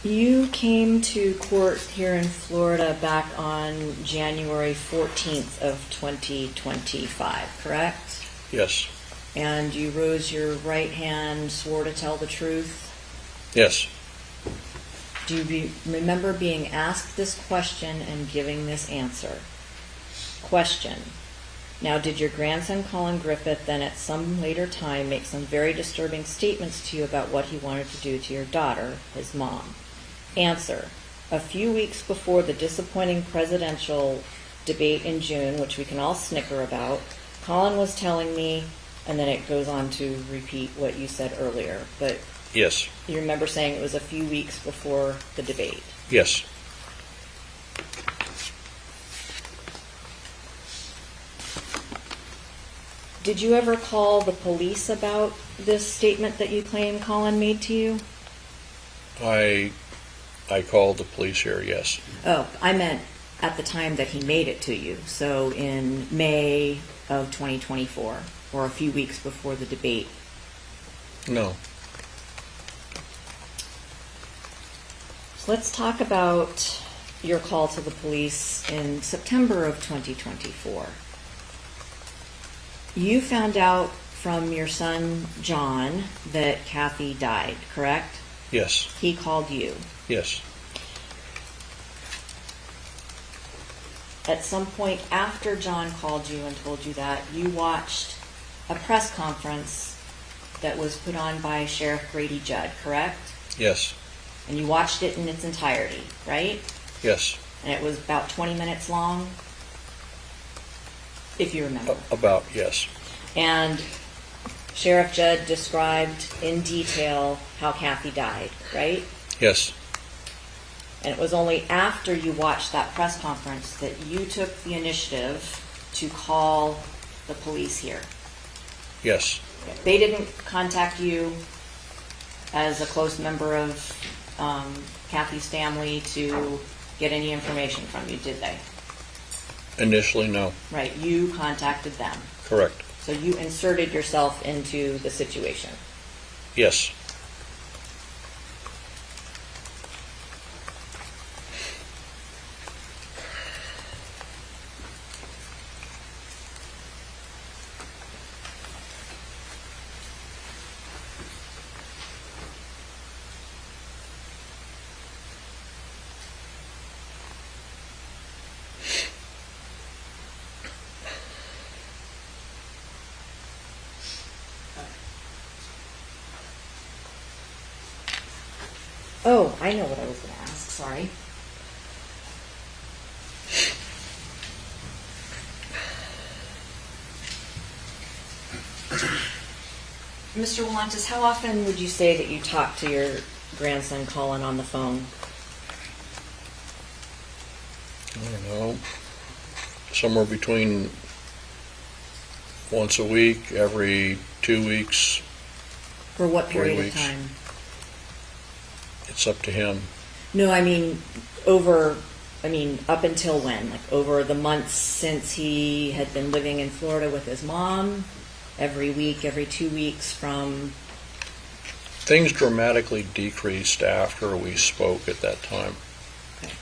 You came to court here in Florida back on January 14th of 2025, correct? Yes. And you rose your right hand, swore to tell the truth? Yes. Do you remember being asked this question and giving this answer? Question. Now, did your grandson, Collin Griffith, then at some later time make some very disturbing statements to you about what he wanted to do to your daughter, his mom? Answer. A few weeks before the disappointing presidential debate in June, which we can all snicker about, Collin was telling me, and then it goes on to repeat what you said earlier, but Yes. you remember saying it was a few weeks before the debate. Yes. Did you ever call the police about this statement that you claim Collin made to you? I called the police here, yes. Oh, I meant at the time that he made it to you, so in May of 2024, or a few weeks before the debate. No. So let's talk about your call to the police in September of 2024. You found out from your son, John, that Kathy died, correct? Yes. He called you. Yes. At some point after John called you and told you that, you watched a press conference that was put on by Sheriff Grady Judd, correct? Yes. And you watched it in its entirety, right? Yes. And it was about 20 minutes long, if you remember. About, yes. And Sheriff Judd described in detail how Kathy died, right? Yes. And it was only after you watched that press conference that you took the initiative to call the police here. Yes. They didn't contact you as a close member of Kathy's family to get any information from you, did they? Initially, no. Right, you contacted them. Correct. So you inserted yourself into the situation. Yes. Oh, I know what I was going to ask, sorry. Mr. Walantis, how often would you say that you talk to your grandson Collin on the phone? I don't know. Somewhere between once a week, every 2 weeks. For what 3 period of weeks. time? It's up to him. No, I mean, up until when? Like over the months since he had been living in Florida with his mom? Every week, every 2 weeks from... Things dramatically decreased after we spoke at that time. Okay.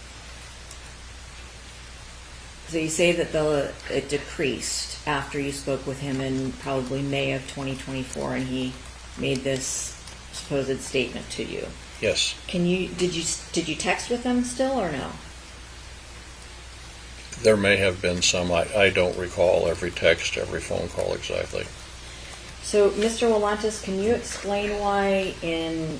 So you say that it decreased after you spoke with him in probably May of 2024 and he made this supposed statement to you. Yes. Did you text with him still or no? There may have been some. I don't recall every text, every phone call exactly. So, Mr. Walantis, can you explain why in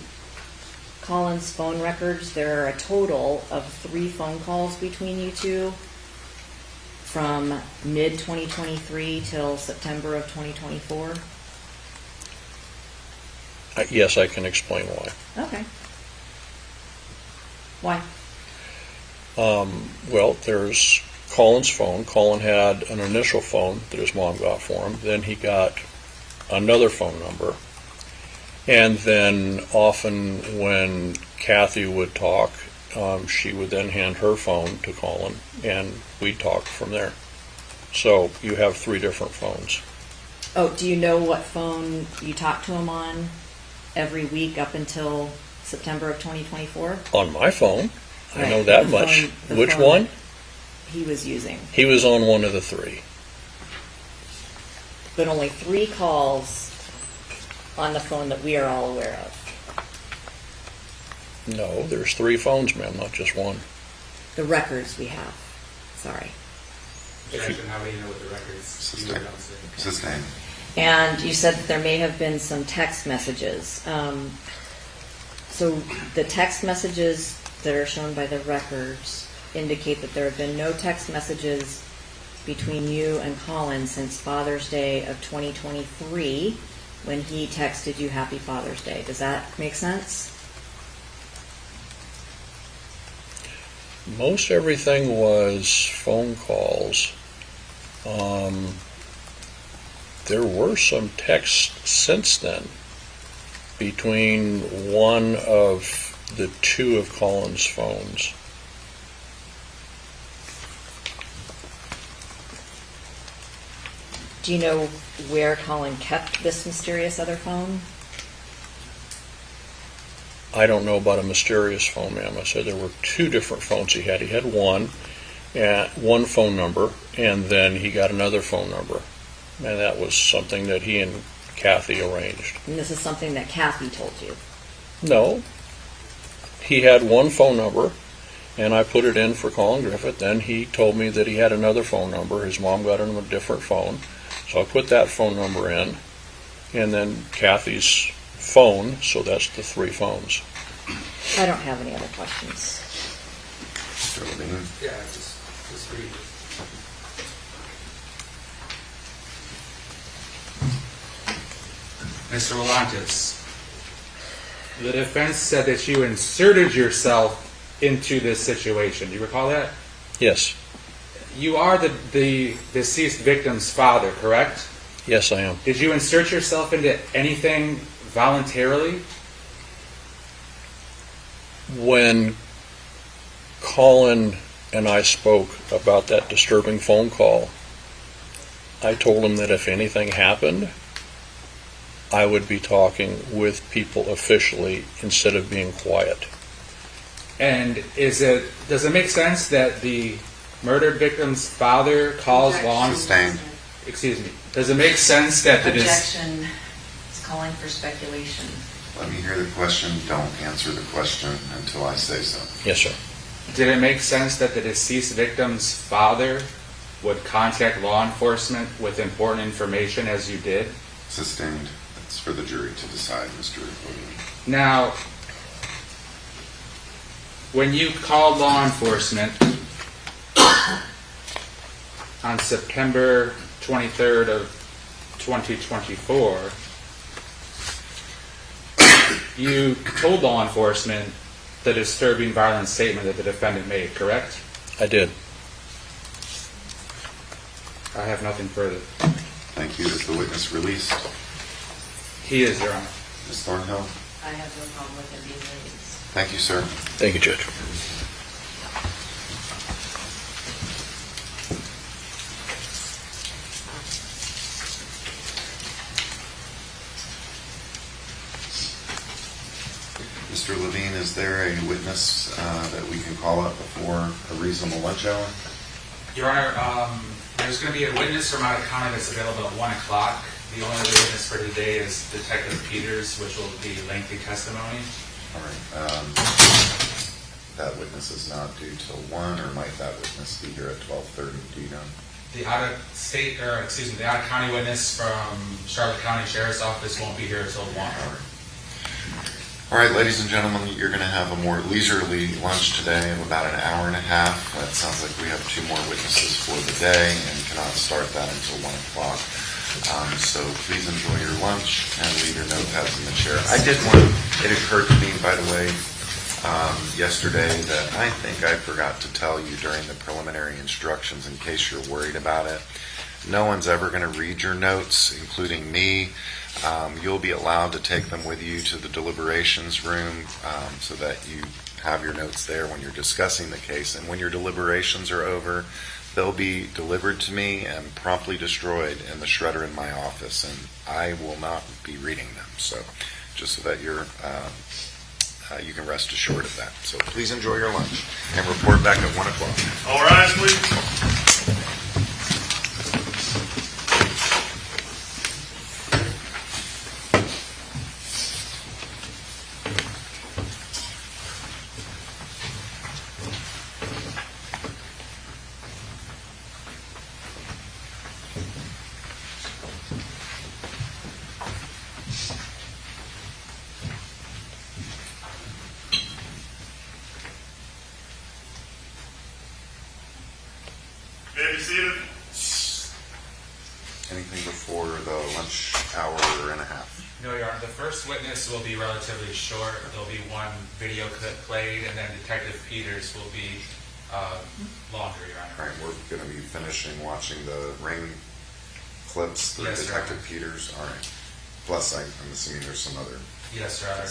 Collin's phone records there are a total of 3 phone calls between you two from mid-2023 till September of 2024? Yes, I can explain why. Okay. Why? Well, there's Collin's phone. Collin had an initial phone that his mom got for him. Then he got another phone number. And then often when Kathy would talk, she would then hand her phone to Collin, and we'd talk from there. So you have 3 different phones. Oh, do you know what phone you talked to him on every week up until September of 2024? On my phone. I Right, know that the much. phone- the Which phone one? He was using. He was on one of the 3. But only 3 calls on the phone that we are all aware of. No, there's 3 phones, ma'am, not just one. The records we have. Sorry. Objection, how do you know what the records? Sustained. Sustained. And you said that there may have been some text messages. So the text messages that are shown by the records indicate that there have been no text messages between you and Collin since Father's Day of 2023 when he texted you Happy Father's Day. Does that make sense? Most everything was phone calls. There were some texts since then between one of the 2 of Collin's phones. Do you know where Collin kept this mysterious other phone? I don't know about a mysterious phone, ma'am. I said there were 2 different phones he had. He had one phone number, and then he got another phone number. And that was something that he and Kathy arranged. And this is something that Kathy told you. No. He had one phone number, and I put it in for Collin Griffith. Then he told me that he had another phone number. His mom got him a different phone. So I put that phone number in, and then Kathy's phone, so that's the 3 phones. I don't have any other questions. Mr. Levine? Yeah, just read it. Mr. Willantis, the defense said that you inserted yourself into this situation. Do you recall that? Yes. You are the deceased victim's father, correct? Yes, I am. Did you insert yourself into anything voluntarily? When Collin and I spoke about that disturbing phone call, I told him that if anything happened, I would be talking with people officially instead of being quiet. And does it make sense that the murdered victim's father calls law enforcement? Sustained. Excuse me. Does it make sense that Objection is calling for speculation. Let me hear the question. Don't answer the question until I say so. Yes, sir. did it make sense that the deceased victim's father would contact law enforcement with important information as you did? Sustained. That's for the jury to decide, Mr. Levine. Now, when you called law enforcement on September 23rd of 2024, you told law enforcement the disturbing violent statement that the defendant made, correct? I did. I have nothing further. Thank you. Is the witness released? He is, Your Honor. Ms. Thornhill? I have no problem with him being released. Thank you, sir. Thank you, Judge. Mr. Levine, is there a witness that we can call up before a reasonable lunch hour? Your Honor, there's going to be a witness from out of county that's available at 1 o'clock. The only other witness for today is Detective Peters, which will be lengthy testimony. All right. That witness is not due till 1, or might that witness be here at 12:30? Do you know? The the out of county witness from Charlotte County Sheriff's Office won't be here until 1. All right, ladies and gentlemen, you're going to have a more leisurely lunch today of about an hour and a half. That sounds like we have 2 more witnesses for the day and cannot start that until 1 o'clock. So please enjoy your lunch and leave your notepads in the chair. It occurred to me, by the way, yesterday that I think I forgot to tell you during the preliminary instructions, in case you're worried about it. No one's ever going to read your notes, including me. You'll be allowed to take them with you to the deliberations room so that you have your notes there when you're discussing the case. And when your deliberations are over, they'll be delivered to me and promptly destroyed in the shredder in my office, and I will not be reading them. So just so that you can rest assured of that. So please enjoy your lunch and report back at 1 o'clock. All rise, please. seated. Anything before the lunch hour and a half? No, Your Honor, the first witness will be relatively short. There'll be one video clip played, and then Detective Peters will be longer, Your Honor. All right, we're going to be finishing watching the ring clips through Yes, Your Detective Honor. Peters. All right. Plus, I'm assuming there's some other. Yes, Your Honor.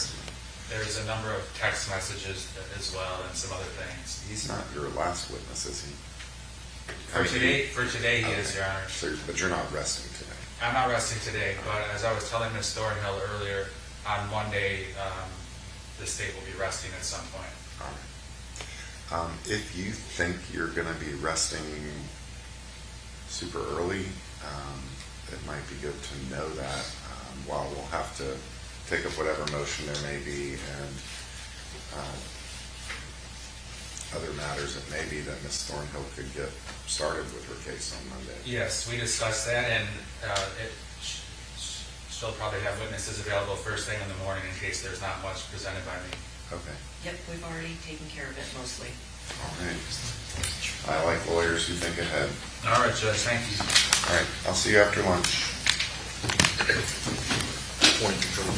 There's a number of text messages as well and some other things. He's not your last witness, is he? For today, he is, Okay. Your Honor. So, but you're not resting today. I'm not resting today, but as I was telling Ms. Thornhill earlier, on Monday, the state will be resting at some point. All right. If you think you're going to be resting super early, it might be good to know that. While we'll have to take up whatever motion there may be and other matters it may be that Ms. Thornhill could get started with her case on Monday. Yes, we discussed that, and she'll probably have witnesses available first thing in the morning in case there's not much presented by me. Okay. Yep, we've already taken care of it mostly. All right. I like lawyers who think ahead. All right, Judge, thank you. All right. I'll see you after lunch. Point control.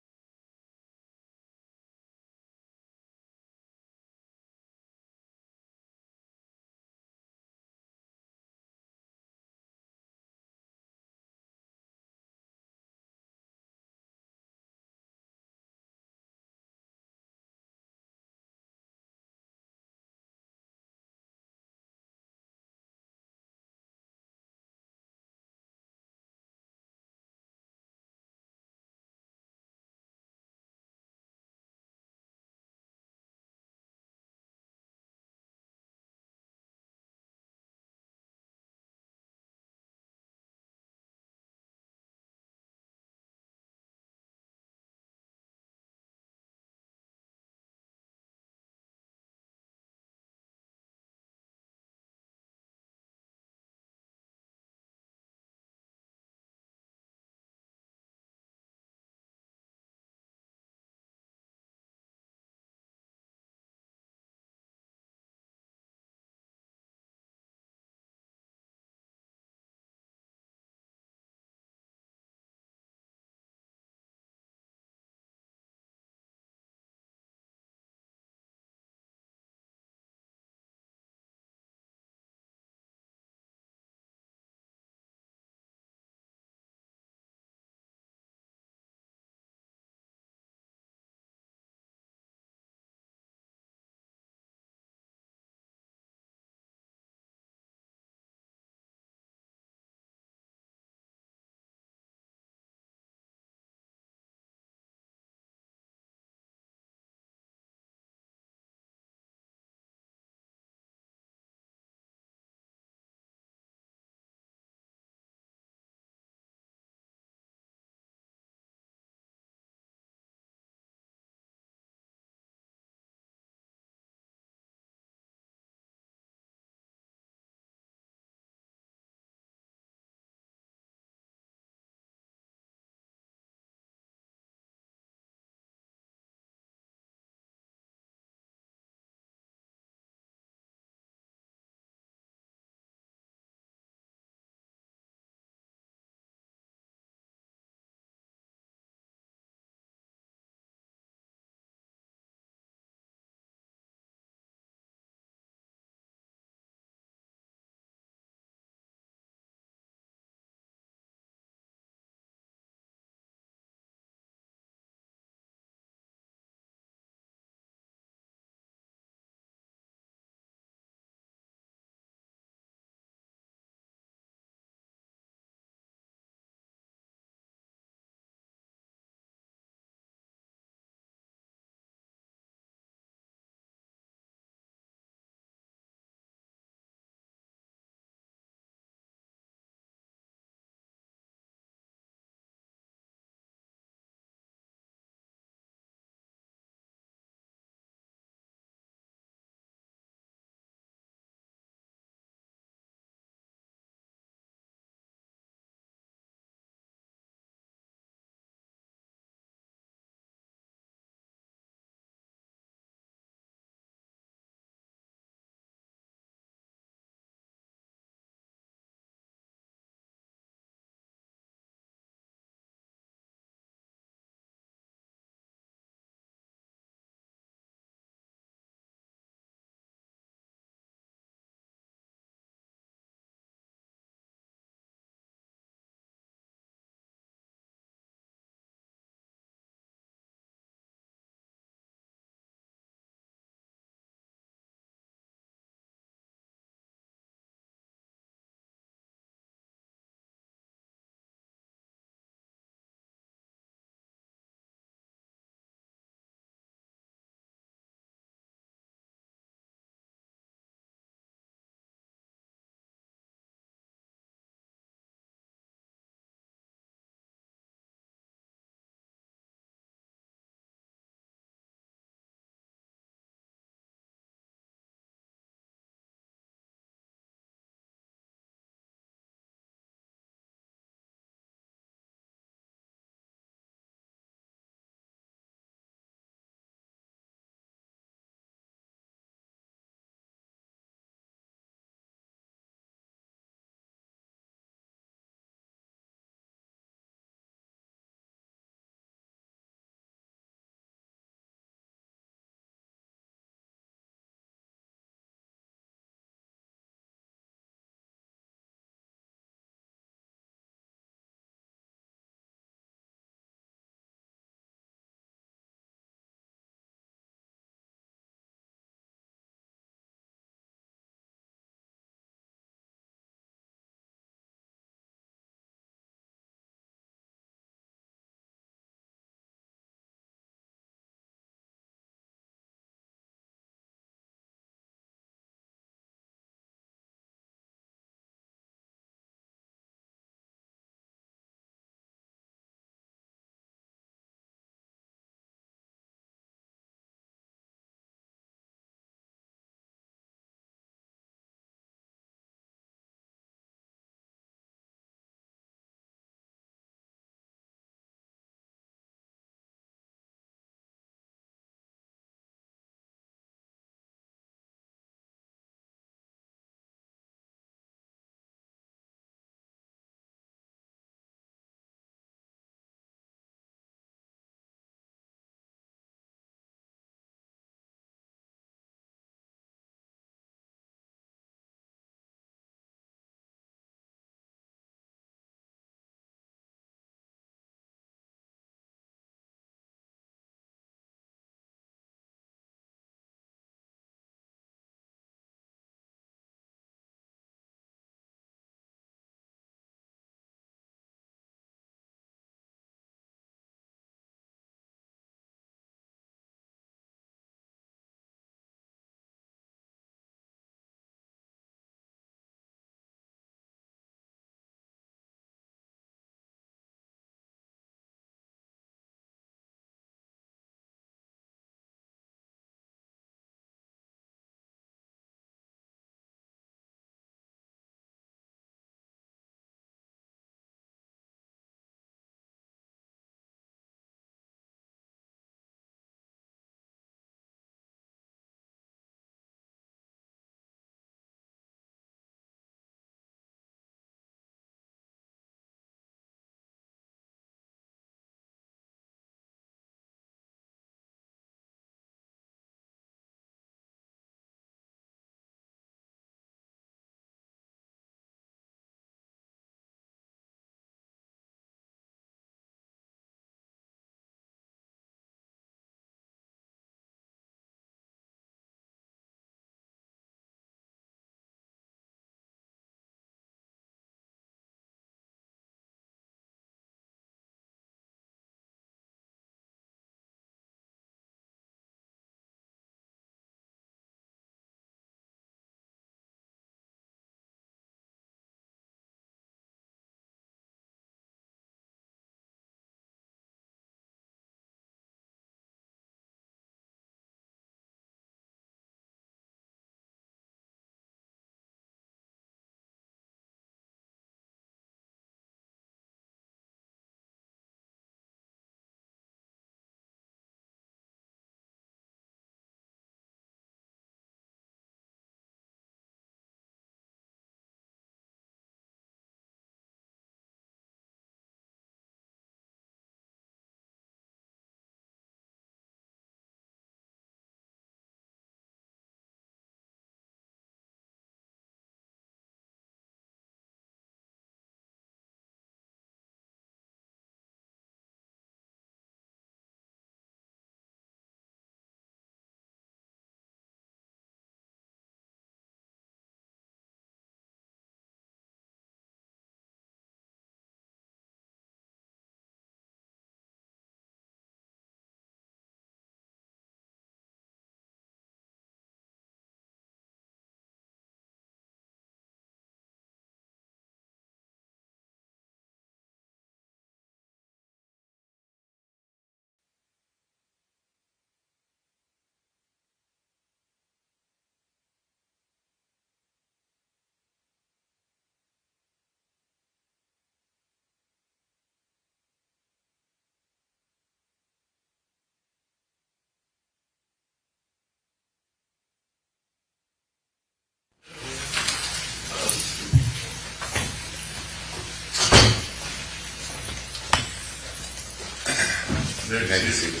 You may be seated.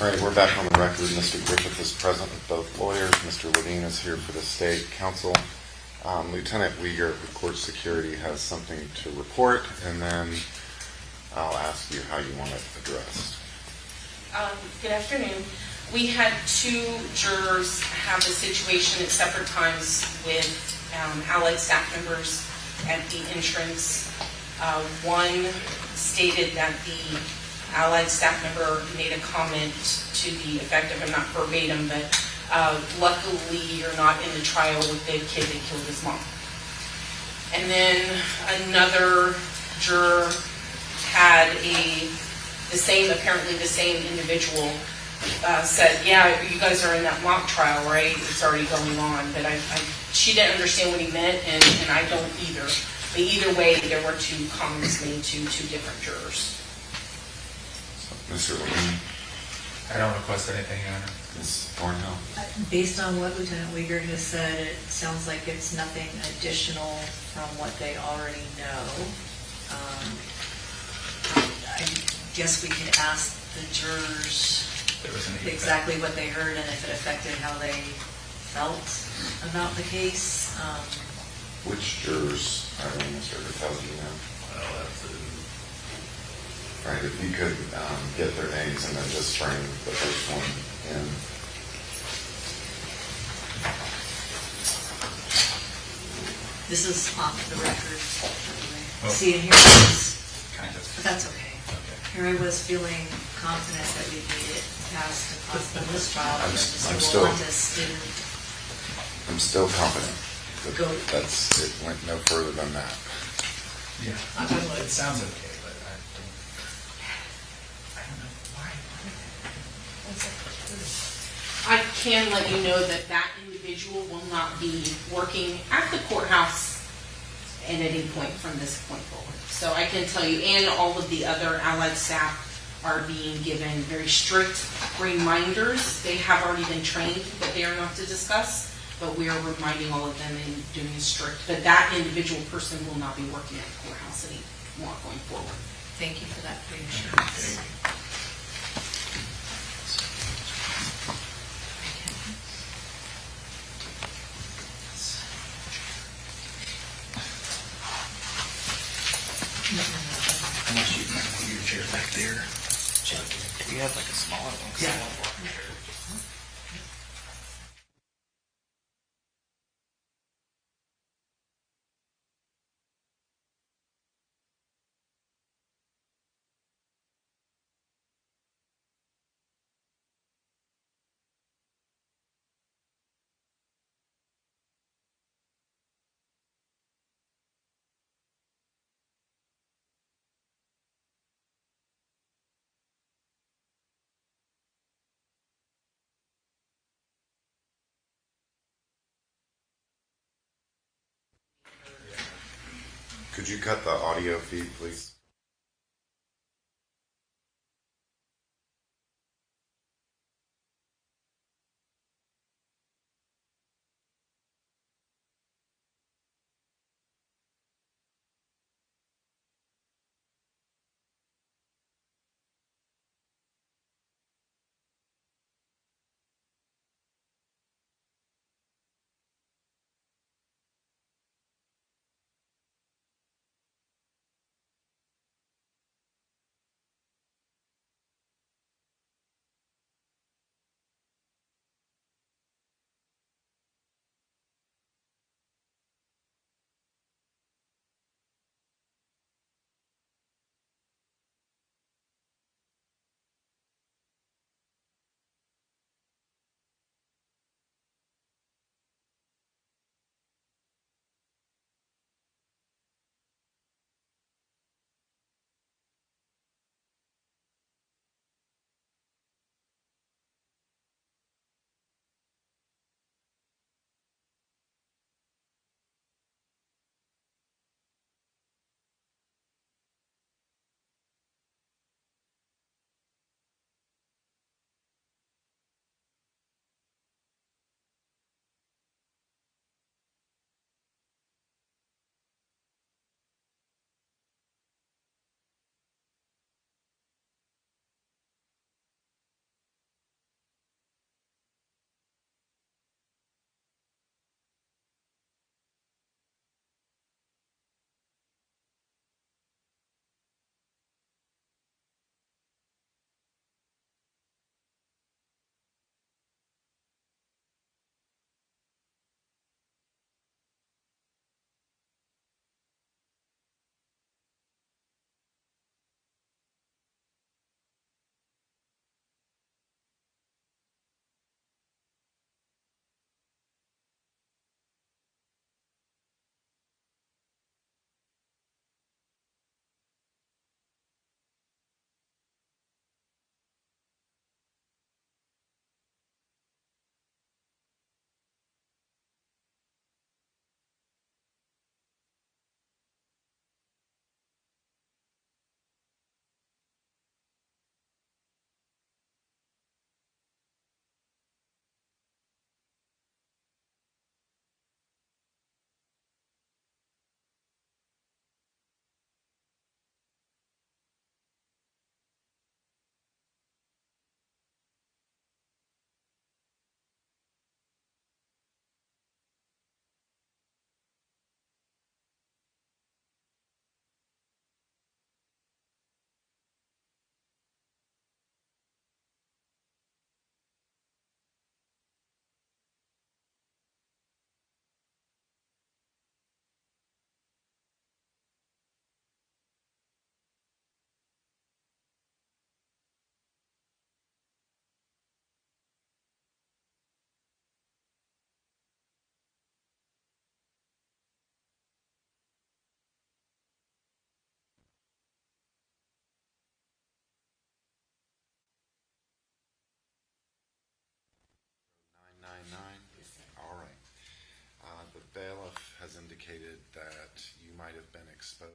All right, we're back on the record. Mr. Griffith is present with both lawyers. Mr. Levine is here for the state counsel. Lieutenant Weger with Court Security has something to report, and then I'll ask you how you want it addressed. Good afternoon. We had two jurors have a situation at separate times with allied staff members at the entrance. One stated that the allied staff member made a comment to the effect of, not verbatim, but luckily you're not in the trial with the kid that killed his mom. And then another juror had apparently the same individual said, yeah, you guys are in that mock trial, right? It's already going on. But she didn't understand what he meant, and I don't either. But either way, there were two comments made to two different jurors. Mr. Levine? I don't request anything, Your Honor. Ms. Thornhill? Based on what Lieutenant Weger has said, it sounds like it's nothing additional from what they already know. I guess we could ask the jurors exactly what they heard and if it affected how they felt about the case. Which jurors are in Mr. Patel, do you know? Right, if you could get their names and then just bring the first one in. This is off the record. See, and here I was, but that's okay. Here I was feeling confident that we'd made it past the possible mistrial. I'm Mr. still- Volantis didn't I'm still confident that Go. it went no further than that. Yeah, it sounds okay, but I don't know why. I can let you know that that individual will not be working at the courthouse at any point from this point forward. So I can tell you, and all of the other allied staff are being given very strict reminders. They have already been trained that they are not to discuss, but we are reminding all of them and doing strict. But that individual person will not be working at the courthouse anymore going forward. Thank you for that reassurance. Unless you kind of put your chair back there. Do you have like a smaller one? Yeah. Could you cut the audio feed, please? exposed.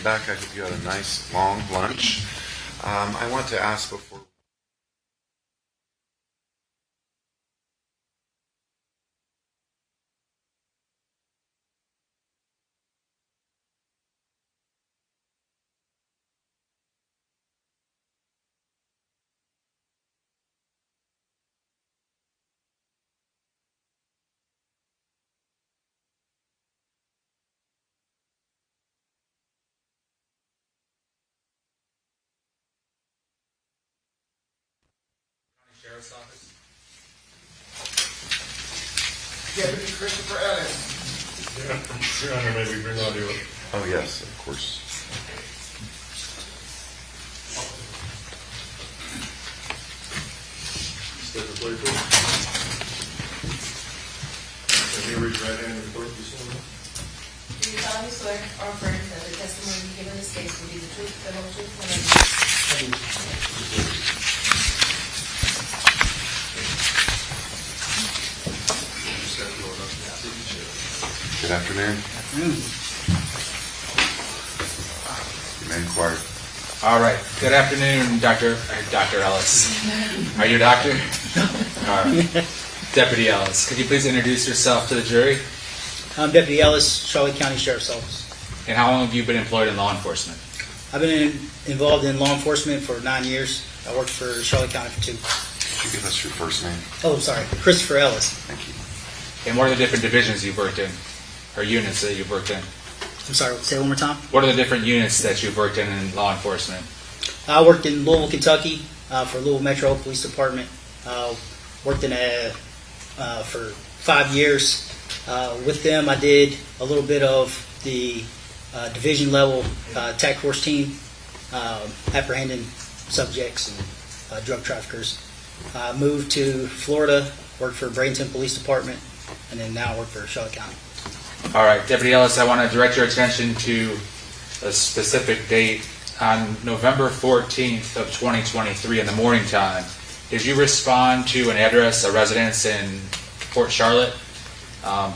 welcome back. I hope you had a nice long lunch. I want to ask before. Sheriff's Office. Deputy Christopher Ellis. Your Honor, may we bring audio up? Oh, yes, of course. Step the plate, please. And you raise your right hand and report to someone. Do you solemnly swear or affirm that the testimony you give in this case will be the truth, the whole truth, and nothing but the truth? Good afternoon. You may inquire. All right. Good afternoon, Dr. Ellis. Are you a doctor? All right. Deputy Ellis, could you please introduce yourself to the jury? I'm Deputy Ellis, Charlotte County Sheriff's Office. And how long have you been employed in law enforcement? I've been involved in law enforcement for 9 years. I worked for Charlotte County for 2. Could you give us your first name? Oh, sorry, Christopher Ellis. Thank you. And what are the different divisions you've worked in, or units that you've worked in? I'm sorry, say it one more time. What are the different units that you've worked in law enforcement? I worked in Louisville, Kentucky for Louisville Metro Police Department. Worked in for 5 years. With them, I did a little bit of the division level task force team, apprehending subjects and drug traffickers. Moved to Florida, worked for Bradenton Police Department, and then now I work for Charlotte County. All right, Deputy Ellis, I want to direct your attention to a specific date. On November 14th of 2023 in the morning time, did you respond to an address, a residence in Port Charlotte,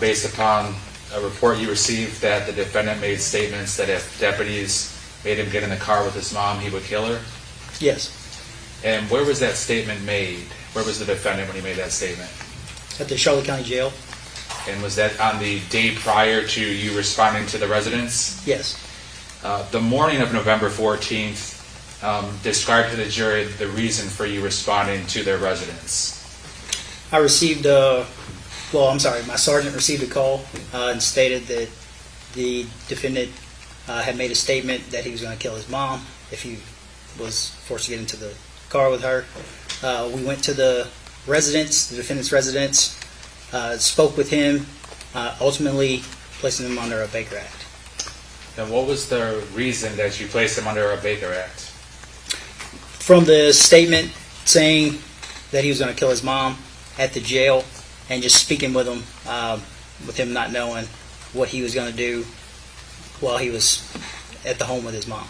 based upon a report you received that the defendant made statements that if deputies made him get in the car with his mom, he would kill her? Yes, And where was that statement made? Where was the defendant when he made that statement? at the Charlotte County Jail. And was that on the day prior to you responding to the residence? Yes. The morning of November 14th, describe to the jury the reason for you responding to their residence. I received my sergeant received a call and stated that the defendant had made a statement that he was going to kill his mom if he was forced to get into the car with her. We went to the residence, the defendant's residence, spoke with him, ultimately placing him under a Baker Act. And what was the reason that you placed him under a Baker Act? From the statement saying that he was going to kill his mom at the jail, and just speaking with him not knowing what he was going to do while he was at the home with his mom.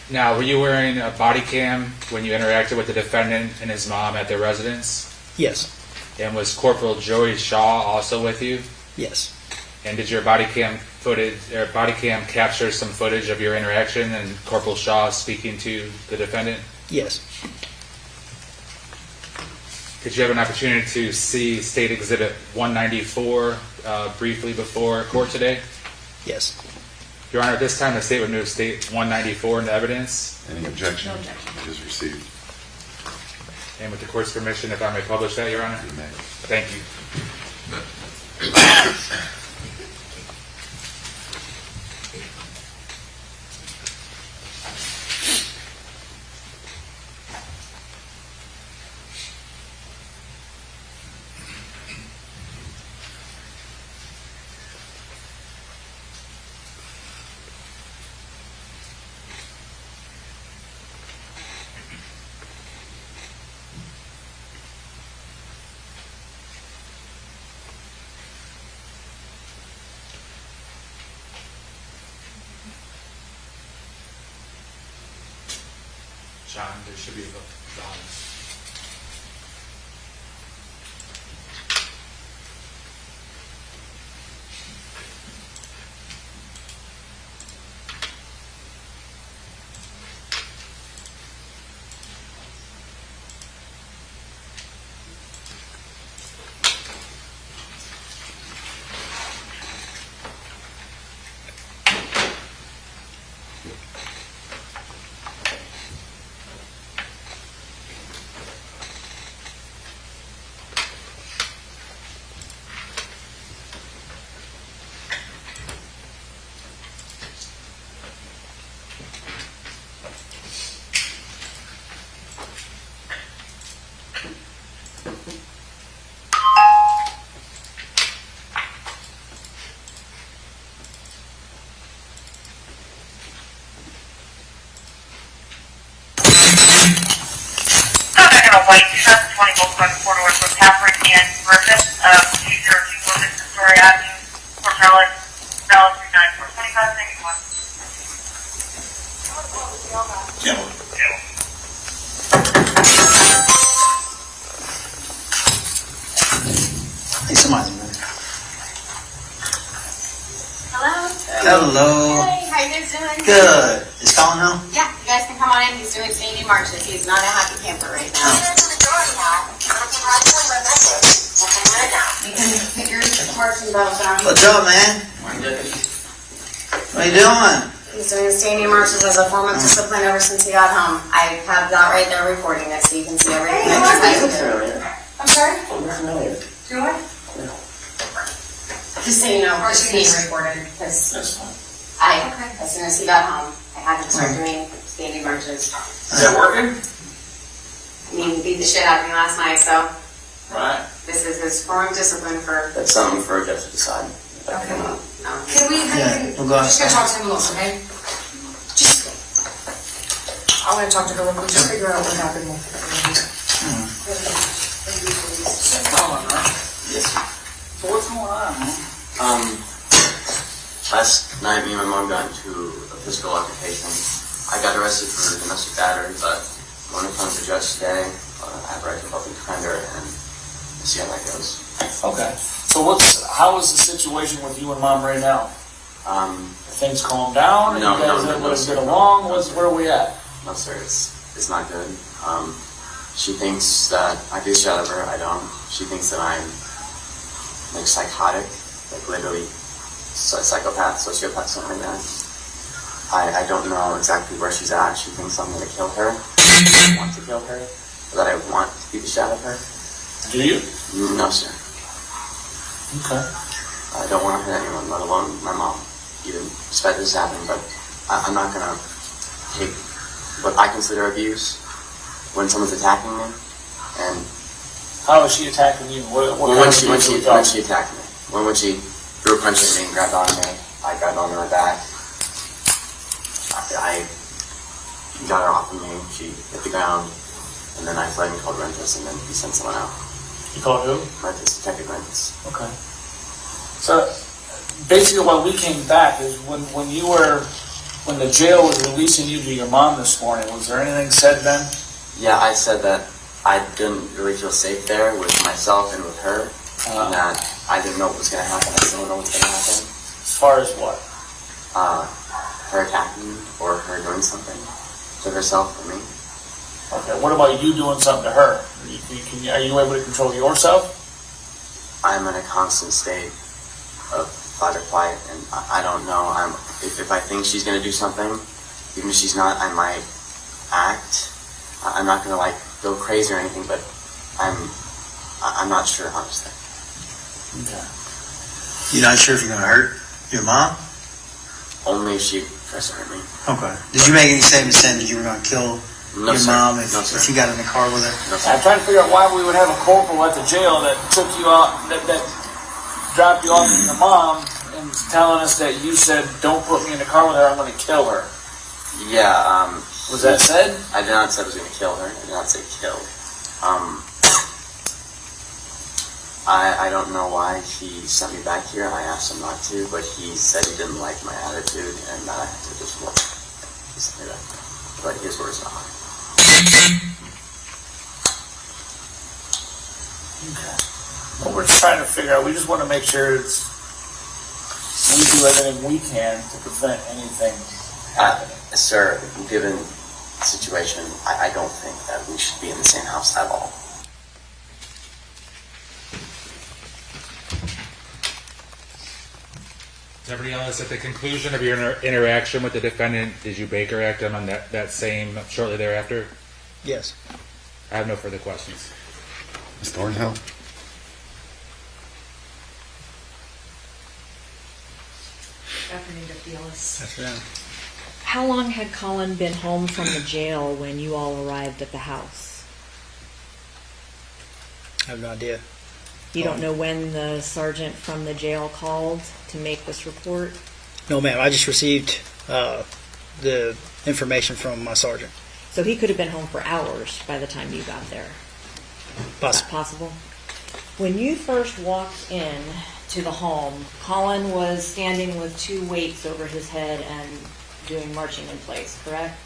Now, were you wearing a body cam when you interacted with the defendant and his mom at their residence? Yes. And was Corporal Joey Shaw also with you? Yes. And did your body cam capture some footage of your interaction and Corporal Shaw speaking to the defendant? Yes. Did you have an opportunity to see State Exhibit 194 briefly before court today? Yes. Your Honor, at this time the state would move State 194 into evidence. Any objection? No objection. It is received. And with the court's permission, if I may publish that, Your Honor? You may. Thank you. John, there should be a balance. Volkswagen four-door for Catherine Ann Griffith of 2024 Victoria Avenue, Port Ellis, Dallas 39425. Thank you, one. Hey, somebody's in there. Hello? Hello. Hey, how you guys doing? Good. Is Colin home? Yeah, you guys can come on in. He's doing standing marches. He's not a happy camper right now. You can put your marching bells on. What's up, man? What are you doing? He's doing standing marches as a form of discipline ever since he got home. I have that right there recording it so you can see everything. I'm sorry? Do what? Just so you know, it's being recorded because as soon as he got home, I had him start doing standing marches. Is that working? I mean, he beat the shit out of me last night, so Right. this is his form of discipline for. That's something for a judge to decide. Okay. Can we, We'll go just gonna outside. talk to him alone, okay? Just, I wanna talk to her real quick, just figure out what happened. Yes. So what's going on, man? Last night me and my mom got into a physical altercation. I got arrested for domestic battery, but when it comes to judge today, I have right to public defender and see how that goes. Okay. So how is the situation with you and Mom right now? Have things calmed down? No, you guys no, everybody's sir. get along? Where are we at? No, sir, it's not good. She thinks that I get shot of her. I don't. She thinks that I'm like psychotic, like literally psychopath, sociopath, something like that. I don't know exactly where she's at. She thinks I'm going to kill her. I want to kill her. Or that I want to beat the shit out of her. Do you? No, sir. Okay. I don't want to hurt anyone, let alone my mom, even despite this happening. But I'm not going to take what I consider abuse when someone's attacking me. And How is she attacking you? when she attacked me, when she threw a punch at me and grabbed on me, I grabbed onto her back. I got her off of me. She hit the ground, and then I fled and called Rentis, and then he sent someone out. You called who? Rentis, Detective Rentis. Okay. So basically, what we came back is when the jail was releasing you to your mom this morning. Was there anything said then? Yeah, I said that I didn't really feel safe there with myself and with her, and that I didn't know what was going to happen. I still don't know what's going to happen. As far as what? Her attacking me or her doing something to herself or me. Okay. What about you doing something to her? Are you able to control yourself? I'm in a constant state of fight or flight, and I don't know. If I think she's going to do something, even if she's not, I might act. I'm not going to go crazy or anything, but I'm not sure, honestly. Okay. You're not sure if you're going to hurt your mom? Only if she tries to hurt me. Okay. Did you make any statement saying that you were going to kill No, your sir. mom if you got in the car with her? No, sir. I'm trying to figure out why we would have a corporal at the jail that took you out, that dropped you off with your mom, and telling us that you said, "Don't put me in the car with her. I'm going to kill her." Yeah. Was that said? I did not say I was going to kill her. I did not say kill. I don't know why he sent me back here. I asked him not to, but he said he didn't like my attitude and that I had to just look. He sent me back. But his words not mine. Okay. Well, we're just trying to figure out. We just want to make sure we do everything we can to prevent anything happening. Sir, given the situation, I don't think that we should be in the same house at all. Deputy Ellis, at the conclusion of your interaction with the defendant, did you Baker Act him on that same shortly thereafter? Yes. I have no further questions. Ms. Thornhill? Good afternoon, Deputy Ellis. That's right. How long had Collin been home from the jail when you all arrived at the house? I have no idea. You don't know when the sergeant from the jail called to make this report? No, ma'am. I just received the information from my sergeant. So he could have been home for hours by the time you got there. Possible. When you first walked in to the home, Collin was standing with 2 weights over his head and doing marching in place, correct?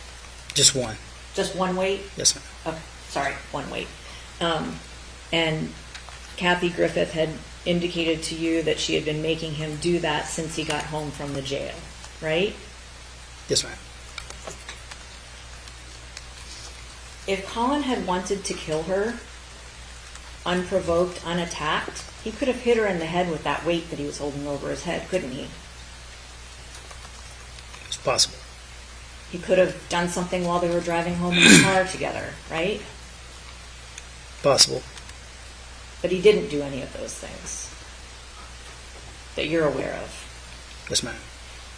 Just one. Just 1 weight? Yes, ma'am. Okay, sorry, 1 weight. And Kathy Griffith had indicated to you that she had been making him do that since he got home from the jail, right? Yes, ma'am. If Collin had wanted to kill her, unprovoked, unattacked, he could have hit her in the head with that weight that he was holding over his head, couldn't he? It's possible. He could have done something while they were driving home in the car together, right? Possible. But he didn't do any of those things that you're aware of. Yes, ma'am.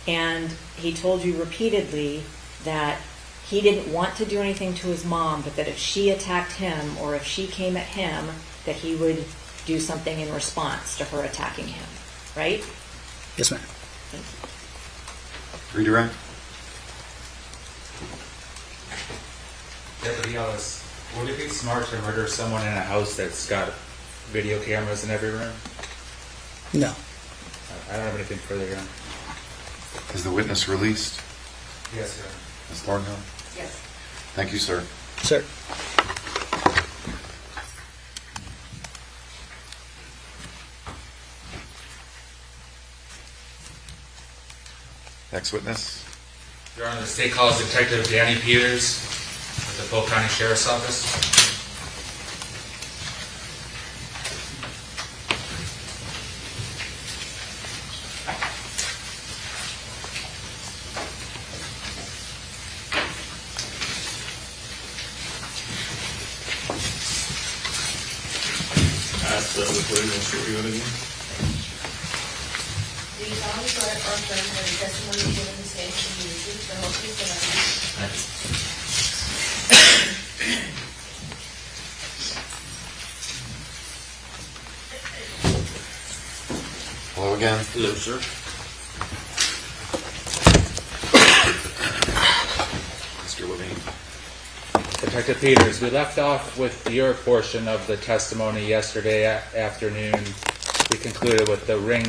And he told you repeatedly that he didn't want to do anything to his mom, but that if she attacked him or if she came at him, that he would do something in response to her attacking him, right? Yes, ma'am. Thank you. Redirect. Deputy Ellis, would it be smart to murder someone in a house that's got video cameras in every room? No. I don't have anything further here. Is the witness released? Yes, sir. Ms. Thornhill? Yes. Thank you, sir. Sir. Next witness. Your Honor, the state calls Detective Danny Peters with the Polk County Sheriff's Office. Ask the witness for you again. Do you solemnly swear or affirm that the testimony you give in this case will be the truth, the whole truth, and nothing Hello again. Hello, sir. Mr. Levine. Detective Peters, we left off with your portion of the testimony yesterday afternoon. We concluded with the Ring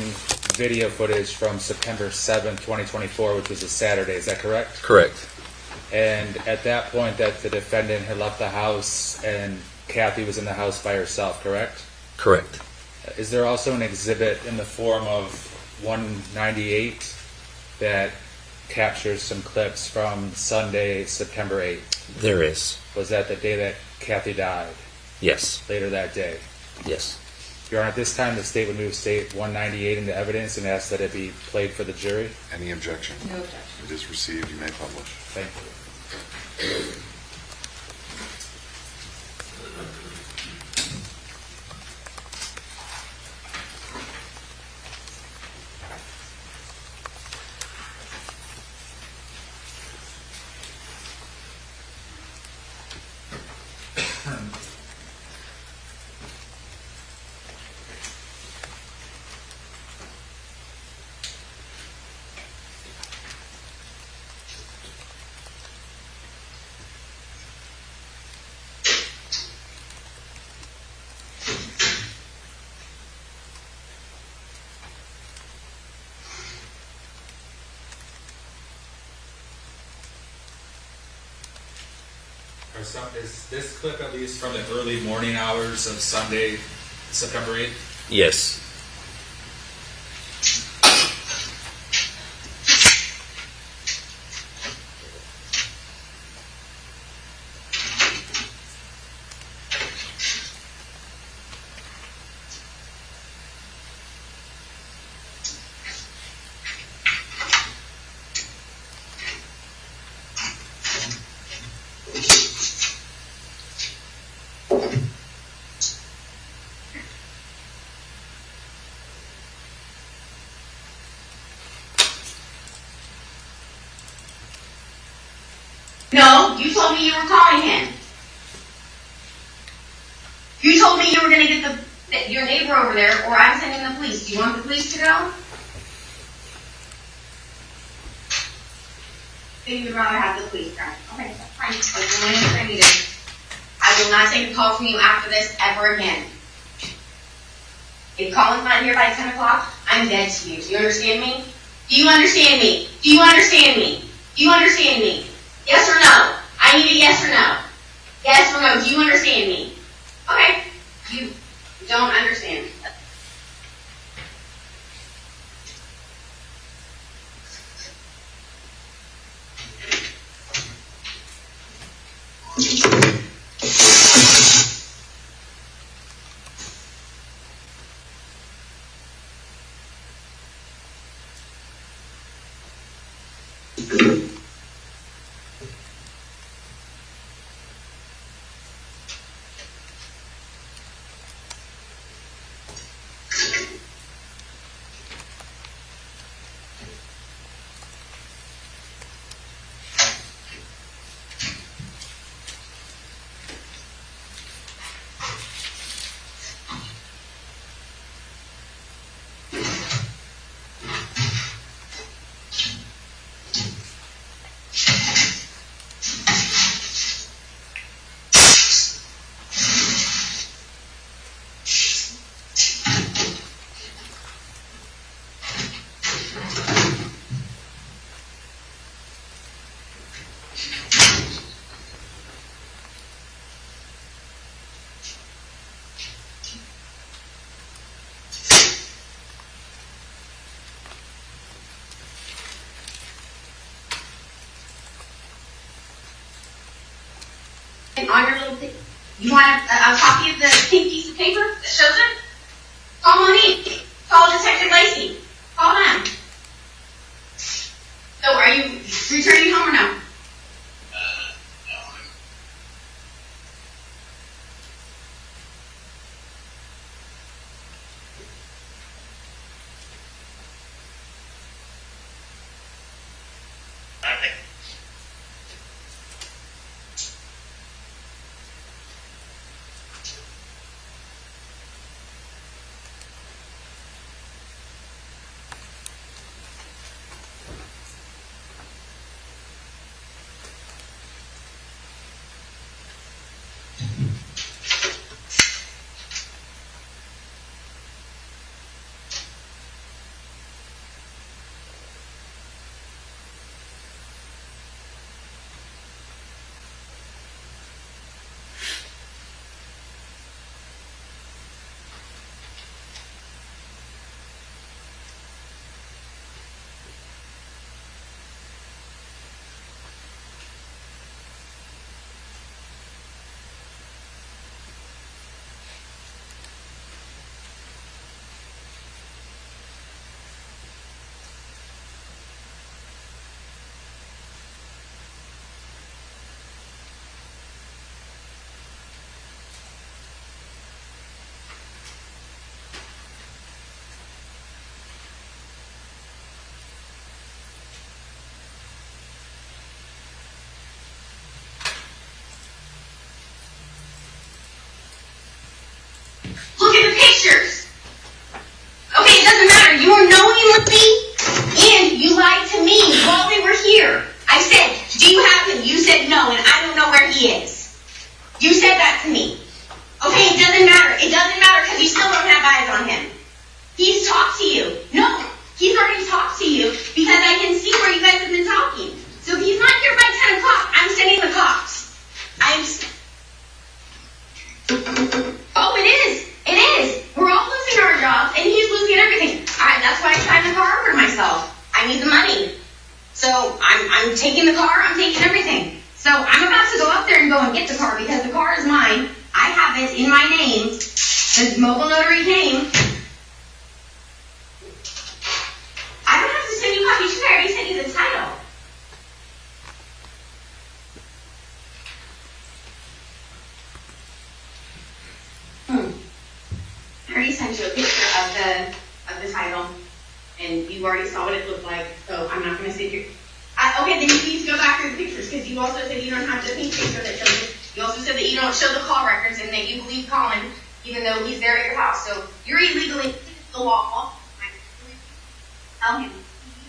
video footage from September 7th, 2024, which was a Saturday. Is that correct? Correct. And at that point that the defendant had left the house and Kathy was in the house by herself, correct? Correct. Is there also an exhibit in the form of 198 that captures some clips from Sunday, September 8th? There is. Was that the day that Kathy died? Yes. Later that day? Yes. Your Honor, at this time, the state would move State 198 into evidence and ask that it be played for the jury. Any objection? No objection. It is received. You may publish. Thank you. Is this clip at least from the early morning hours of Sunday, September 8th? Yes. No, you told me you were calling him. You told me you were going to get your neighbor over there, or I'm sending the police. Do you want the police to go? Then you'd rather have the police go. Okay, that's fine. I'll do anything I need to. I will not take a call from you after this ever again. If Colin's not here by 10 o'clock, I'm dead to you. Do you understand me? Do you understand me? Do you understand me? Do you understand me? Yes or no? I need a yes or no. Yes or no? Do you understand me? Okay. You don't understand. On your little thing, you want a copy of the pink piece of paper that shows it? Call Monique. Call Detective Lacey. Call them. So are you returning home or no? Look at the pictures. Okay, it doesn't matter. You were knowing with me, and you lied to me while we were here. I said, do you have him? You said no, and I don't know where he is. You said that to me. Okay, it doesn't matter. It doesn't matter because you still don't have eyes on him. He's talked to you. No, he's already talked to you because I can see where you guys have been talking. So if he's not here by 10 o'clock, I'm sending the cops. Oh, it is. It is. We're all losing our jobs, and he's losing everything. That's why I signed the car over to myself. I need the money. So I'm taking the car. I'm taking everything. So I'm about to go up there and go and get the car because the car is mine. I have it in my name. The mobile notary name. I don't have to send you copies. I already sent you the title. I already sent you a picture of the title, and you already saw what it looked like, so I'm not going to sit here. Okay, then you need to go back through the pictures, because you also said you don't have the pink picture that shows it. You also said that you don't show the call records, and that you believe Collin, even though he's there at your house. So you're illegally the wall. Tell him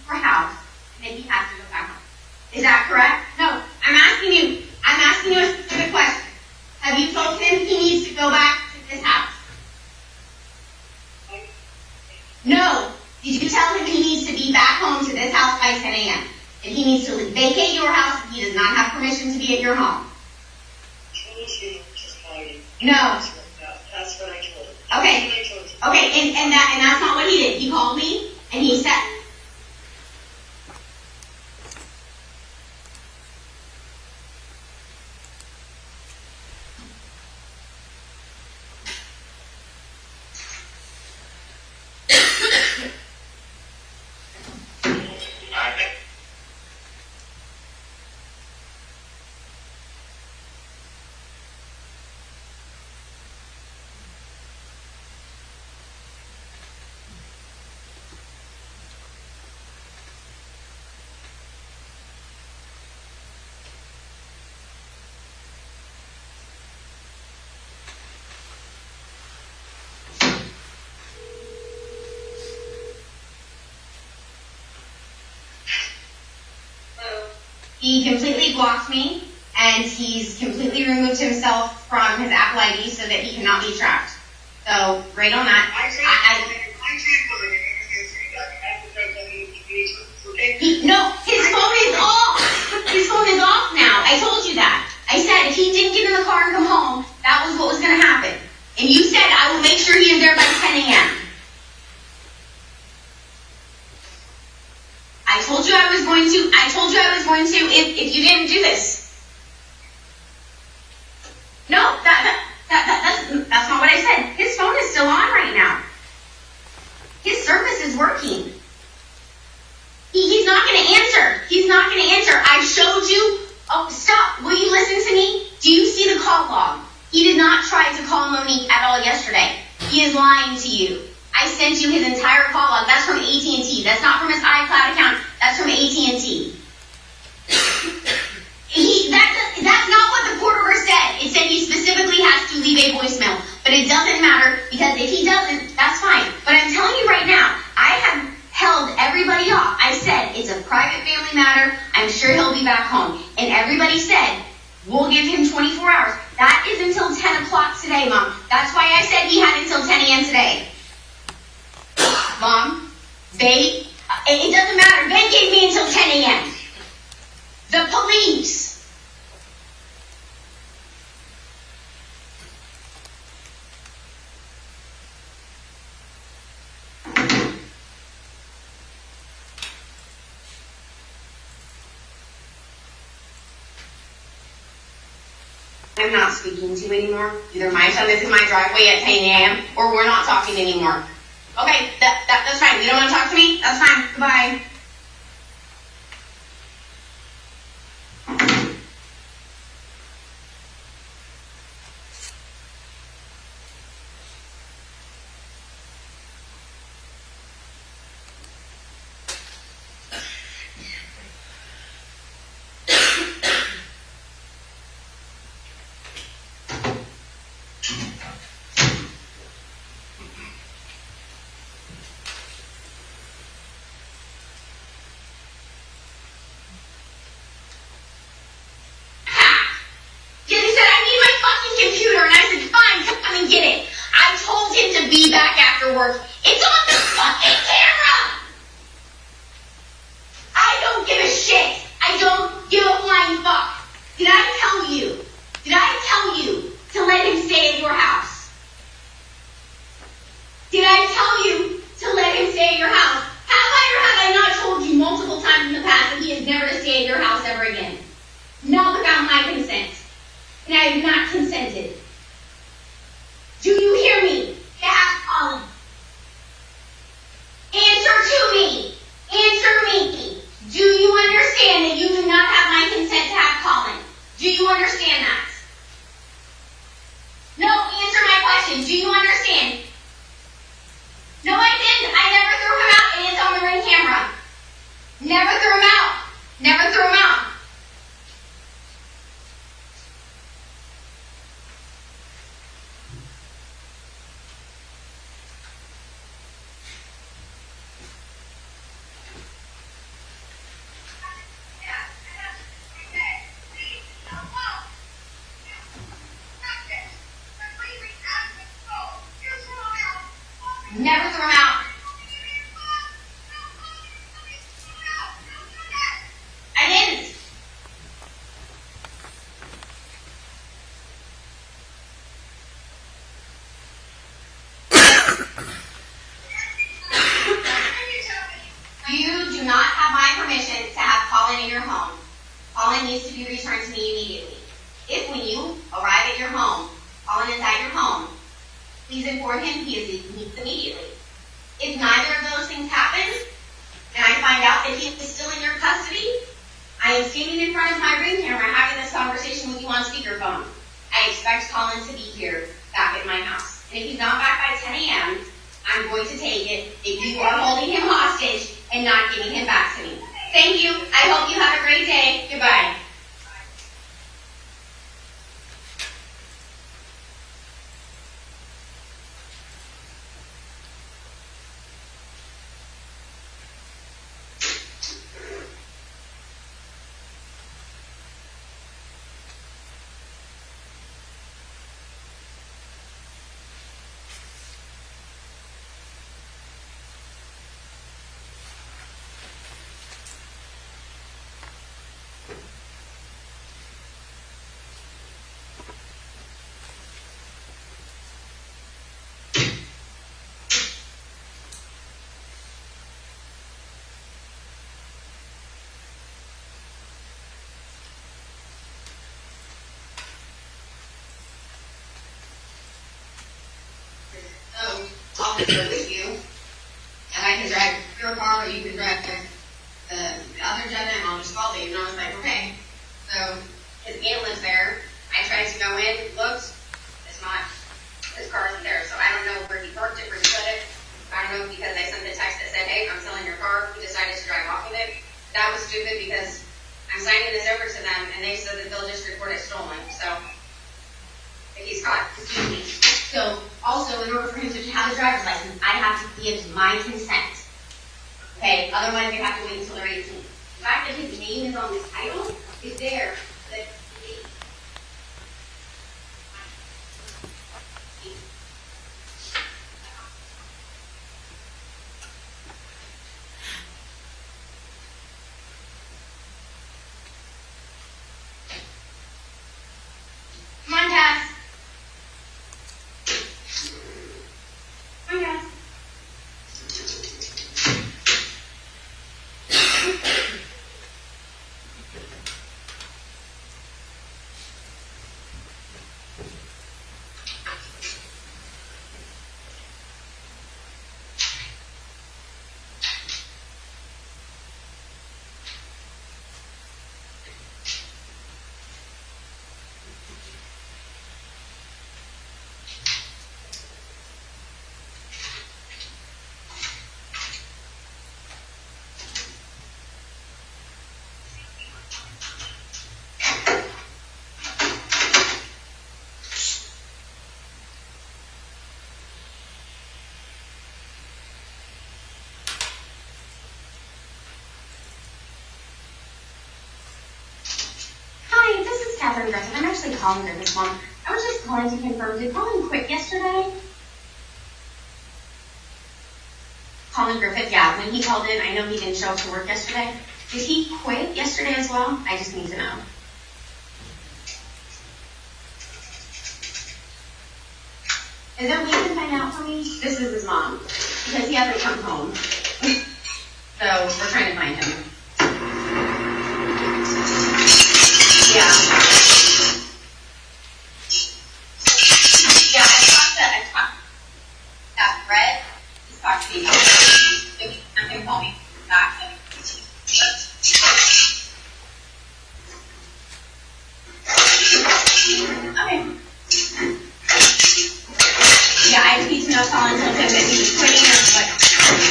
your house, and then he has to go back home. Is that correct? No. I'm asking you a specific question. Have you told needs to go back to this house? No. Did you tell him he needs to be back home to this house by 10 a.m.? And he needs to vacate your house if he does not have permission to be at your home? No. That's what I told him. Okay. Okay, and that's not what he did. He called me and he said, he completely blocked me, and he's completely removed himself from his Apple ID so that he cannot be tracked. So, right on that. No, his phone is off. His phone is off now. I told you that. I said if he didn't get in the car and come home, that was what was going to happen. And you said I will make sure he is there by 10 a.m. I told you I was going to if you didn't do this. No, that's not what I said. His phone is still on right now. His service is working. He's not going to answer. He's not going to answer. I showed you. Oh, stop. Will you listen to me? Do you see the call log? He did not try to call Monique at all yesterday. He is lying to you. I sent you his entire call log. That's from AT&T. That's not from his iCloud account. That's from AT&T. That's not what the court order said. It said he specifically has to leave a voicemail. But it doesn't matter because if he doesn't, that's fine. But I'm telling you right now, I have held everybody off. I said it's a private family matter. I'm sure he'll be back home. And everybody said, we'll give him 24 hours. That is until 10 o'clock today, Mom. That's why I said he had until 10 a.m. today. Mom, it doesn't matter. They gave me until 10 a.m. The police. I'm not speaking to anymore. Either my son is in my driveway at 10 a.m. or we're not talking anymore. Okay, that's fine. You don't want to talk to me? That's fine. Goodbye. Work. It's on the fucking camera! I don't give a shit. I don't give a flying fuck. Did I tell you to let him stay at your house? Did I tell you to let him stay at your house? Have I or have I not told you multiple times in the past that he is never to stay at your house ever again? Not without my consent. And I have not consented. Do you hear me? Ask Collin. Answer to me. Answer me. Do you understand that you do not have my consent to have Collin? Do you understand that? No, do not have my permission to have Collin in your home. Collin needs to be returned to me immediately. If when you arrive at your home, Collin is at your home, please inform him he is immediately. If neither of those things happen, and I find out that he is still in your custody, I am standing in front of my ring camera having this conversation with you on speakerphone. I expect Collin to be here back at my house. And if he's not back by 10 a.m., I'm going to take it that you are holding him hostage and not giving him back to me. Thank you. I hope you have a great day. Goodbye. I'll be there with you, and I can drive your car, or you can drive the other Jetta, and I'll just follow you. And I was like, okay. So his aunt lives there. I tried to go in, looked, it's not, his car isn't there. So I don't know where he parked it, where he put it. I don't know because I sent the text that said, hey, I'm selling your car. He decided to drive off with it. That was stupid because I'm signing this over to them, and they said that they'll just report it stolen. So if he's caught, excuse me. So, also, in order for him to have a driver's license, I have to give my consent. Okay? Otherwise, they have to wait until they're 18. The fact that his name is on this title is there. That come on, Cass. Catherine Griffith. I'm actually Collin Griffith's mom. I was just calling to confirm, did Collin quit yesterday? Collin Griffith, yeah, when he called in, I know he didn't show up to work yesterday. Did he quit yesterday as well? I just need to know. Is there a way you can find out for me? This is his mom, because he hasn't come home. So we're trying to find him. Yeah. Yeah, I talked that Brett. He's talked to me. I'm going to call me back. Okay. Yeah, I just need to know if Collin told him that he was quitting or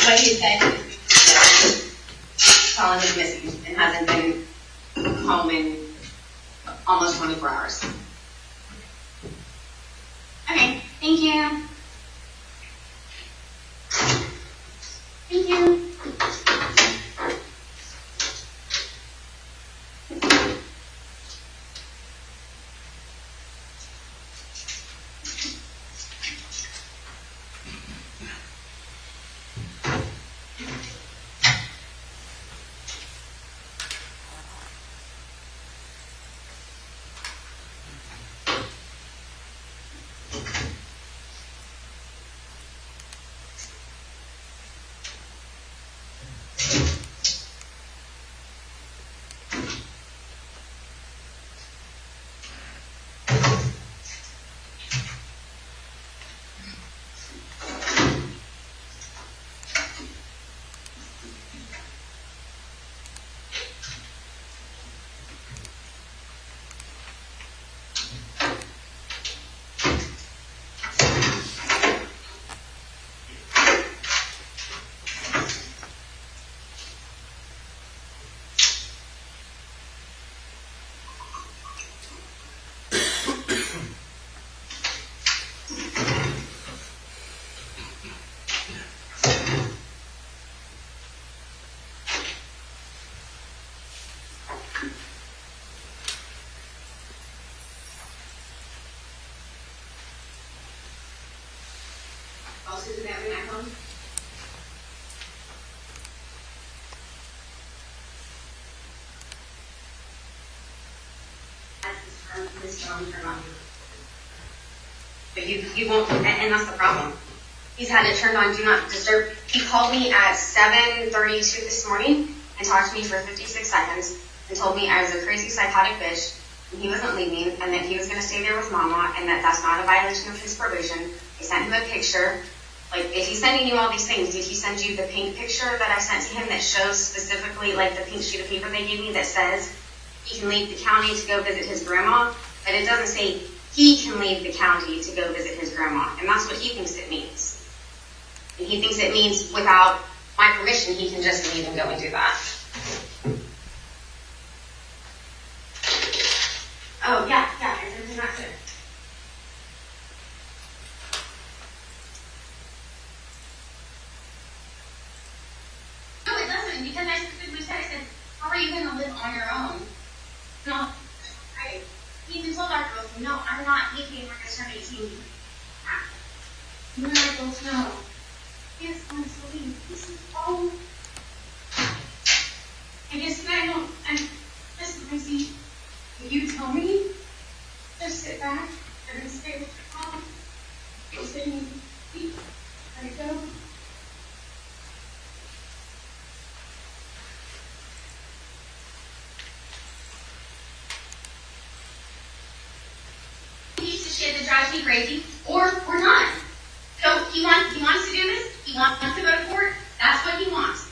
what he said. Collin is missing and hasn't been home in almost 24 hours. Okay, thank you. Thank you. his phone turned on. But you won't, and that's the problem. He's had it turned on Do Not Disturb. He called me at 7:32 this morning and talked to me for 56 seconds and told me I was a crazy psychotic bitch and he wasn't leaving and that he was going to stay there with Mama and that that's not a violation of his probation. I sent him a picture. Like, if he's sending you all these things, did he send you the pink picture that I sent to him that shows specifically, like, the pink sheet of paper they gave me that says he can leave the county to go visit his grandma? But it doesn't say he can leave the county to go visit his grandma. And that's what he thinks it means. And he thinks it means without my permission, he can just leave and go and do that. Oh, yeah, everything's not good. No, it doesn't, because I specifically said, how are you going to live on your own? No, right. He even told our girls, no, I'm not leaving when I turn 18. You and I both know. Yes, I'm to leave. This is all. I guess I don't, listen, Lizzie, will you tell me? Just sit back and stay with your mom. Go sit in your feet. Let it go. Piece of shit that drives me crazy, or not. So he wants to do this. He wants to go to court. That's what he wants.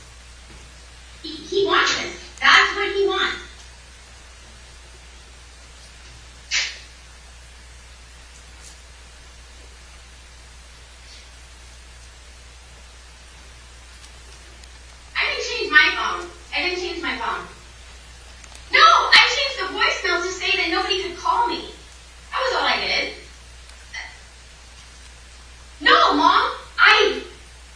He wants this. That's what he wants. I didn't change my phone. No, I changed the voicemail to say that nobody could call me. That was all I did. No, Mom,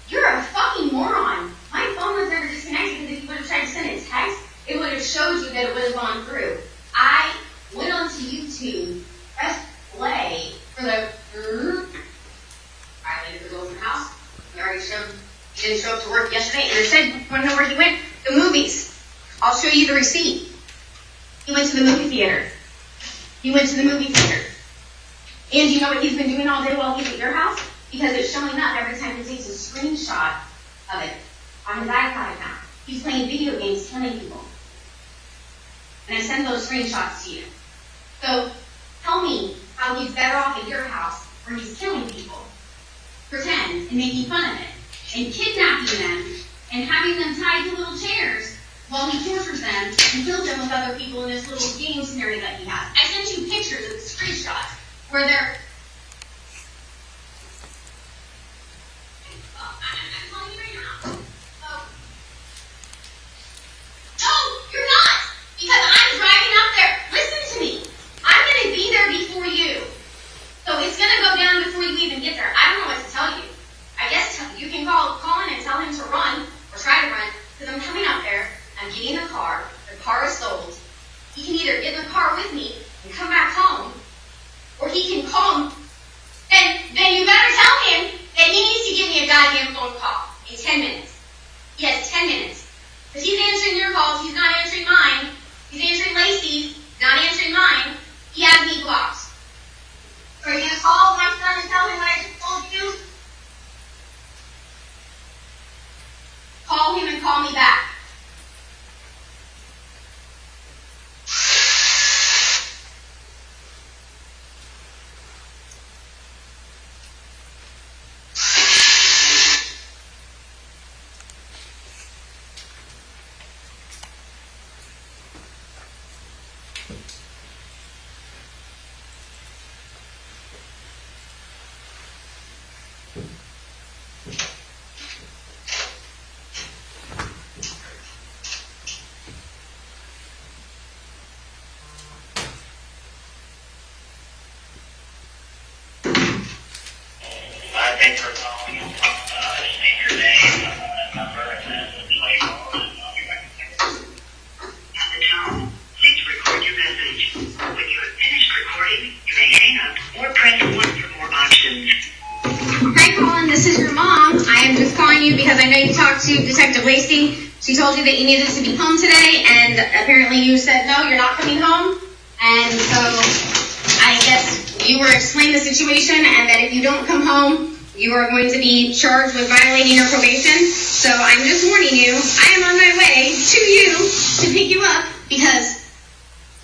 you're a fucking moron. My phone was never disconnected because if you would have tried to send a text, it would have showed you that it would have gone through. I went onto YouTube, pressed play for the violated the rules in the house. We already he didn't show up to work yesterday, and it said, want to know where he went? The movies. I'll show you the receipt. He went to the movie theater. And you know what he's been doing all day while he's at your house? Because it's showing up every time he takes a screenshot of it on his iPad account. He's playing video games, killing people. And I send those screenshots to you. So tell me how he's better off at your house where he's killing people, pretend, and making fun of it, and kidnapping them, and having them tied to little chairs while he tortures them and kills them with other people in this little game scenario that he has. I sent you pictures of the screenshots where they're I'm calling you right now. Oh. No, you're not! Because I'm driving up there. Listen to me. I'm going to be there before you. So it's going to go down before you even get there. I don't know what to tell you. I guess you can call Collin and tell him to run, or try to run, because I'm coming up there, I'm getting in the car is sold. He can either get in the car with me and come back home, or he can call him, then you better tell him that he needs to give me a goddamn phone call in 10 minutes. He has 10 minutes. Because he's answering your calls, he's not answering mine. He's answering Lacey's, not answering mine. He has me blocked. So are you going to call my son and tell him what I just told you? Call him and call me back. Thanks for calling. State your name, number, and then play call, and I'll be back. At the tone, please record your message. When you have finished recording, you may hang up or press 1 for more options. Hi, Collin. This is your mom. I am just calling you because I know you talked to Detective Lacey. She told you that you needed to be home today, and apparently you said, no, you're not coming home. And so I guess you were explained the situation and that if you don't come home, you are going to be charged with violating your probation. So I'm just warning you, I am on my way to you to pick you up because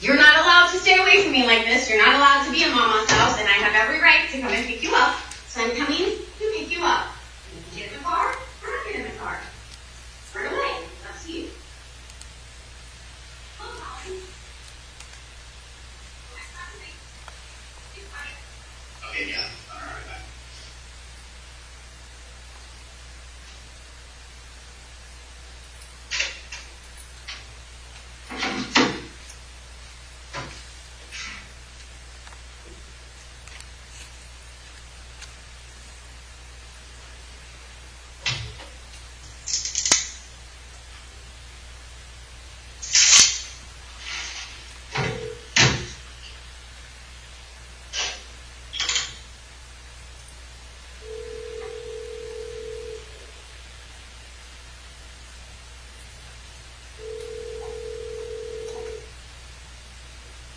you're not allowed to stay away from me like this. You're not allowed to be in Mama's house, and I have every right to come and pick you up. So I'm coming to pick you up. You can get in the car or not get in the car. Right away. That's you. Okay, yeah. All right, bye.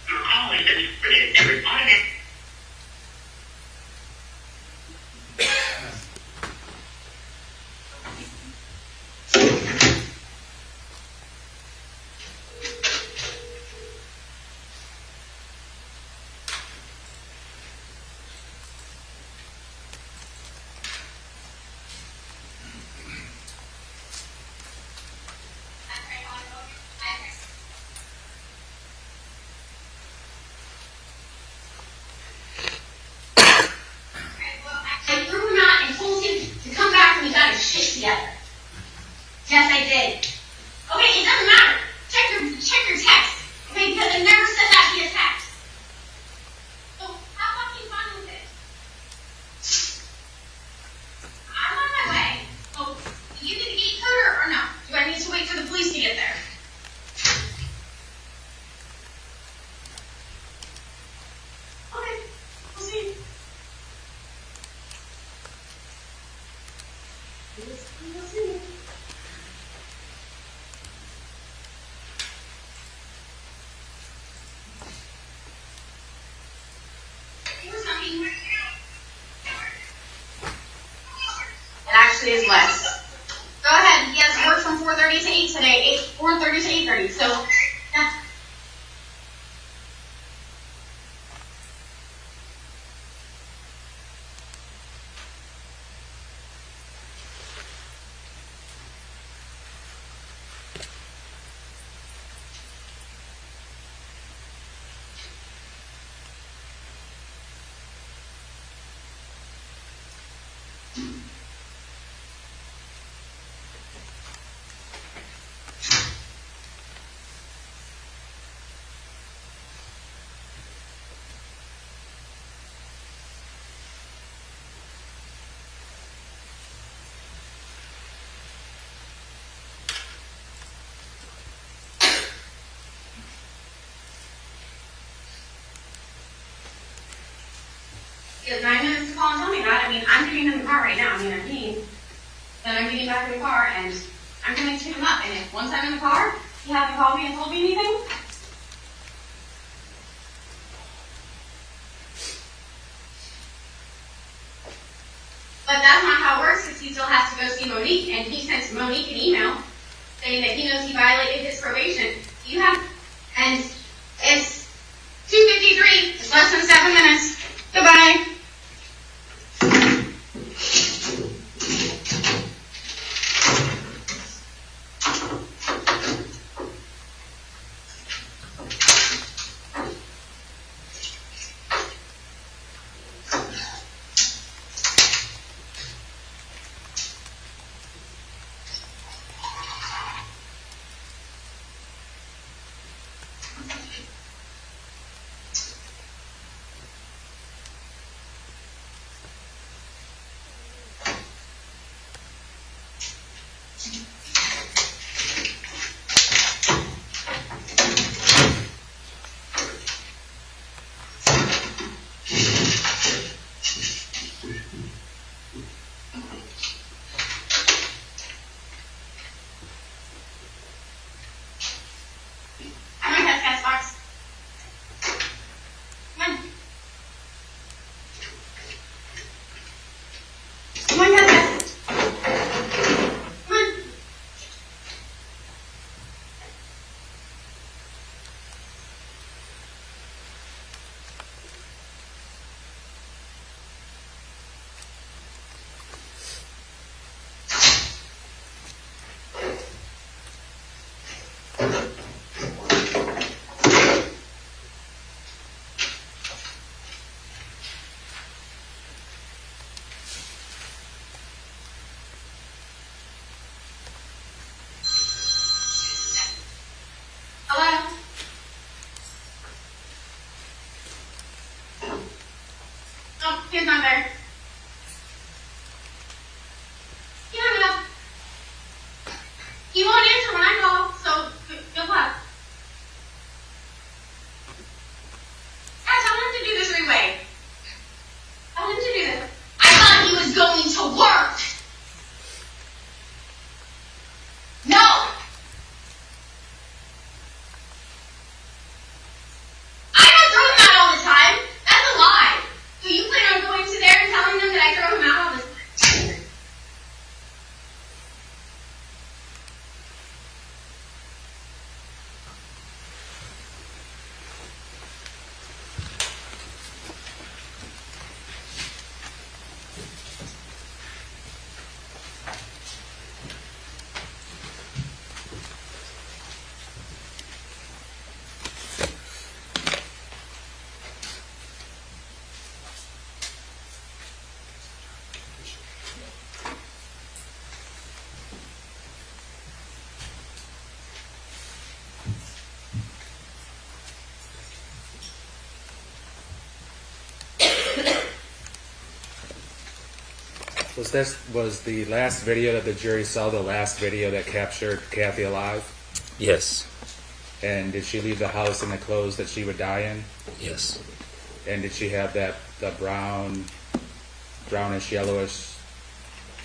Your call has been forwarded to an automatic. I threw him out and told him to come back when he got his shit together. Yes, I did. Okay, it doesn't matter. Check your text. Okay, because it never said that via text. So have fucking fun with it. I'm on my way. Oh, do you need a gate code or no? Do I need to wait for the police to get there? Okay, we'll see. We'll see. It actually is less. Go ahead. He has work from 4:30 to 8 today. 4:30 to 8:30. So, yeah. He has 9 minutes to call and tell me that. I mean, I'm getting in the car right now. I mean, I'm peeing. Then I'm getting back in the car, and I'm going to pick him up. And if once I'm in the car, he hasn't called me and told me anything, but that's not how it works, because he still has to go see Monique, and he sent Monique an email saying that he knows he violated his probation. And it's 2:53. It's less than 7 minutes. Goodbye. Was the last video that the jury saw the last video that captured Kathy alive? Yes. And did she leave the house in the clothes that she would die in? Yes. And did she have the brownish, yellowish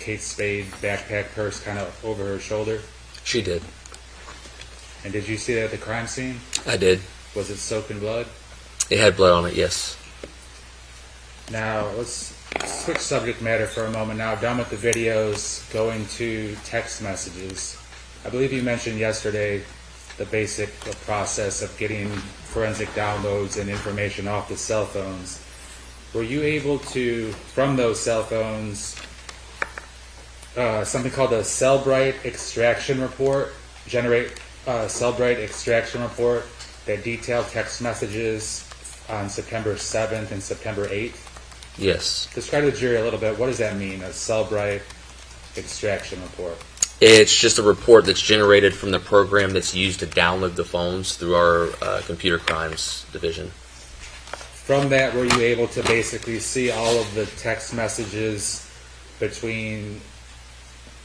Kate Spade backpack purse kind of over her shoulder? She did. And did you see that at the crime scene? I did. Was it soaked in blood? It had blood on it, yes. Now, let's switch subject matter for a moment now. Done with the videos, going to text messages. I believe you mentioned yesterday the basic process of getting forensic downloads and information off the cell phones. Were you able to, from those cell phones, something called a Cellbrite extraction report, generate a Cellbrite extraction report that detailed text messages on September 7th and September 8th? Yes. Describe to the jury a little bit, what does that mean, a Cellbrite extraction report? It's just a report that's generated from the program that's used to download the phones through our computer crimes division. From that, were you able to basically see all of the text messages between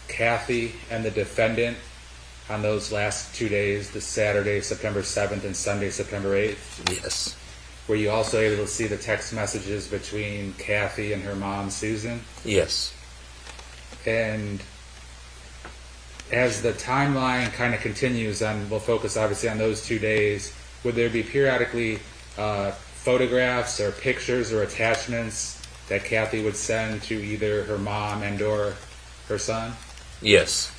Kathy and the defendant on those last 2 days, the Saturday, September 7th, and Sunday, September 8th? Yes. Were you also able to see the text messages between Kathy and her mom, Susan? Yes. And as the timeline kind of continues, and we'll focus obviously on those 2 days, would there be periodically photographs or pictures or attachments that Kathy would send to either her mom and or her son? Yes.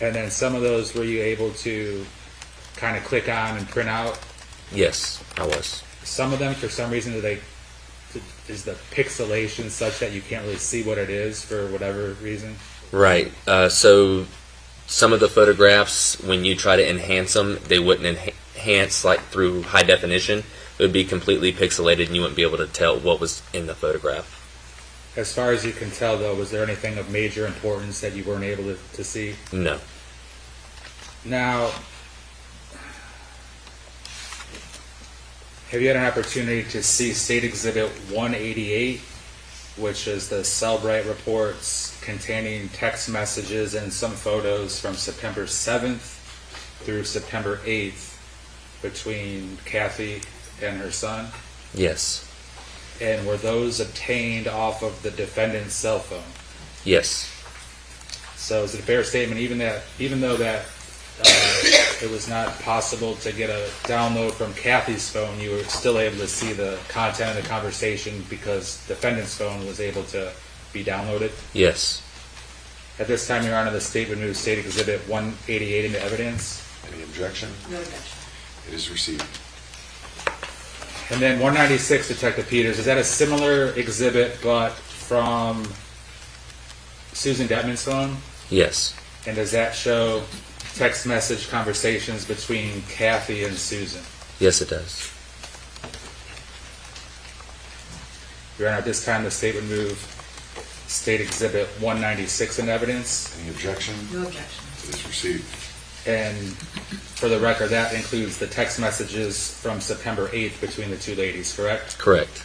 And then some of those were you able to kind of click on and print out? Yes, I was. Some of them, for some reason, is the pixelation such that you can't really see what it is for whatever reason? Right. So some of the photographs, when you try to enhance them, they wouldn't enhance like through high definition. It would be completely pixelated and you wouldn't be able to tell what was in the photograph. As far as you can tell, though, was there anything of major importance that you weren't able to see? No. Now, have you had an opportunity to see State Exhibit 188, which is the Cellbrite reports containing text messages and some photos from September 7th through September 8th between Kathy and her son? Yes. And were those obtained off of the defendant's cell phone? Yes. So is it a fair statement, even though that it was not possible to get a download from Kathy's phone, you were still able to see the content of the conversation because defendant's phone was able to be downloaded? Yes. At this time, Your Honor, the state would move State Exhibit 188 into evidence. Any objection? No objection. It is received. And then 196, Detective Peters, is that a similar exhibit but from Susan Detman's phone? Yes. And does that show text message conversations between Kathy and Susan? Yes, it does. Your Honor, at this time, the state would move State Exhibit 196 in evidence. Any objection? No objection. It is received. And for the record, that includes the text messages from September 8th between the two ladies, correct? Correct.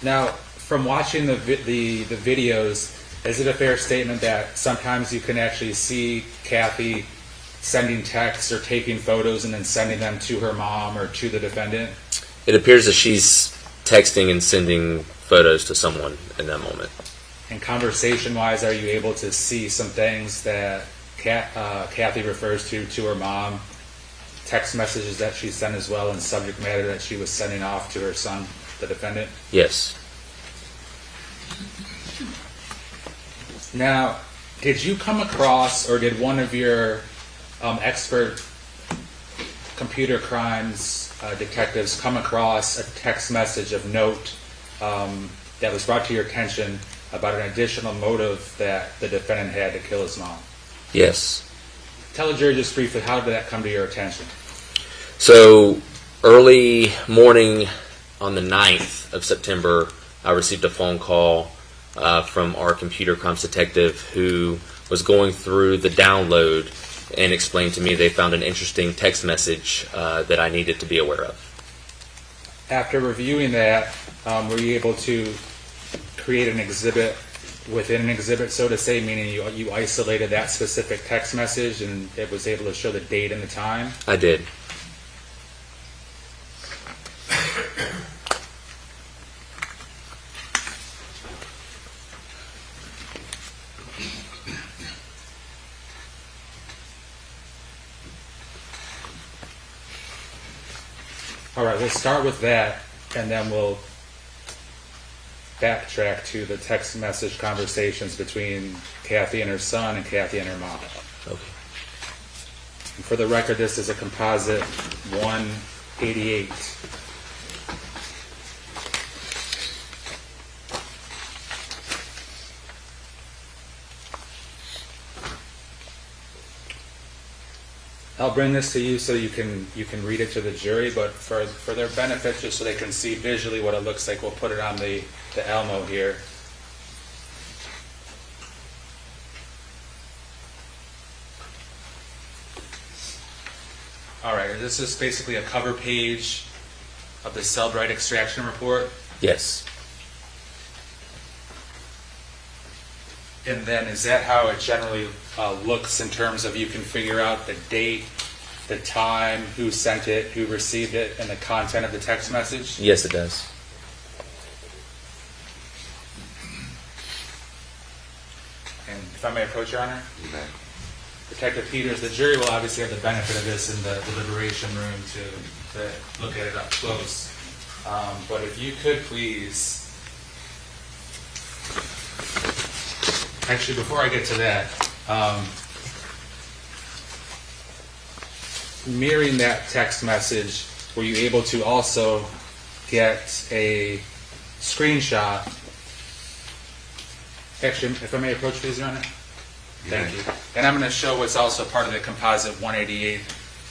Now, from watching the videos, is it a fair statement that sometimes you can actually see Kathy sending texts or taking photos and then sending them to her mom or to the defendant? It appears that she's texting and sending photos to someone in that moment. And conversation-wise, are you able to see some things that Kathy refers to her mom, text messages that she sent as well, and subject matter that she was sending off to her son, the defendant? Yes. Now, did you come across, or did one of your expert computer crimes detectives come across a text message of note that was brought to your attention about an additional motive that the defendant had to kill his mom? Yes. Tell the jury just briefly, how did that come to your attention? So, early morning on the 9th of September, I received a phone call from our computer crimes detective who was going through the download and explained to me they found an interesting text message that I needed to be aware of. After reviewing that, were you able to create an exhibit within an exhibit, so to say, meaning you isolated that specific text message and it was able to show the date and the time? I did. All right, we'll start with that, and then we'll backtrack to the text message conversations between Kathy and her son and Kathy and her mom. Okay. And for the record, this is a composite 188. I'll bring this to you so you can read it to the jury, but for their benefit, just so they can see visually what it looks like, we'll put it on the Elmo here. All right, this is basically a cover page of the Cellbrite extraction report. Yes. And then is that how it generally looks in terms of you can figure out the date, the time, who sent it, who received it, and the content of the text message? Yes, it does. And if I may approach, Your Honor? You may. Detective Peters, the jury will obviously have the benefit of this in the deliberation room to look at it up close. But if you could please... Actually, before I get to that, mirroring that text message, were you able to also get a screenshot? Actually, if I may approach, please, Your Honor. Thank you. And I'm going to show what's also part of the composite 188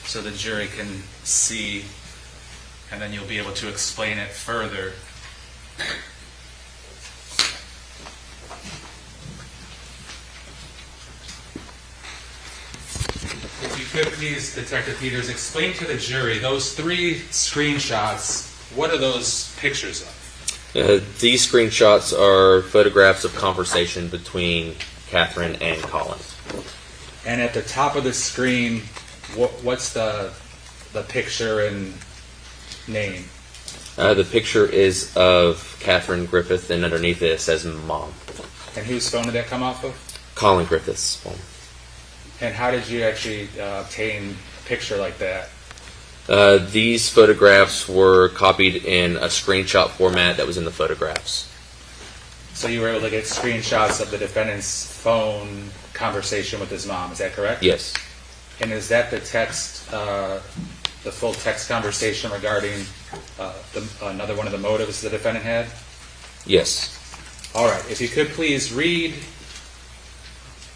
so the jury can see, and then you'll be able to explain it further. If you could please, Detective Peters, explain to the jury those three screenshots, what are those pictures of? These screenshots are photographs of conversation between Catherine and Collin. And at the top of the screen, what's the picture and name? The picture is of Catherine Griffith, and underneath it says Mom. And whose phone did that come off of? Collin Griffith's phone. And how did you actually obtain a picture like that? These photographs were copied in a screenshot format that was in the photographs. So you were able to get screenshots of the defendant's phone conversation with his mom, is that correct? Yes. And is that the text, the full text conversation regarding another one of the motives the defendant had? Yes. All right. If you could please read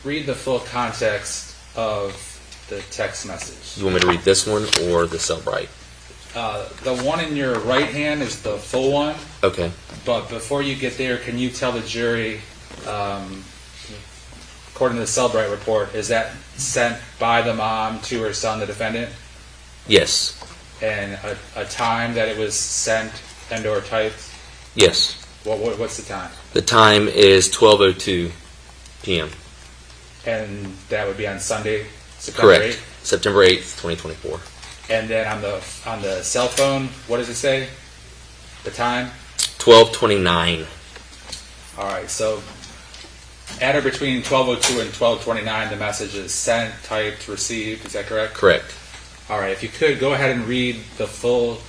the full context of the text message. You want me to read this one or the Cellbrite? The one in your right hand is the full one. Okay. But before you get there, can you tell the jury, according to the Cellbrite report, is that sent by the mom to her son, the defendant? Yes. And a time that it was sent and or typed? Yes. What's the time? The time is 12:02 p.m. And that would be on Sunday, September Correct. 8th? September 8th, 2024. And then on the cell phone, what does it say? The time? 12:29. All right, so at or between 12:02 and 12:29, the message is sent, typed, received. Is that correct? Correct. All right, if you could, go ahead and read the full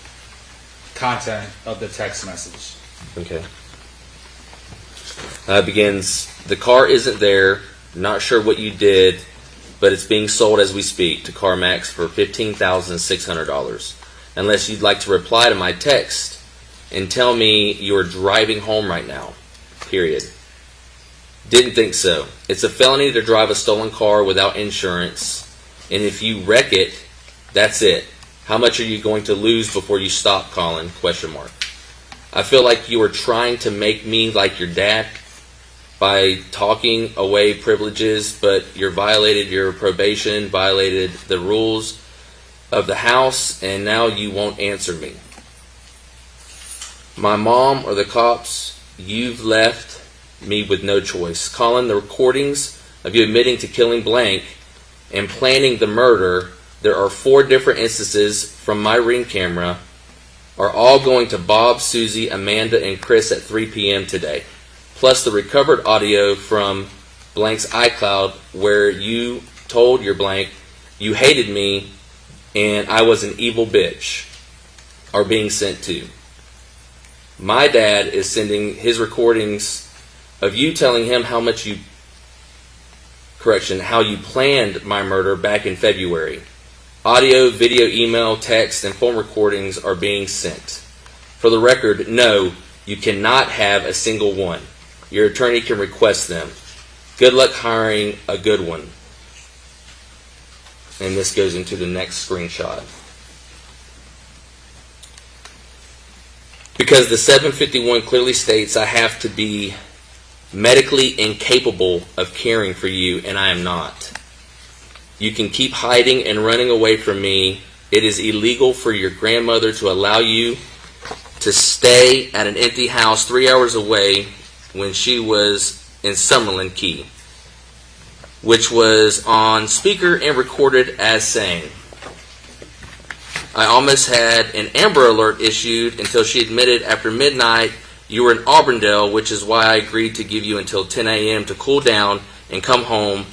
content of the text message. Okay. Begins, the car isn't there, not sure what you did, but it's being sold as we speak to CarMax for $15,600. Unless you'd like to reply to my text and tell me you're driving home right now. Period. Didn't think so. It's a felony to drive a stolen car without insurance, and if you wreck it, that's it. How much are you going to lose before you stop, Collin? ? I feel like you were trying to make me like your dad by talking away privileges, but you violated your probation, violated the rules of the house, and now you won't answer me. My mom or the cops, you've left me with no choice. Collin, the recordings of you admitting to killing blank and planning the murder, there are 4 different instances from my Ring camera, are all going to Bob, Susie, Amanda, and Chris at 3 p.m. today. Plus the recovered audio from blank's iCloud where you told your blank you hated me and I was an evil bitch are being sent to. My dad is sending his recordings of you telling him how you planned my murder back in February. Audio, video, email, text, and phone recordings are being sent. For the record, no, you cannot have a single one. Your attorney can request them. Good luck hiring a good one. And this goes into the next screenshot. Because the 751 clearly states I have to be medically incapable of caring for you, and I am not. You can keep hiding and running away from me. It is illegal for your grandmother to allow you to stay at an empty house 3 hours away when she was in Summerlin Key, which was on speaker and recorded as saying, I almost had an Amber Alert issued until she admitted after midnight you were in Auburndale, which is why I agreed to give you until 10 a.m. to cool down and come home,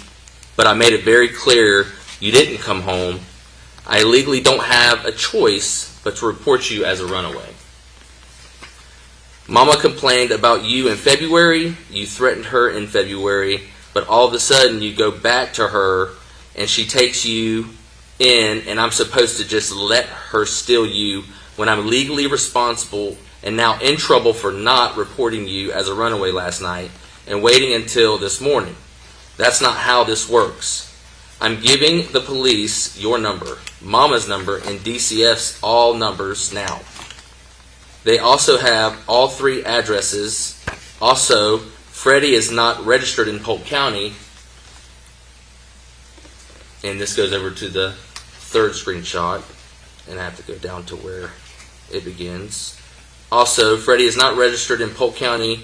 but I made it very clear you didn't come home. I legally don't have a choice but to report you as a runaway. Mama complained about you in February. You threatened her in February, but all of a sudden you go back to her and she takes you in, and I'm supposed to just let her steal you when I'm legally responsible and now in trouble for not reporting you as a runaway last night and waiting until this morning. That's not how this works. I'm giving the police your number, Mama's number, and DCF's all numbers now. They also have all 3 addresses. Also, Freddie is not registered in Polk County. And this goes over to the 3rd screenshot, and I have to go down to where it begins. Also, Freddie is not registered in Polk County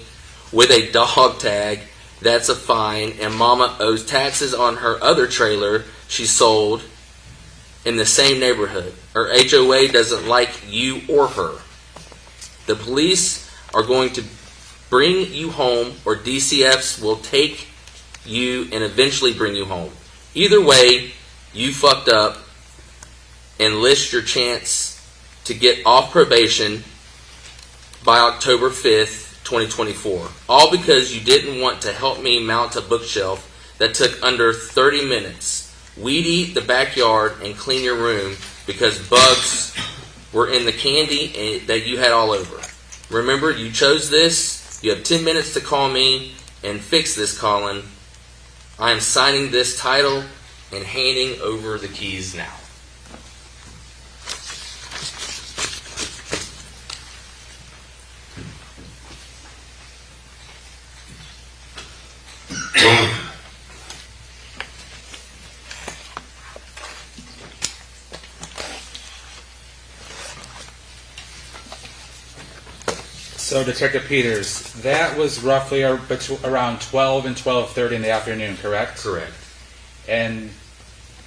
with a dog tag. That's a fine, and Mama owes taxes on her other trailer she sold in the same neighborhood. Her HOA doesn't like you or her. The police are going to bring you home, or DCFs will take you and eventually bring you home. Either way, you fucked up and list your chance to get off probation by October 5th, 2024. All because you didn't want to help me mount a bookshelf that took under 30 minutes. Weed eat the backyard and clean your room because bugs were in the candy that you had all over. Remember, you chose this. You have 10 minutes to call me and fix this, Collin. I am signing this title and handing over the keys now. So, Detective Peters, that was roughly around 12 and 12:30 in the afternoon, correct? Correct. And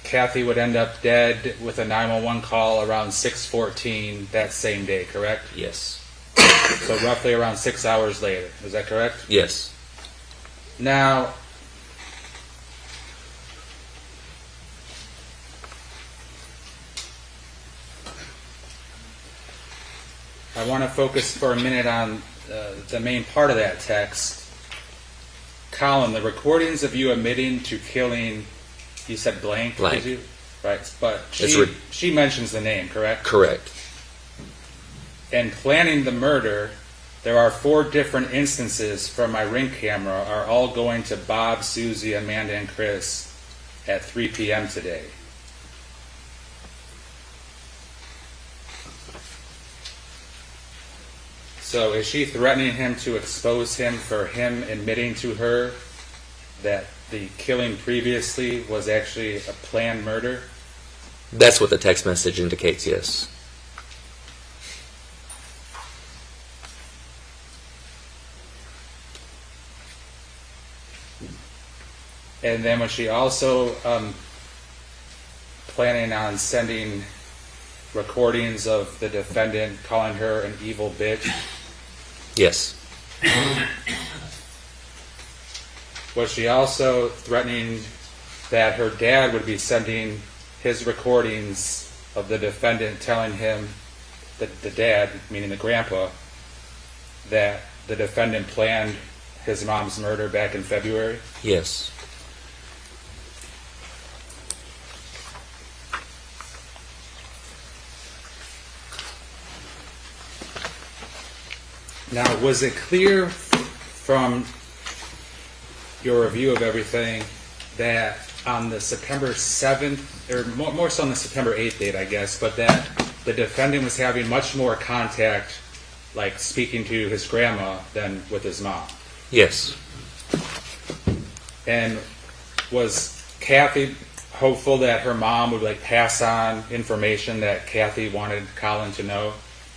Kathy would end up dead with a 911 call around 6:14 that same day, correct? Yes. So roughly around 6 hours later, is that correct? Yes. Now, I want to focus for a minute on the main part of that text. Collin, the recordings of you admitting to killing, you said blank? Blank. Did you? Right, but she mentions the name, correct? Correct. And planning the murder, there are 4 different instances from my Ring camera are all going to Bob, Susie, Amanda, and Chris at 3 p.m. today. So is she threatening him to expose him for him admitting to her that the killing previously was actually a planned murder? That's what the text message indicates, yes. And then was she also planning on sending recordings of the defendant calling her an evil bitch? Yes. Was she also threatening that her dad would be sending his recordings of the defendant telling him, the dad, meaning the grandpa, that the defendant planned his mom's murder back in February? Yes. Now, was it clear from your review of everything that on the September 7th, or more so on the September 8th date, I guess, but that the defendant was having much more contact, like speaking to his grandma, than with his mom? Yes. And was Kathy hopeful that her mom would like pass on information that Kathy wanted Collin to know?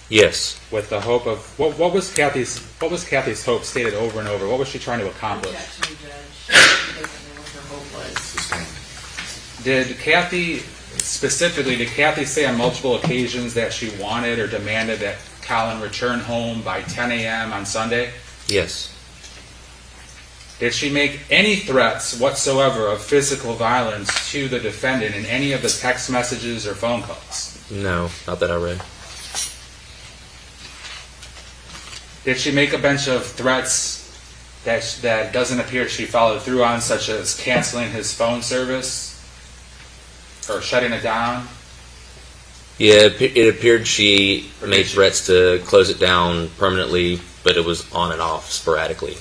Yes. With the hope of what was Kathy's hope stated over and over? What was she trying to accomplish? Did Kathy say on multiple occasions that she wanted or demanded that Collin return home by 10 a.m. on Sunday? Yes. Did she make any threats whatsoever of physical violence to the defendant in any of the text messages or phone calls? No, not that I read. Did she make a bunch of threats that doesn't appear she followed through on, such as canceling his phone service or shutting it down? Yeah, it appeared she made threats to close it down permanently, but it was on and off sporadically.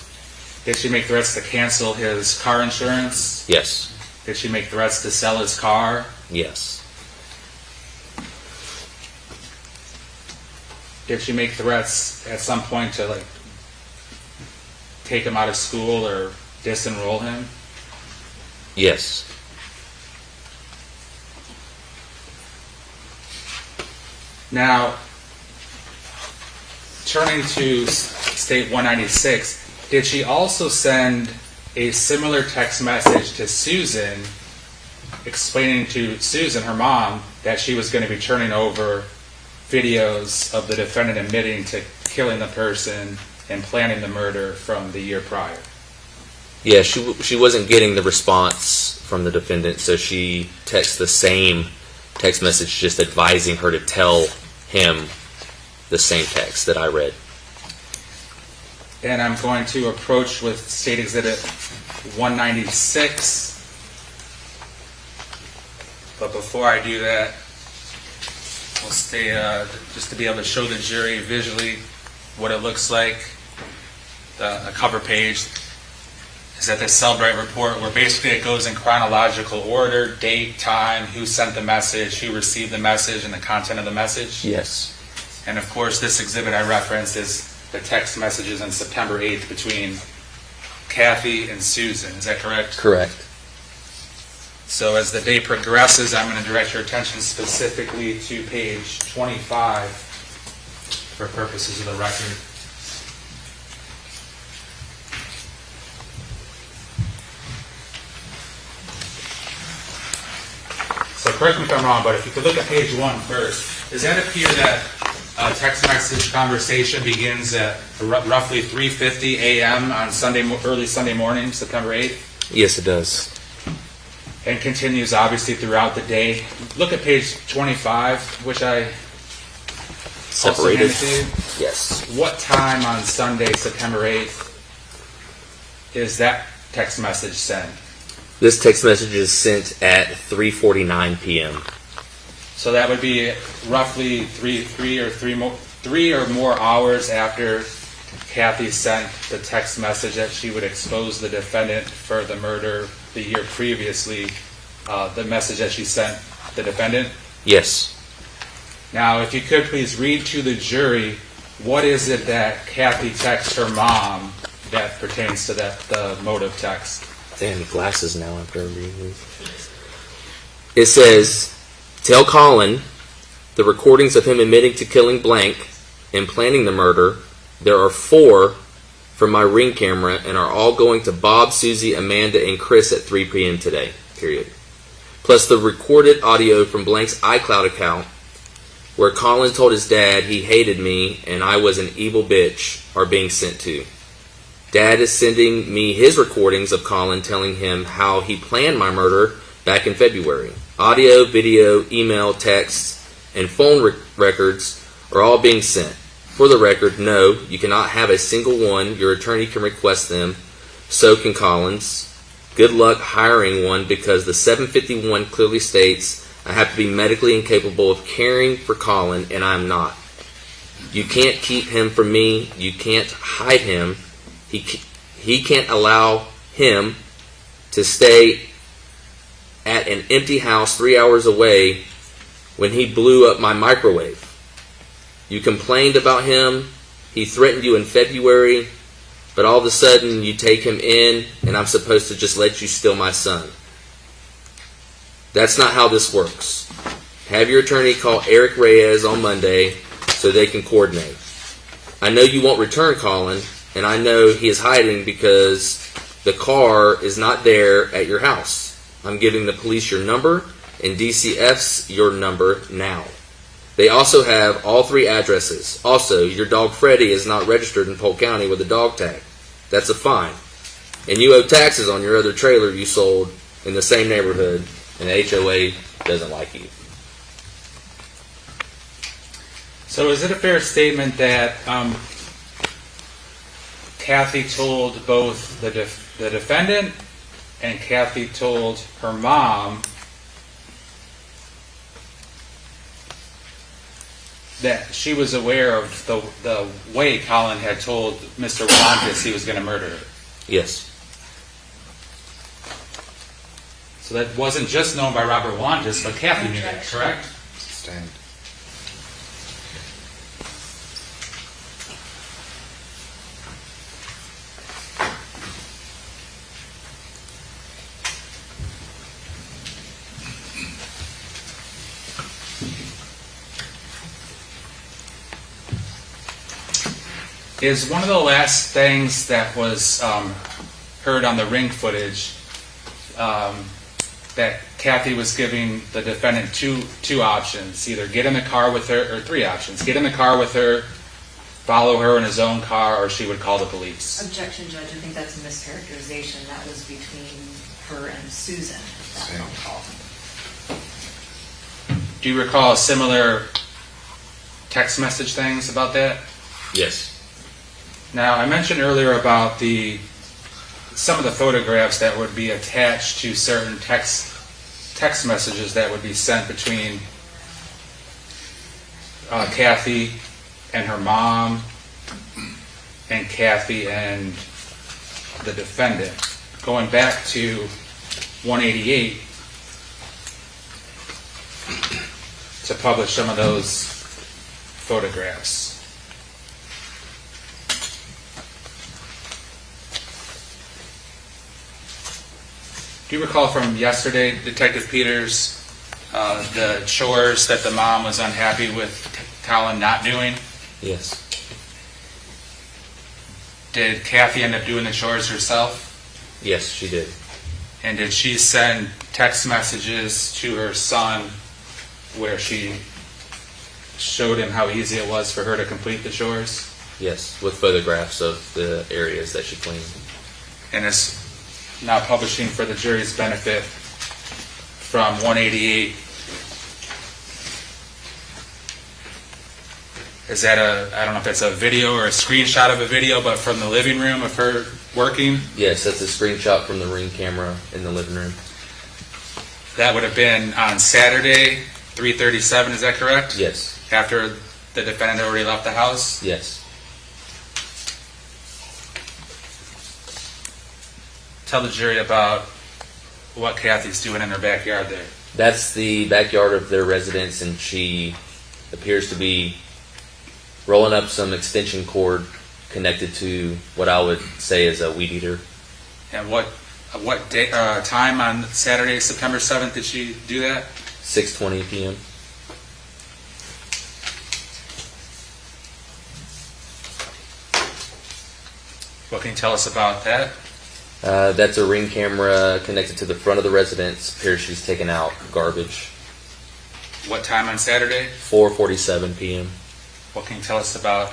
Did she make threats to cancel his car insurance? Yes. Did she make threats to sell his car? Yes. Did she make threats at some point to like take him out of school or disenroll him? Yes. Now, turning to State 196, did she also send a similar text message to Susan, explaining to Susan, her mom, that she was going to be turning over videos of the defendant admitting to killing the person and planning the murder from the year prior? Yeah, she wasn't getting the response from the defendant, so she texted the same text message just advising her to tell him the same text that I read. And I'm going to approach with State Exhibit 196. But before I do that, we'll stay just to be able to show the jury visually what it looks like. The cover page is at the Cellbrite report, where basically it goes in chronological order: date, time, who sent the message, who received the message, and the content of the message. Yes. And of course, this exhibit I referenced is the text messages on September 8th between Kathy and Susan. Is that correct? Correct. So as the day progresses, I'm going to direct your attention specifically to page 25 for purposes of the record. So correct me if I'm wrong, but if you could look at page 1 first, does that appear that a text message conversation begins at roughly 3:50 a.m. on early Sunday morning, September 8th? Yes, it does. And continues obviously throughout the day. Look at page 25, which I separated. Also handed to you. Yes. What time on Sunday, September 8th, is that text message sent? This text message is sent at 3:49 p.m. So that would be roughly three or more hours after Kathy sent the text message that she would expose the defendant for the murder the year previously, the message that she sent the defendant? Yes. Now, if you could please read to the jury, what is it that Kathy texts her mom that pertains to the motive text? Damn, glasses now after reading this. It says, "Tell Collin the recordings of him admitting to killing blank and planning the murder. There are 4 from my Ring camera and are all going to Bob, Susie, Amanda, and Chris at 3 p.m. today, period. Plus the recorded audio from Blank's iCloud account where Collin told his dad he hated me and I was an evil bitch are being sent to. Dad is sending me his recordings of Collin telling him how he planned my murder back in February. Audio, video, email, text, and phone records are all being sent. For the record, no, you cannot have a single one. Your attorney can request them. So can Collin's. Good luck hiring one because the 751 clearly states I have to be medically incapable of caring for Collin, and I am not. You can't keep him from me. You can't hide him. He can't allow him to stay at an empty house 3 hours away when he blew up my microwave. You complained about him. He threatened you in February. But all of a sudden, you take him in, and I'm supposed to just let you steal my son. That's not how this works. Have your attorney call Eric Reyes on Monday so they can coordinate. I know you won't return Collin, and I know he is hiding because the car is not there at your house. I'm giving the police your number and DCF's your number now. They also have all 3 addresses. Also, your dog Freddie is not registered in Polk County with a dog tag. That's a fine. And you owe taxes on your other trailer you sold in the same neighborhood, and the HOA doesn't like you. So is it a fair statement that Kathy told both the defendant and Kathy told her mom that she was aware of the way Collin had told Mr. Wantis he was going to murder her? Yes. So that wasn't just known by Robert Wantis, but Kathy knew that, correct? Stand. Is one of the last things that was heard on the Ring footage that Kathy was giving the defendant two options, either get in the car with her, or 3 options: get in the car with her, follow her in his own car, or she would call the police. Objection, Judge. I think that's a mischaracterization. That was between her and Susan, that phone call. Do you recall similar text message things about that? Yes. Now, I mentioned earlier about some of the photographs that would be attached to certain text messages that would be sent between Kathy and her mom, and Kathy and the defendant. Going back to 188 to publish some of those photographs. Do you recall from yesterday, Detective Peters, the chores that the mom was unhappy with Collin not doing? Yes. Did Kathy end up doing the chores herself? Yes, she did. And did she send text messages to her son where she showed him how easy it was for her to complete the chores? Yes, with photographs of the areas that she cleaned. And it's now publishing for the jury's benefit from 188. Is that I don't know if that's a video or a screenshot of a video, but from the living room of her working? Yes, that's a screenshot from the Ring camera in the living room. That would have been on Saturday, 3:37, is that correct? Yes. After the defendant already left the house? Yes. Tell the jury about what Kathy's doing in her backyard there. That's the backyard of their residence, and she appears to be rolling up some extension cord connected to what I would say is a weed eater. And what day, time on Saturday, September 7th, did she do that? 6:20 p.m. What can you tell us about that? That's a Ring camera connected to the front of the residence. Appears she's taking out garbage. What time on Saturday? 4:47 p.m. What can you tell us about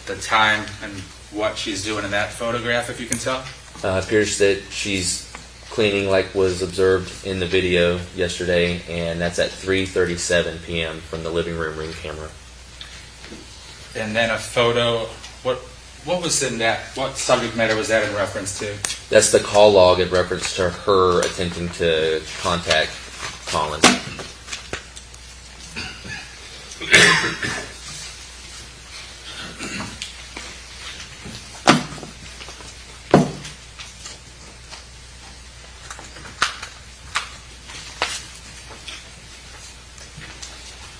the time and what she's doing in that photograph, if you can tell? Appears that she's cleaning like was observed in the video yesterday, and that's at 3:37 p.m. from the living room Ring camera. And then a photo, what was in that, what subject matter was that in reference to? That's the call log in reference to her attempting to contact Collin.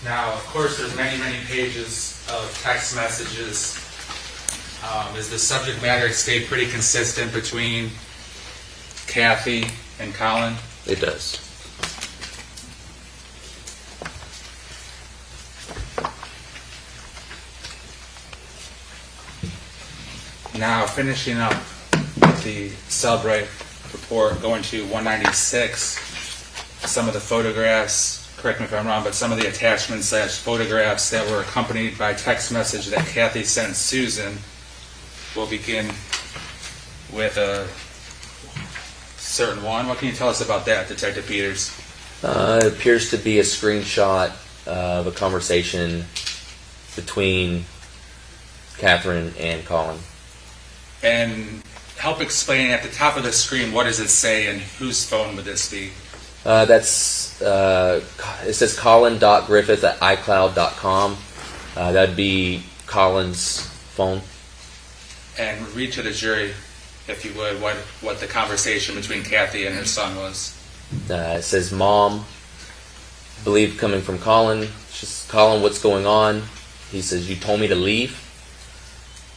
Now, of course, there's many, many pages of text messages. Does the subject matter stay pretty consistent between Kathy and Collin? It does. Now, finishing up with the Cellbrite report, going to 196, some of the photographs, correct me if I'm wrong, but some of the attachments / photographs that were accompanied by text message that Kathy sent Susan. We'll begin with a certain one. What can you tell us about that, Detective Peters? It appears to be a screenshot of a conversation between Catherine and Collin. And help explain at the top of the screen, what does it say and whose phone would this be? It says Collin.Griffith@iCloud.com. That'd be Collin's phone. And read to the jury, if you would, what the conversation between Kathy and her son was. It says, Mom, believe coming from Collin. She says, Collin, what's going on? He says, you told me to leave.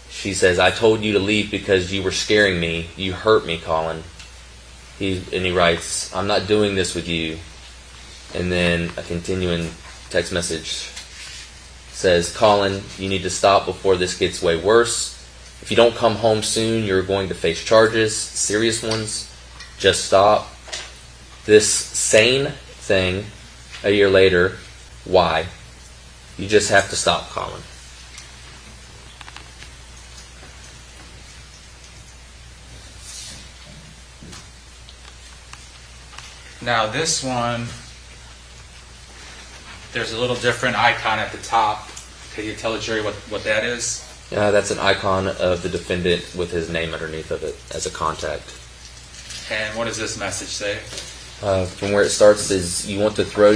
She says, I told you to leave because you were scaring me. You hurt me, Collin. He writes, I'm not doing this with you. And then a continuing text message says, Collin, you need to stop before this gets way worse. If you don't come home soon, you're going to face charges, serious ones. Just stop. This sane thing a year later. Why? You just have to stop, Collin. Now this one, there's a little different icon at the top. Can you tell the jury what that is? That's an icon of the defendant with his name underneath of it as a contact. And what does this message say? From where it starts is, you want to throw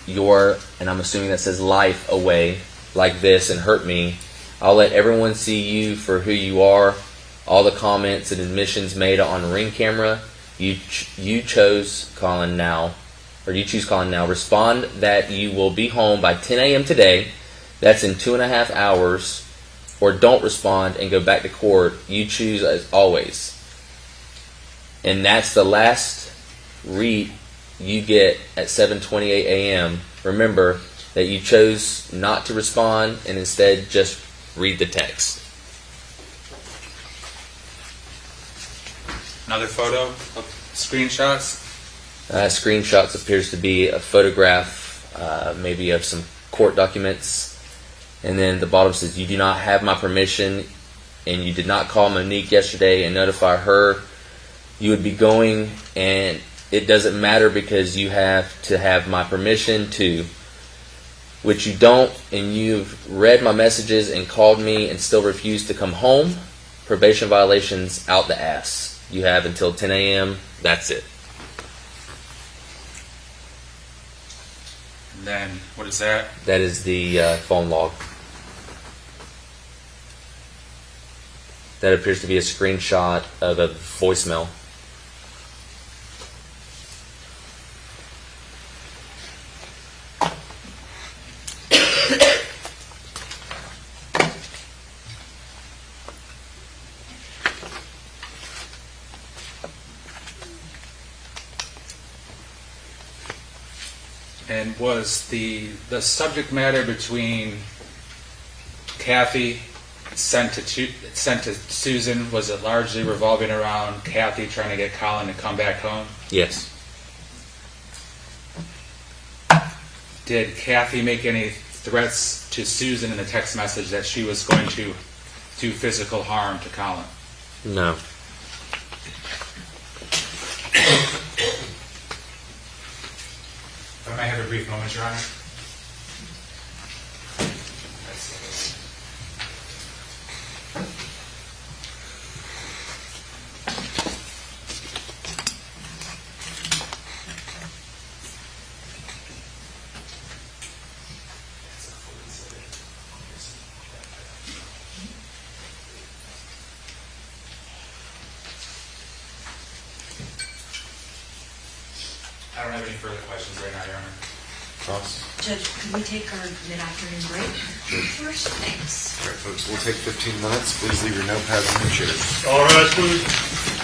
your, and I'm assuming that says life, away like this and hurt me. I'll let everyone see you for who you are. All the comments and admissions made on Ring camera. You chose Collin now, or you choose Collin now. Respond that you will be home by 10 a.m. today. That's in 2.5 hours. Or don't respond and go back to court. You choose as always. And that's the last read you get at 7:28 a.m. Remember that you chose not to respond and instead just read the text. Another photo of screenshots? Screenshots appears to be a photograph, maybe of some court documents. And then the bottom says, you do not have my permission, and you did not call Monique yesterday and notify her. You would be going, and it doesn't matter because you have to have my permission to, which you don't, and you've read my messages and called me and still refuse to come home. Probation violations out the ass. You have until 10 a.m. That's it. And then, what is that? That is the phone log. That appears to be a screenshot of a voicemail. And was the subject matter between Kathy sent to Susan, was it largely revolving around Kathy trying to get Collin to come back home? Yes. Did Kathy make any threats to Susan in the text message that she was going to do physical harm to Collin? No. If I may have a brief moment, Your Honor. I don't have any further questions right now, Your Honor. Ross? Judge, could we take our mid-afternoon break first? Thanks. All right, folks, we'll take 15 minutes. Please leave your notepads in your chairs. All right, please.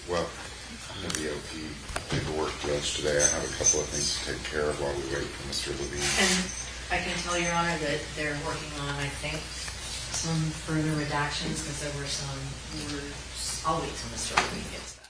Well, I'm the OP paperwork judge today. I have a couple of things to take care of while we wait for Mr. Levine. And I can tell Your Honor that they're working on, I think, some further redactions, because there were some words. I'll wait till Mr. Levine gets back.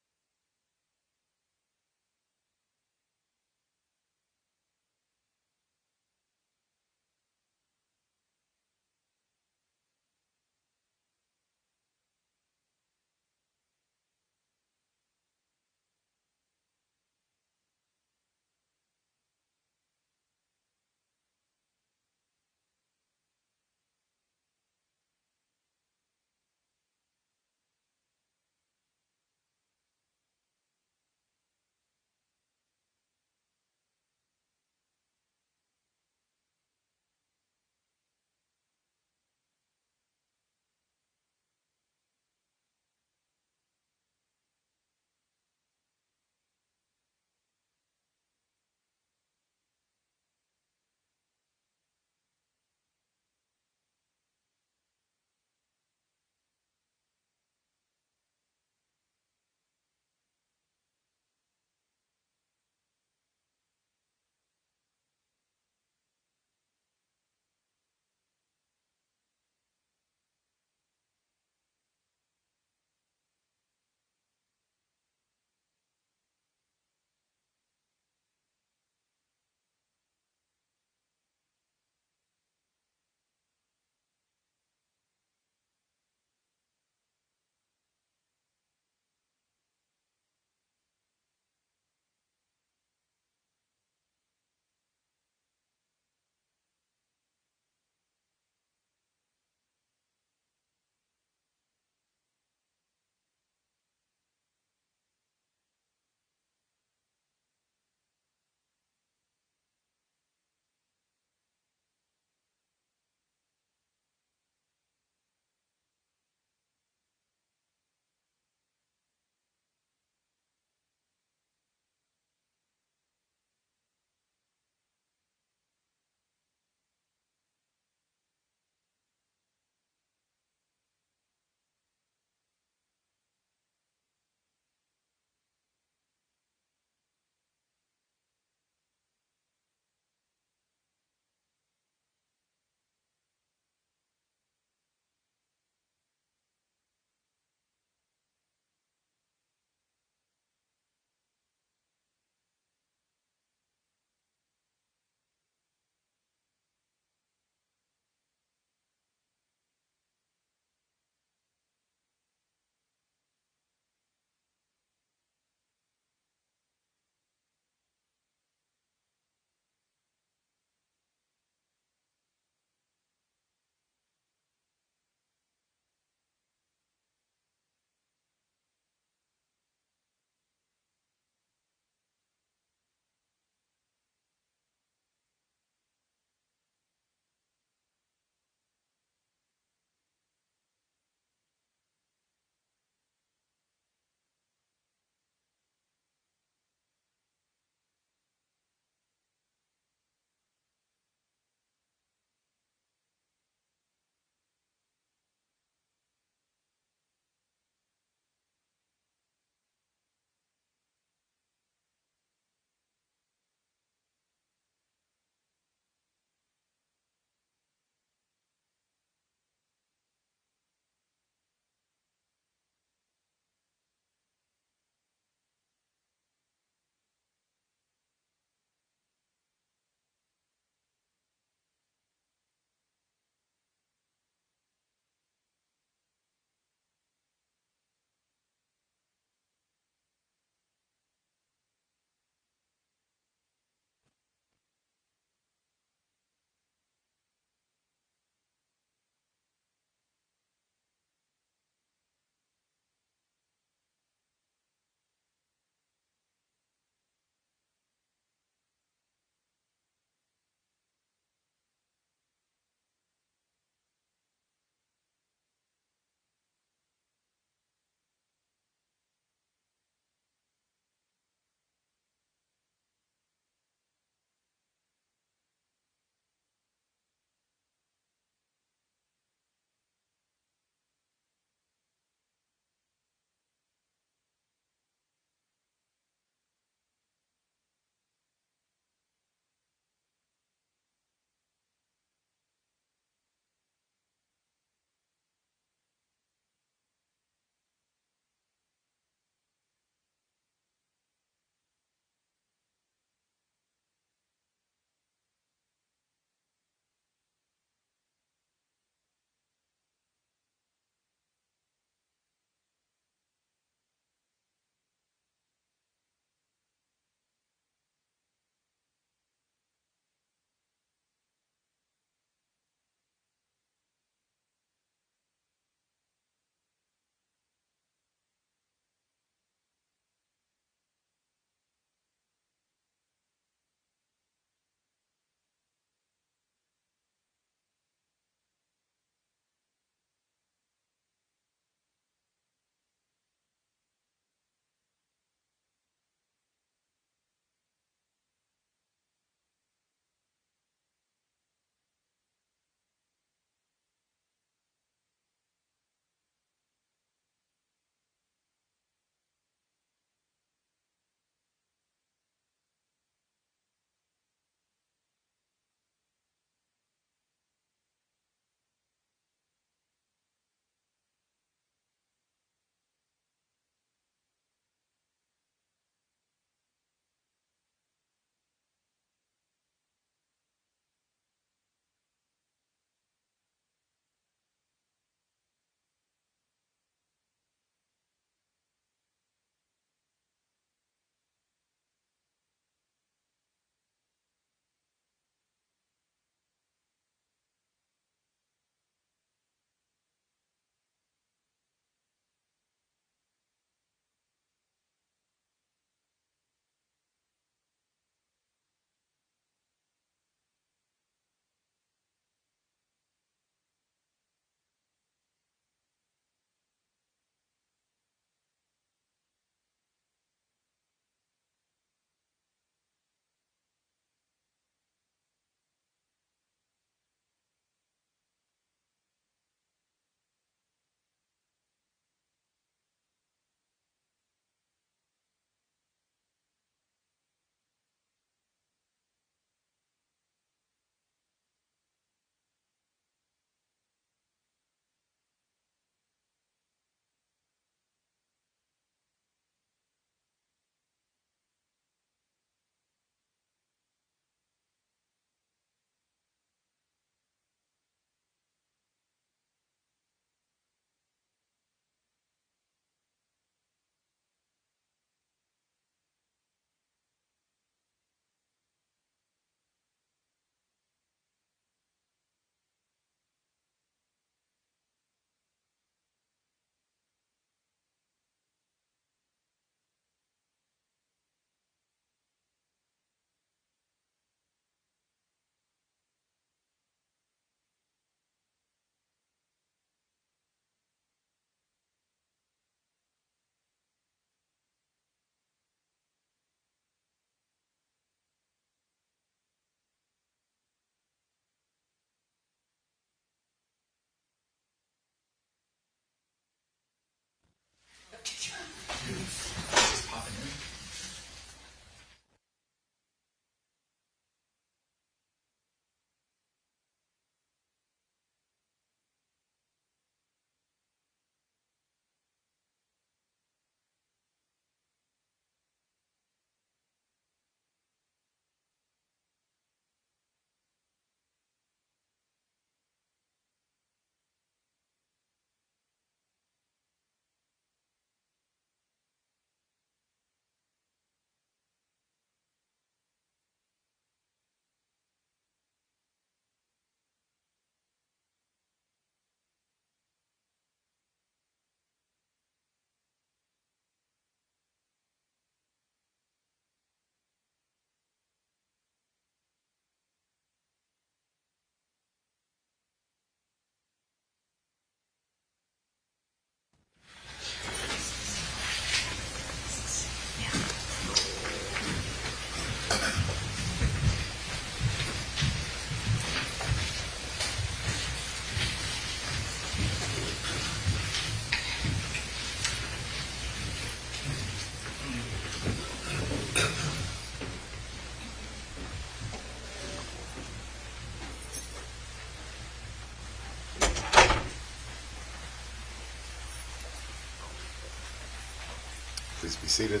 Please be seated.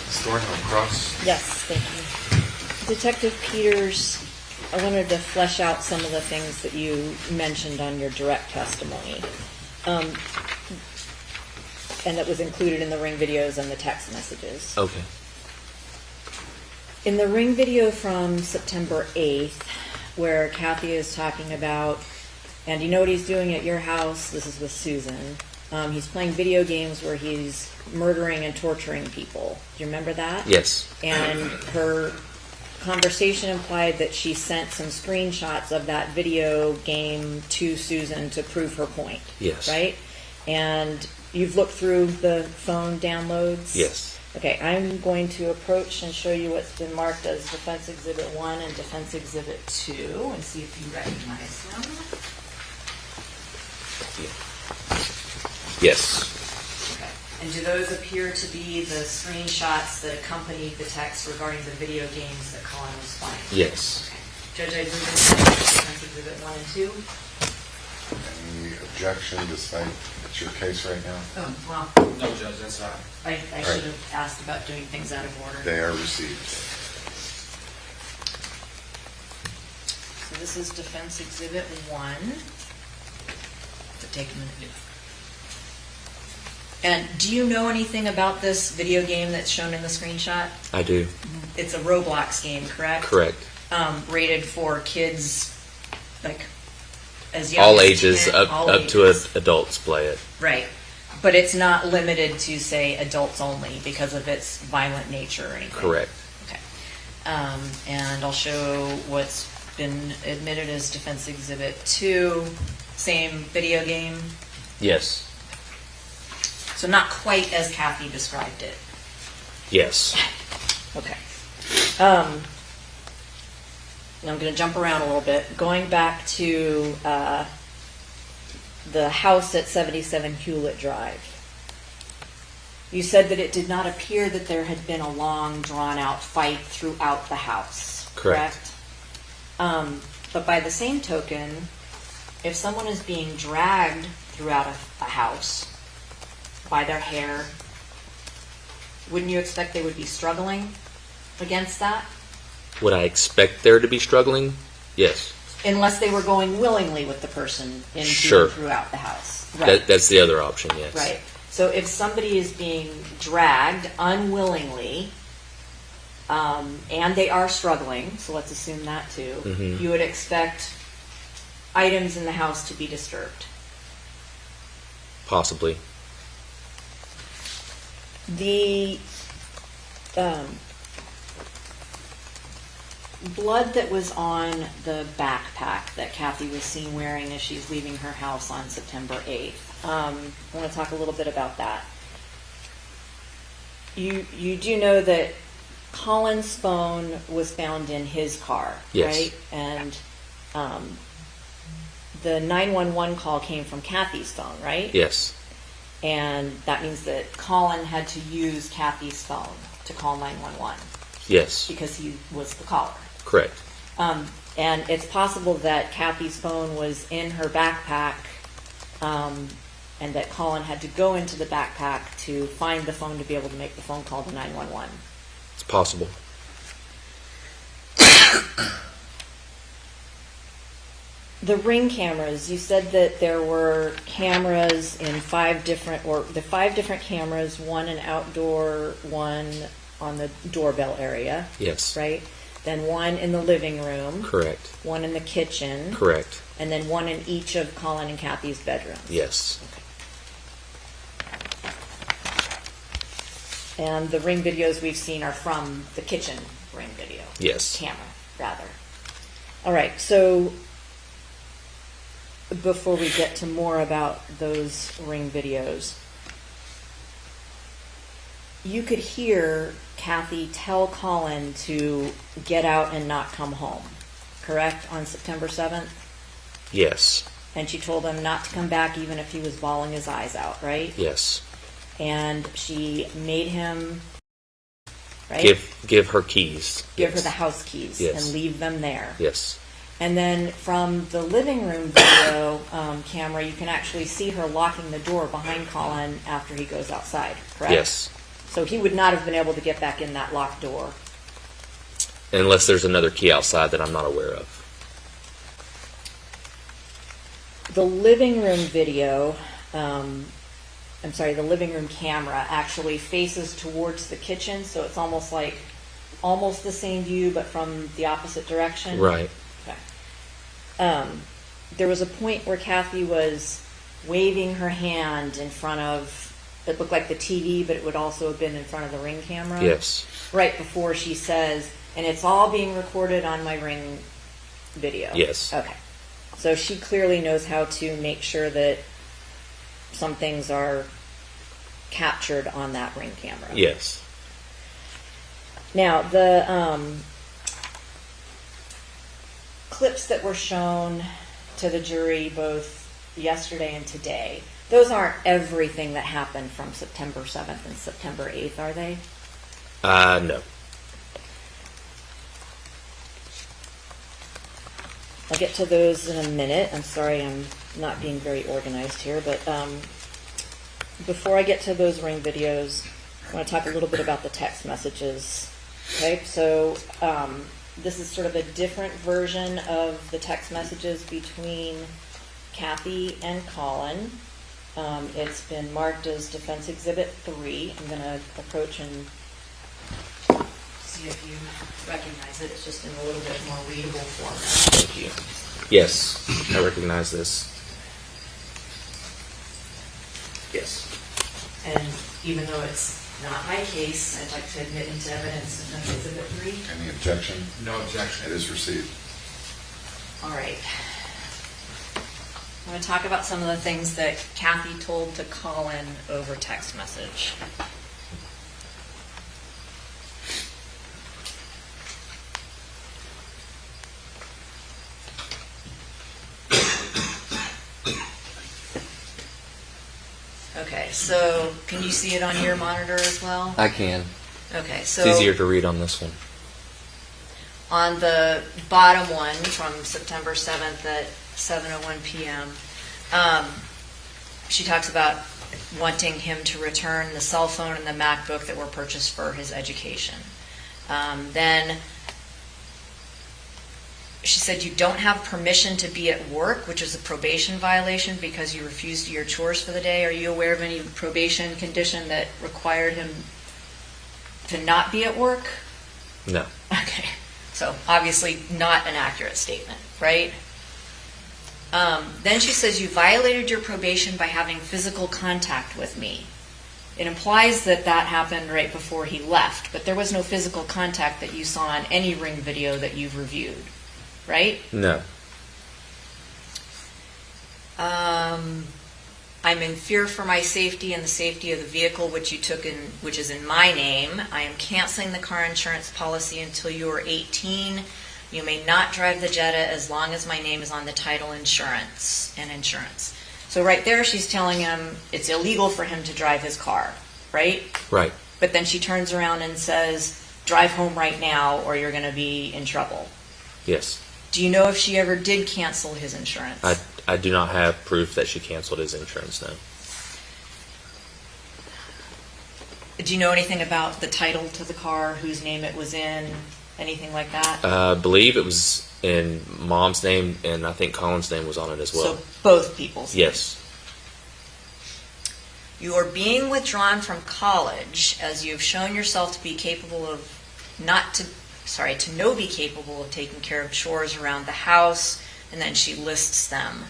Ms. Thornhill, cross. Yes, thank you. Detective Peters, I wanted to flesh out some of the things that you mentioned on your direct testimony. And that was included in the ring videos and the text messages. Okay. In the ring video from September 8th, where Kathy is talking about, and you know what he's doing at your house? This is with Susan. He's playing video games where he's murdering and torturing people. Do you remember that? Yes. And her conversation implied that she sent some screenshots of that video game to Susan to prove her point. Yes. Right? And you've looked through the phone downloads? Yes. Okay, I'm going to approach and show you what's been marked as Defense Exhibit 1 and Defense Exhibit 2 and see if you recognize them. Yes. Okay. And do those appear to be the screenshots that accompanied the text regarding the video games that Collin was playing? Yes. Okay. Judge, I move Defense Exhibit 1 and 2. Any objection to cite it's your case right now? Oh, well. No, Judge, that's fine. I should have asked about doing things out of order. They are received. So this is Defense Exhibit 1. Take a minute. And do you know anything about this video game that's shown in the screenshot? I do. It's a Roblox game, correct? Correct. Rated for kids, like, as young All as ages, 10, up all to ages. adults play it. Right. But it's not limited to, say, adults only because of its violent nature or anything. Correct. Okay. And I'll show what's been admitted as Defense Exhibit 2. Same video game. Yes. So not quite as Kathy described it. Yes. Okay. Now I'm going to jump around a little bit. Going back to the house at 77 Hewlett Drive. You said that it did not appear that there had been a long, drawn-out fight throughout the house. Correct. But by the same token, if someone is being dragged throughout a house by their hair, wouldn't you expect they would be struggling against that? Would I expect there to be struggling? Yes. Unless they were going willingly with the person into Sure. and throughout the house. Right. That's the other option, yes. Right. So if somebody is being dragged unwillingly, and they are struggling, so let's assume that too, Mhm. you would expect items in the house to be disturbed. Possibly. The blood that was on the backpack that Kathy was seen wearing as she's leaving her house on September 8th. I want to talk a little bit about that. You do know that Collin's phone was found in his car, Yes. right? And the 911 call came from Kathy's phone, right? Yes. And that means that Collin had to use Kathy's phone to call 911 Yes. because he was the caller. Correct. And it's possible that Kathy's phone was in her backpack, and that Collin had to go into the backpack to find the phone to be able to make the phone call to 911. It's possible. The Ring cameras, you said that there were cameras in the 5 different cameras, one an outdoor, one on the doorbell area. Yes. Right? Then one in the living room. Correct. One in the kitchen. Correct. And then one in each of Collin and Kathy's bedrooms. Yes. And the Ring videos we've seen are from the kitchen Ring video. Yes. Camera, rather. All right, so before we get to more about those Ring videos, you could hear Kathy tell Collin to get out and not come home, correct, on September 7th? Yes. And she told him not to come back even if he was bawling his eyes out, right? Yes. And she made him, right? Give her keys. Give her the house keys Yes. and leave them there. Yes. And then from the living room video camera, you can actually see her locking the door behind Collin after he goes outside, correct? Yes. So he would not have been able to get back in that locked door. Unless there's another key outside that I'm not aware of. The living room video, the living room camera actually faces towards the kitchen, so it's almost the same view, but from the opposite direction. Right. Okay. There was a point where Kathy was waving her hand in front of, it looked like the TV, but it would also have been in front of the Ring camera. Yes. Right before she says, and it's all being recorded on my Ring video. Yes. Okay. So she clearly knows how to make sure that some things are captured on that Ring camera. Yes. Now, the clips that were shown to the jury both yesterday and today, those aren't everything that happened from September 7th and September 8th, are they? No. I'll get to those in a minute. I'm sorry I'm not being very organized here, but before I get to those Ring videos, I want to talk a little bit about the text messages. Okay, so this is sort of a different version of the text messages between Kathy and Collin. It's been marked as Defense Exhibit 3. I'm going to approach and see if you recognize it. It's just in a little bit more readable format. Thank you. Yes, I recognize this. Yes. And even though it's not my case, I'd like to admit into evidence Defense Exhibit 3. Any objection? No objection. It is received. All right. I'm going to talk about some of the things that Kathy told to Collin over text message. Okay, so can you see it on your monitor as well? I can. Okay, so It's easier to read on this one. on the bottom one from September 7th at 7:01 p.m., she talks about wanting him to return the cell phone and the MacBook that were purchased for his education. Then she said you don't have permission to be at work, which is a probation violation because you refused to do your chores for the day. Are you aware of any probation condition that required him to not be at work? No. Okay. So obviously not an accurate statement, right? Then she says you violated your probation by having physical contact with me. It implies that that happened right before he left, but there was no physical contact that you saw in any Ring video that you've reviewed, right? No. I'm in fear for my safety and the safety of the vehicle which you took in, which is in my name. I am canceling the car insurance policy until you are 18. You may not drive the Jetta as long as my name is on the title insurance. So right there she's telling him it's illegal for him to drive his car, right? Right. But then she turns around and says, drive home right now or you're going to be in trouble. Yes. Do you know if she ever did cancel his insurance? I do not have proof that she canceled his insurance, no. Do you know anything about the title to the car, whose name it was in, anything like that? I believe it was in Mom's name, and I think Collin's name was on it as well. So both people's Yes. You are being withdrawn from college as you have shown yourself to be capable of be capable of taking care of chores around the house, and then she lists them.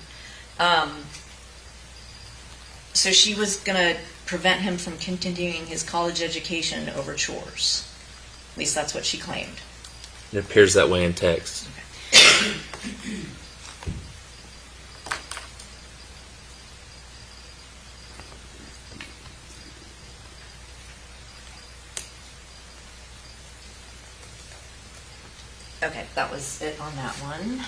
So she was going to prevent him from continuing his college education over chores. At least that's what she claimed. It appears that way in text. Okay, that was it on that one.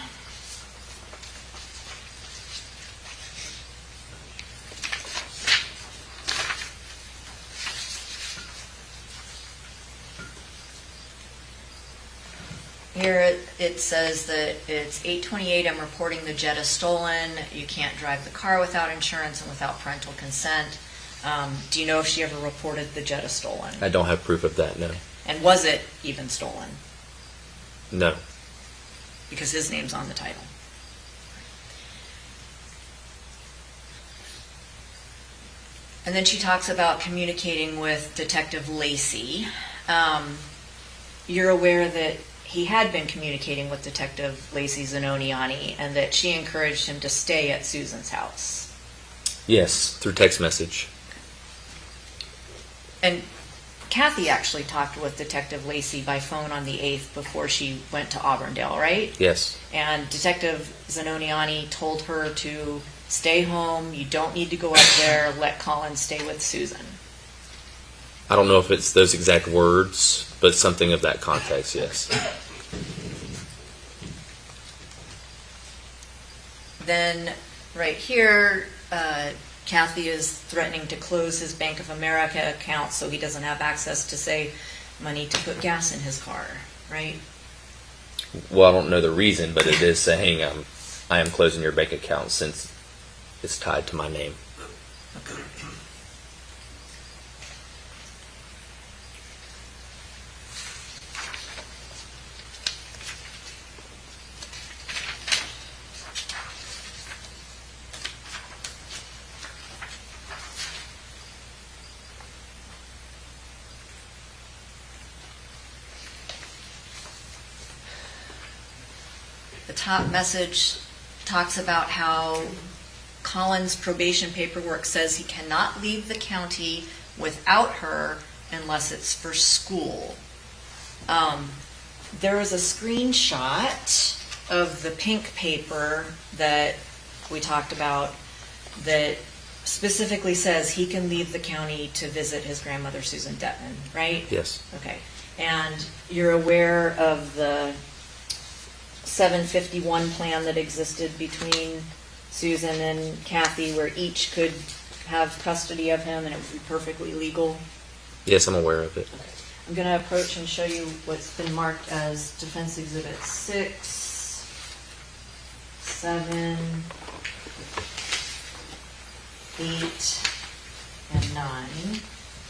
Here it says that it's 8:28, I'm reporting the Jetta stolen. You can't drive the car without insurance and without parental consent. Do you know if she ever reported the Jetta stolen? I don't have proof of that, no. And was it even stolen? No. Because his name's on the title. And then she talks about communicating with Detective Lacey. You're aware that he had been communicating with Detective Lacey Zanoniani and that she encouraged him to stay at Susan's house. Yes, through text message. And Kathy actually talked with Detective Lacey by phone on the 8th before she went to Auburndale, right? Yes. And Detective Zanoniani told her to stay home, you don't need to go up there, let Collin stay with Susan. I don't know if it's those exact words, but something of that context, yes. Then, right here, Kathy is threatening to close his Bank of America account so he doesn't have access to, say, money to put gas in his car, right? Well, I don't know the reason, but it is saying I am closing your bank account since it's tied to my name. Okay. The top message talks about how Collin's probation paperwork says he cannot leave the county without her unless it's for school. There was a screenshot of the pink paper that we talked about that specifically says he can leave the county to visit his grandmother, Susan Detman, right? Yes. Okay. And you're aware of the 751 plan that existed between Susan and Kathy where each could have custody of him and it would be perfectly legal? Yes, I'm aware of it. Okay. I'm going to approach and show you what's been marked as Defense Exhibit 6, 7, 8, and 9.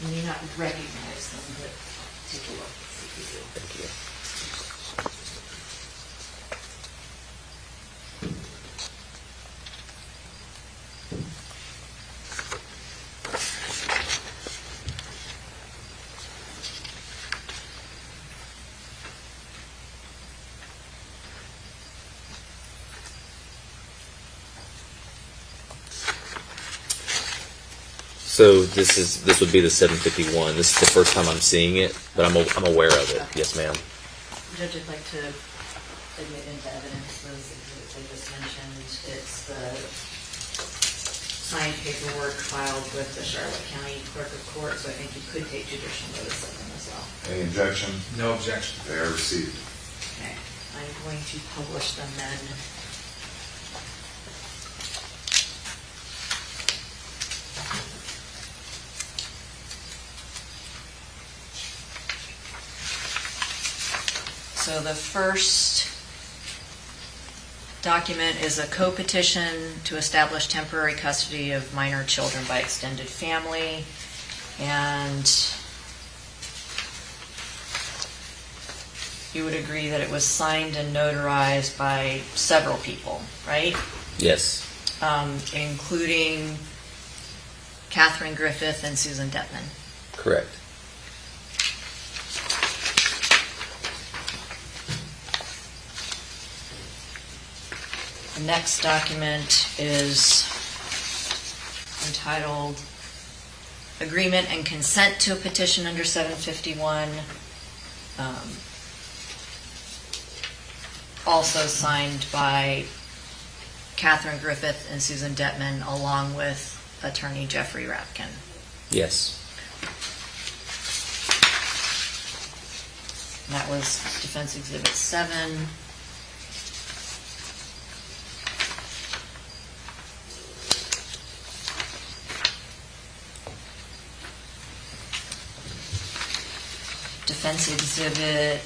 You may not recognize them, but take a look. See if you do. Thank you. So this would be the 751. This is the first time I'm seeing it, but I'm aware of it. Yes, ma'am. Judge, I'd like to admit into evidence those exhibits I just mentioned. It's the signed paperwork filed with the Charlotte County Clerk of Court, so I think you could take judicial notice of them as well. Any objection? No objection. They are received. Okay, I'm going to publish them then. So the first document is a co-petition to establish temporary custody of minor children by extended family. And you would agree that it was signed and notarized by several people, right? Yes. Including Catherine Griffith and Susan Detman. Correct. The next document is entitled Agreement and Consent to a Petition under 751. Also signed by Catherine Griffith and Susan Detman, along with attorney Jeffrey Rapkin. Yes. And that was Defense Exhibit 7. Defense Exhibit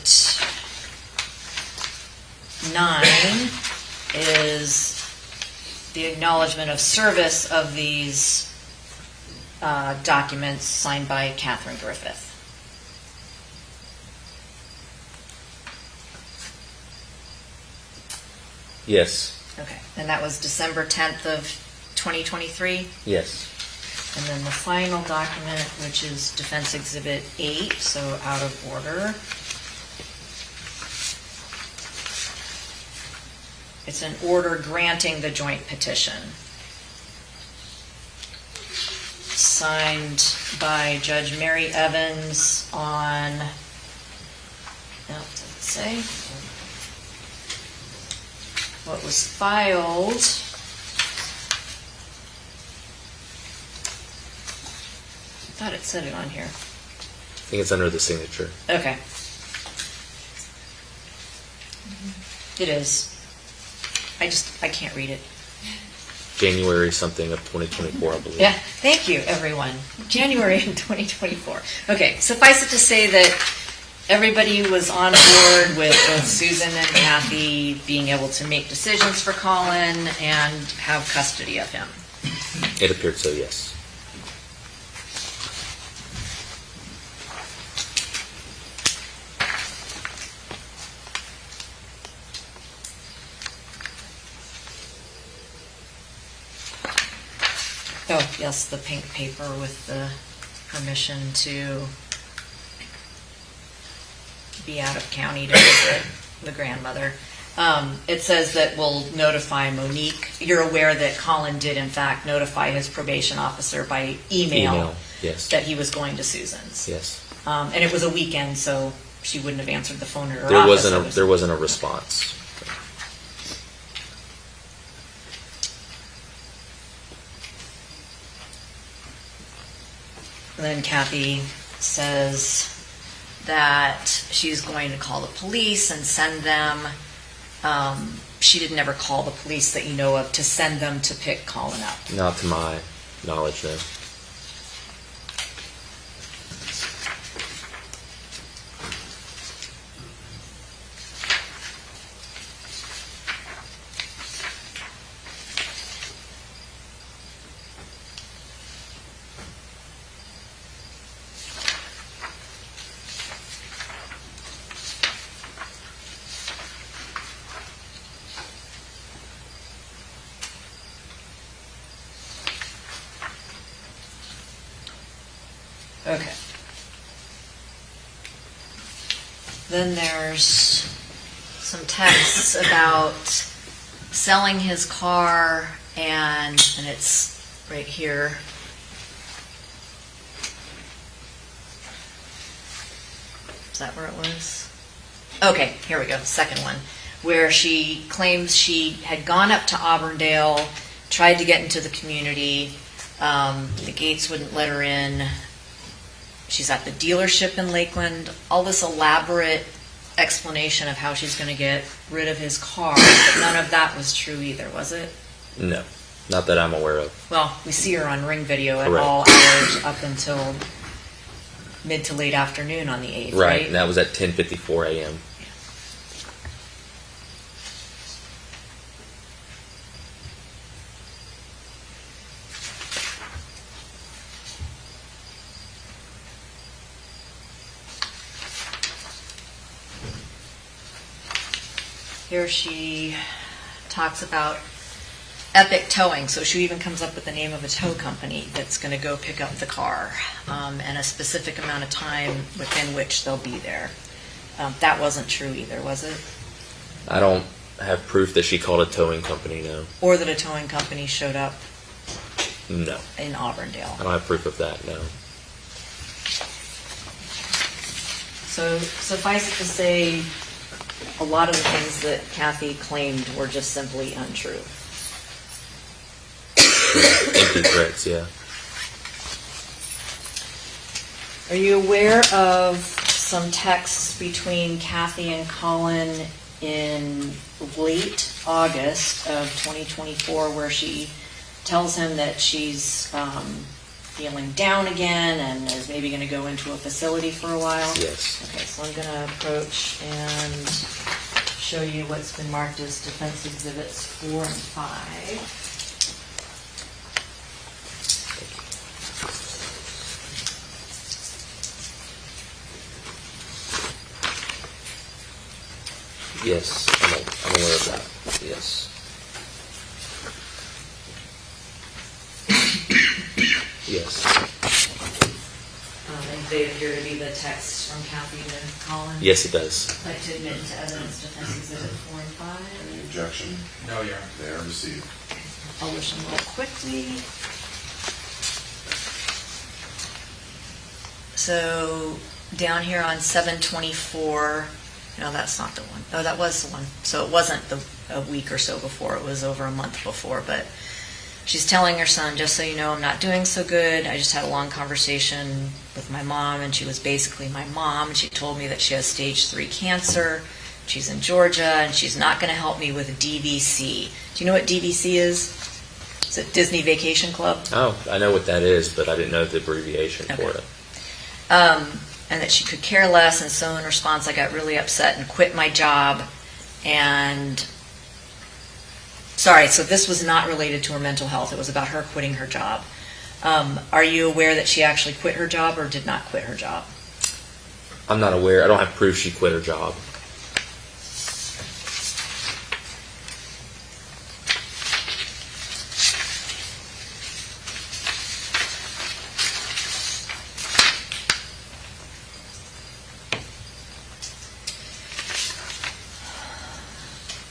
9 is the acknowledgement of service of these documents signed by Catherine Griffith. Yes. Okay, and that was December 10th of 2023? Yes. And then the final document, which is Defense Exhibit 8, so out of order. It's an order granting the joint petition. Signed by Judge Mary Evans on, no, it doesn't say. What was filed I thought it said it on here. I think it's under the signature. Okay. It is. I can't read it. January something of 2024, I believe. Yeah, thank you, everyone. January of 2024. Okay, suffice it to say that everybody was on board with both Susan and Kathy being able to make decisions for Collin and have custody of him. It appeared so, yes. Oh, yes, the pink paper with the permission to be out of county to visit the grandmother. It says that we'll notify Monique. You're aware that Collin did, in fact, notify his probation officer by email yes. that he was going to Susan's. Yes. And it was a weekend, so she wouldn't have answered the phone at her office. There wasn't a response. And then Kathy says that she's going to call the police and send them. She didn't ever call the police that you know of to send them to pick Collin up. Not to my knowledge, no. Okay. Then there's some texts about selling his car, and it's right here. Is that where it was? Okay, here we go, second one, where she claims she had gone up to Auburndale, tried to get into the community, the gates wouldn't let her in. She's at the dealership in Lakeland, all this elaborate explanation of how she's going to get rid of his car, but none of that was true either, was it? No, not that I'm aware of. Well, we see her on Ring video at Correct. all hours up until mid to late afternoon on the 8th, right? And that was at 10:54 a.m. Here she talks about Epic Towing, so she even comes up with the name of a tow company that's going to go pick up the car, and a specific amount of time within which they'll be there. That wasn't true either, was it? I don't have proof that she called a towing company, no. Or that a towing company showed up No. in Auburndale. I don't have proof of that, no. So suffice it to say, a lot of the things that Kathy claimed were just simply untrue. Empty threats, yeah. Are you aware of some texts between Kathy and Collin in late August of 2024 where she tells him that she's feeling down again and is maybe going to go into a facility for a while? Yes. Okay, so I'm going to approach and show you what's been marked as defense exhibits 4 and 5. Yes, I'm aware of that. Yes. Yes. And they appear to be the text from Kathy to Collin. Yes, it does. I'd like to admit into evidence defense exhibit 4 and 5. Any objection? No, Your Honor. They are received. I'll wish them real quickly. So down here on 724, no, that's not the one. Oh, that was the one. So it wasn't a week or so before. It was over a month before. But she's telling her son, just so you know, I'm not doing so good. I just had a long conversation with my mom, and she was basically my mom. She told me that she has stage 3 cancer. She's in Georgia, and she's not going to help me with DVC. Do you know what DVC is? Is it Disney Vacation Club? Oh, I know what that is, but I didn't know the abbreviation for it. And that she could care less, and so in response I got really upset and quit my job. And sorry, so this was not related to her mental health. It was about her quitting her job. Are you aware that she actually quit her job or did not quit her job? I'm not aware. I don't have proof she quit her job.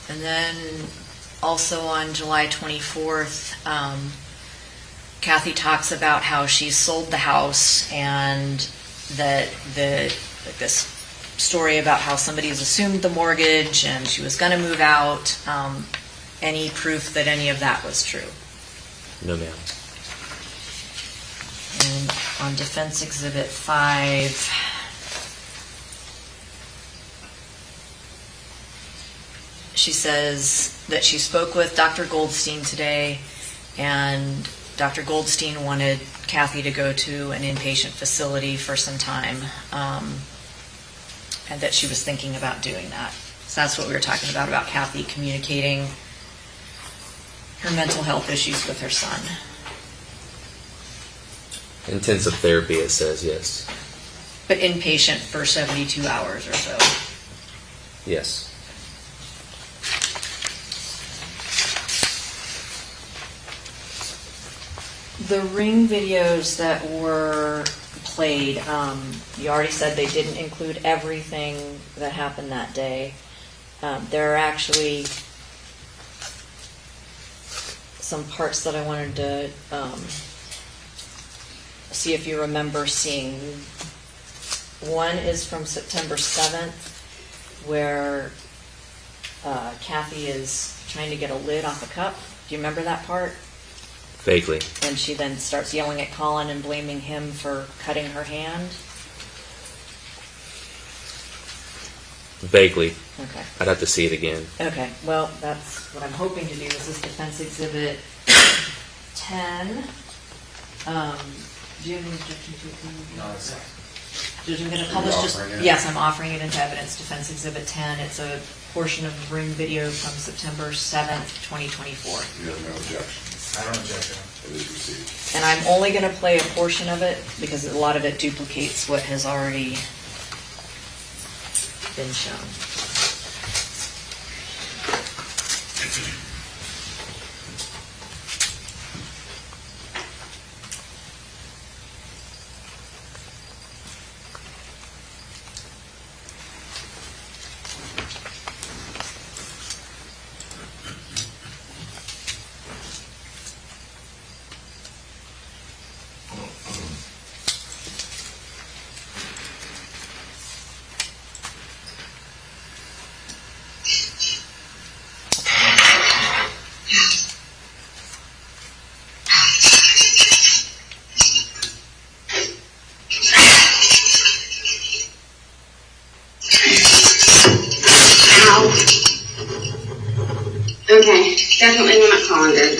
And then also on July 24th, Kathy talks about how she sold the house, and that this story about how somebody has assumed the mortgage and she was going to move out. Any proof that any of that was true? No, ma'am. And on Defense Exhibit 5, she says that she spoke with Dr. Goldstein today, and Dr. Goldstein wanted Kathy to go to an inpatient facility for some time, and that she was thinking about doing that. So that's what we were talking about Kathy communicating her mental health issues with her son. Intensive therapy, it says, yes. But inpatient for 72 hours or so. Yes. The Ring videos that were played, you already said they didn't include everything that happened that day. There are actually some parts that I wanted to see if you remember seeing. One is from September 7th, where Kathy is trying to get a lid off a cup. Do you remember that part? Vaguely. And she then starts yelling at Collin and blaming him for cutting her hand. Vaguely. Okay. I'd have to see it again. Okay, well, that's what I'm hoping to do. This is Defense Exhibit 10. Do you have any objection to it? No, it's not. Judge, I'm going to publish yes, I'm offering it into evidence. Defense Exhibit 10. It's a portion of the Ring video from September 7th, 2024. You have no objection. I don't object. It is received. And I'm only going to play a portion of it because a lot of it duplicates what has already been shown. Okay, definitely not Collin did.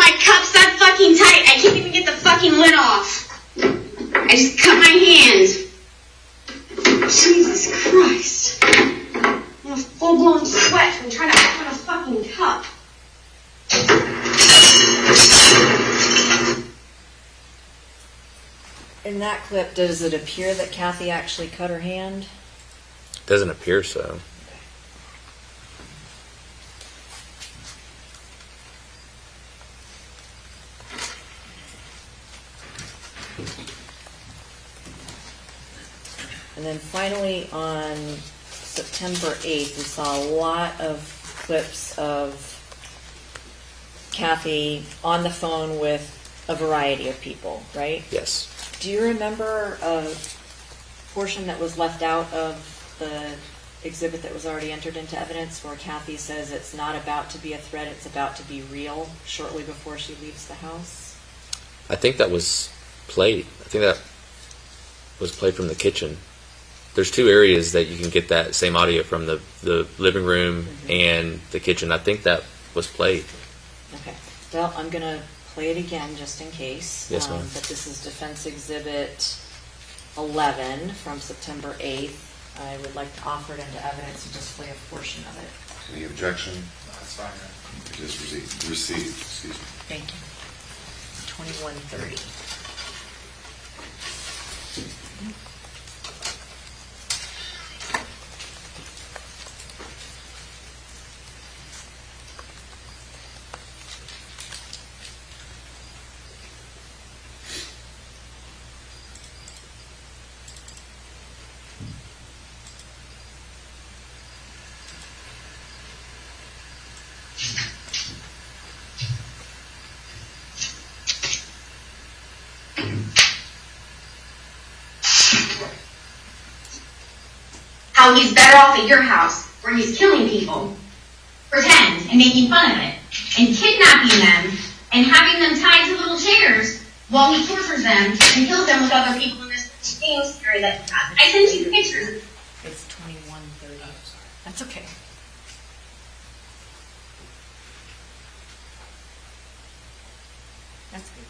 my cups that fucking tight. I can't even get the fucking lid off. I just cut my hand. Jesus Christ. I'm in a full-blown sweat from trying to open a fucking cup. In that clip, does it appear that Kathy actually cut her hand? Doesn't appear so. And then finally, on September 8th, we saw a lot of clips of Kathy on the phone with a variety of people, right? Yes. Do you remember a portion that was left out of the exhibit that was already entered into evidence where Kathy says it's not about to be a threat, it's about to be real, shortly before she leaves the house? I think that was played. I think that was played from the kitchen. There's two areas that you can get that same audio from, the living room and the kitchen. I think that was played. Okay. Well, I'm going to play it again just in case. Yes, ma'am. But this is Defense Exhibit 11 from September 8th. I would like to offer it into evidence and just play a portion of it. Any objection? That's fine. It is received. Excuse me. Thank you. 2130. How he's better off at your house, where he's killing people, pretend, and making fun of it, and kidnapping them, and having them tied to little chairs while he tortures them and kills them with other people in this game story that he has. I sent you the pictures. It's 2130. That's okay. That's good.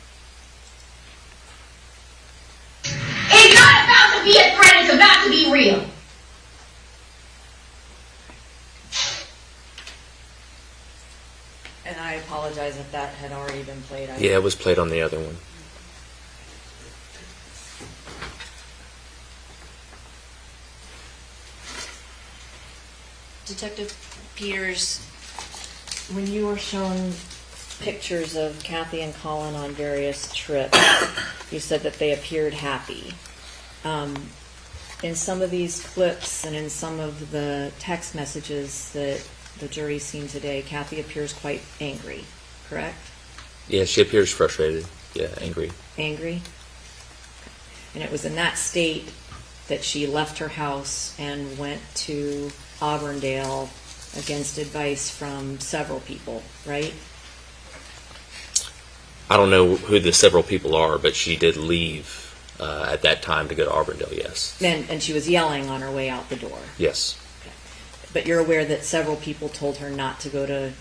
It's not about to be a threat, it's about to be real. And I apologize if that had already been played. Yeah, it was played on the other one. Detective Peters, when you were shown pictures of Kathy and Collin on various trips, you said that they appeared happy. In some of these clips and in some of the text messages that the jury's seen today, Kathy appears quite angry, correct? Yeah, she appears frustrated. Yeah, angry. Angry? And it was in that state that she left her house and went to Auburndale against advice from several people, right? I don't know who the several people are, but she did leave at that time to go to Auburndale, yes. And she was yelling on her way out the door. Yes. Okay. But you're aware that several people told her not to go to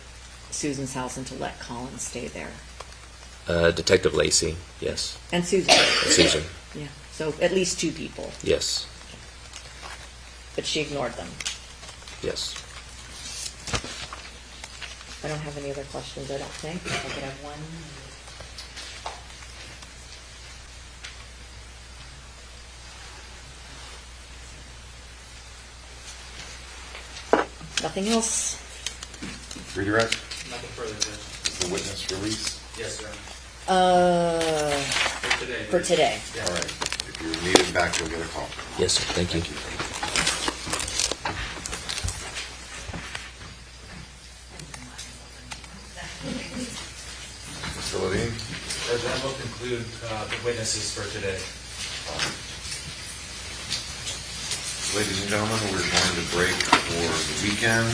Susan's house and to let Collin stay there. Detective Lacey, yes. And Susan. Susan. Yeah. So at least two people. Yes. But she ignored them. Yes. I don't have any other questions, I don't think. If I could have one. Nothing else? Redirect? Nothing further, Judge. Is the witness released? Yes, sir. For today. For today. All right. If you're needed back, you'll get a call. Yes, sir. Thank you. Mr. Levine? Judge, that will conclude the witnesses for today. Ladies and gentlemen, we're going to break for the weekend.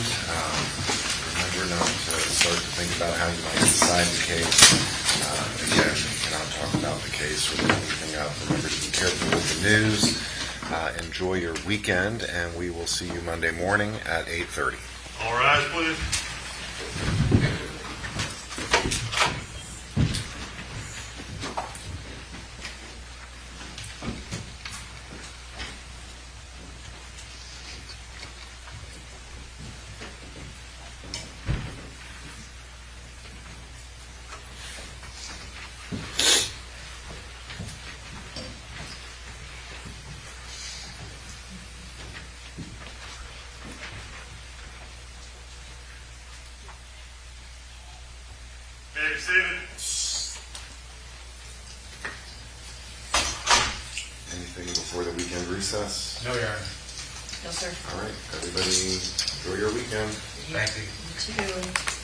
Remember not to start to think about how you might decide the case. Again, you cannot talk about the case or look anything up. Remember to be careful with the news. Enjoy your weekend, and we will see you Monday morning at 8:30. All rise, please. Hey, Steven. Anything before the weekend recess? No, Your Honor. No, sir. All right, everybody, enjoy your weekend. Thank you. You too.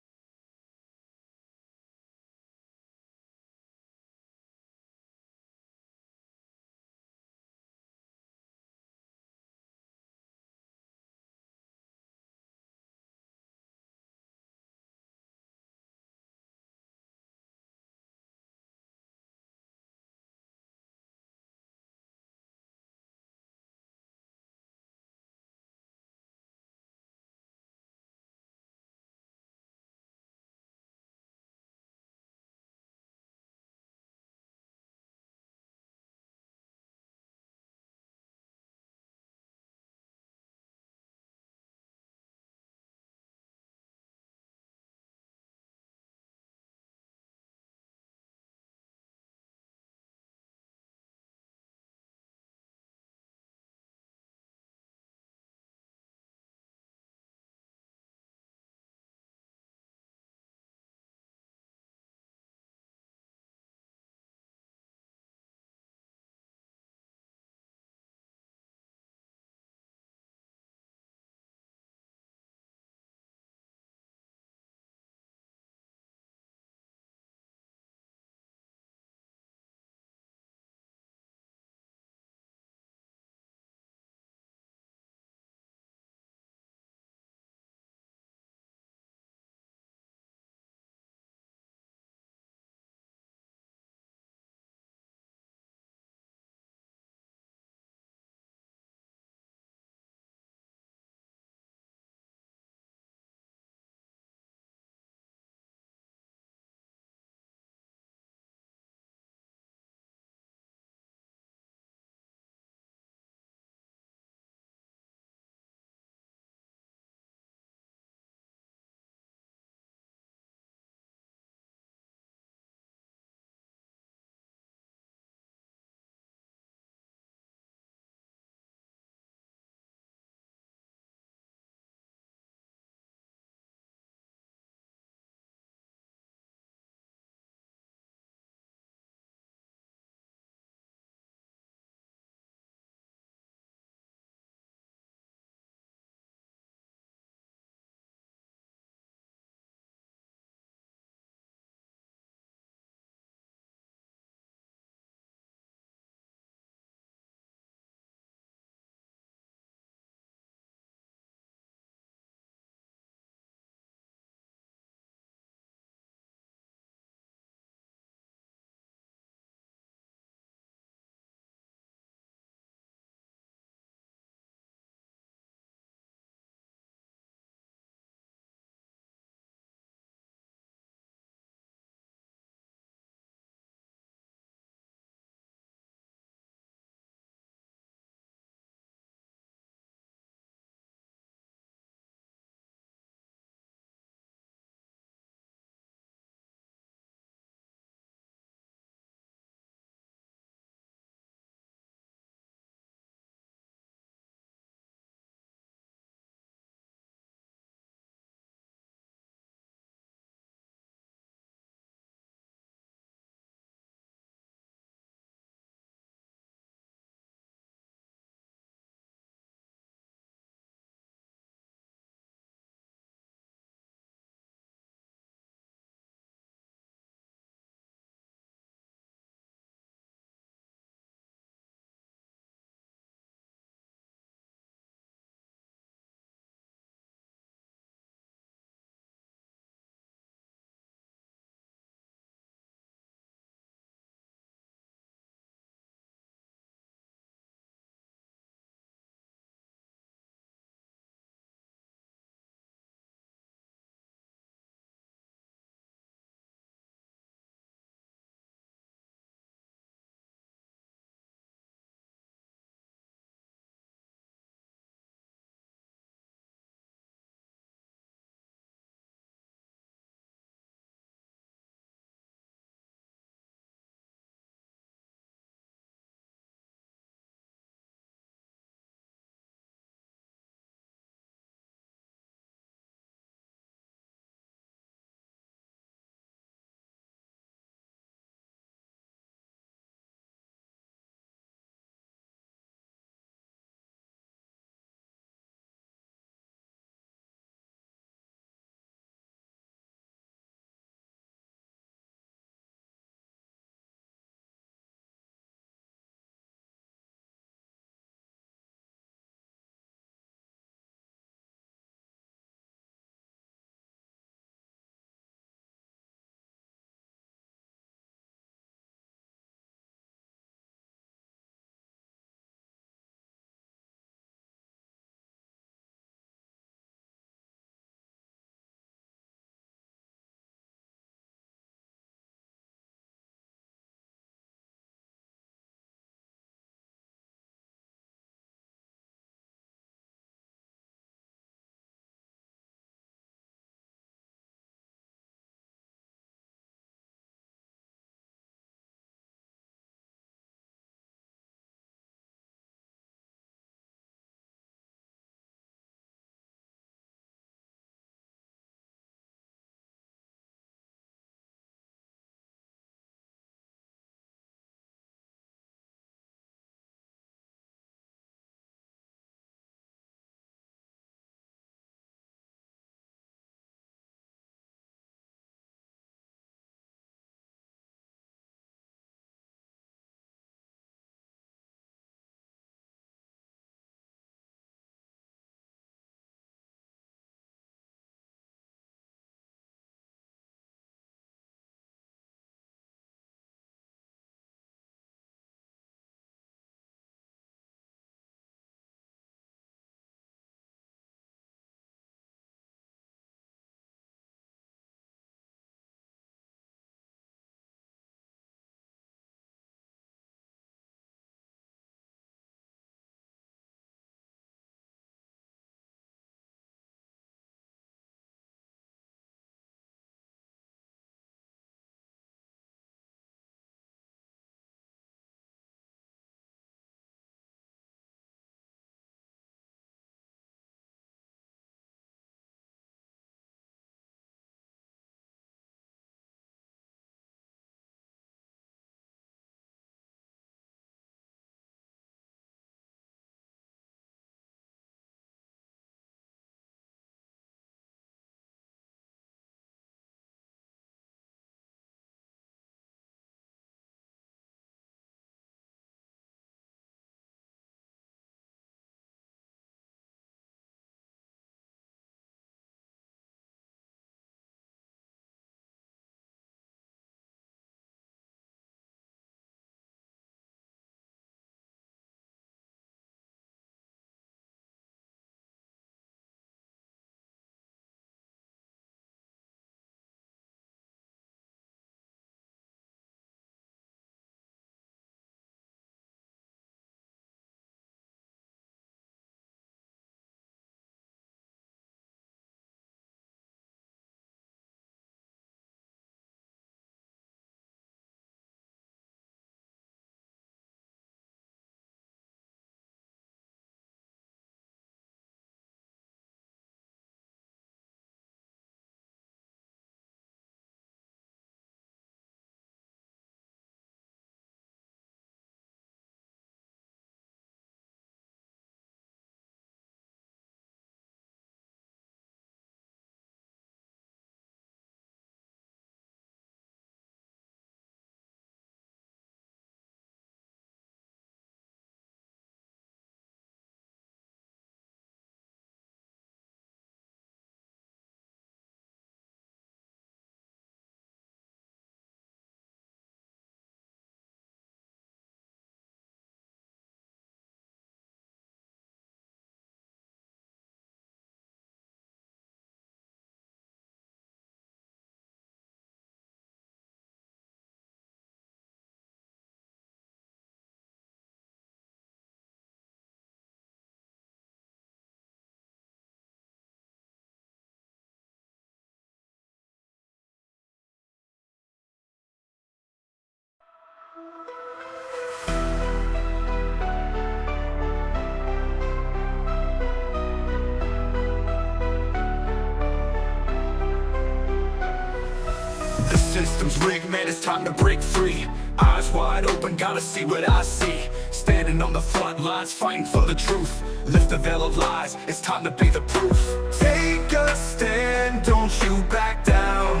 The system's rigged, man, it's time to break free. Eyes wide open, gotta see what I see. Standing on the front lines, fighting for the truth. Lift the veil of lies, it's time to be the proof. Take a stand, don't you back down.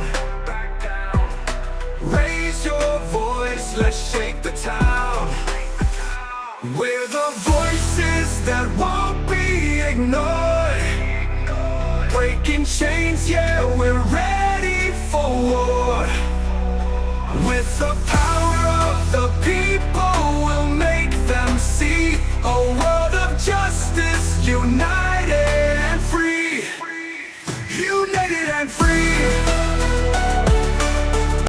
Raise your voice, let's shake the town. We're the voices that won't be ignored. Breaking chains, yeah, we're ready for war. With the power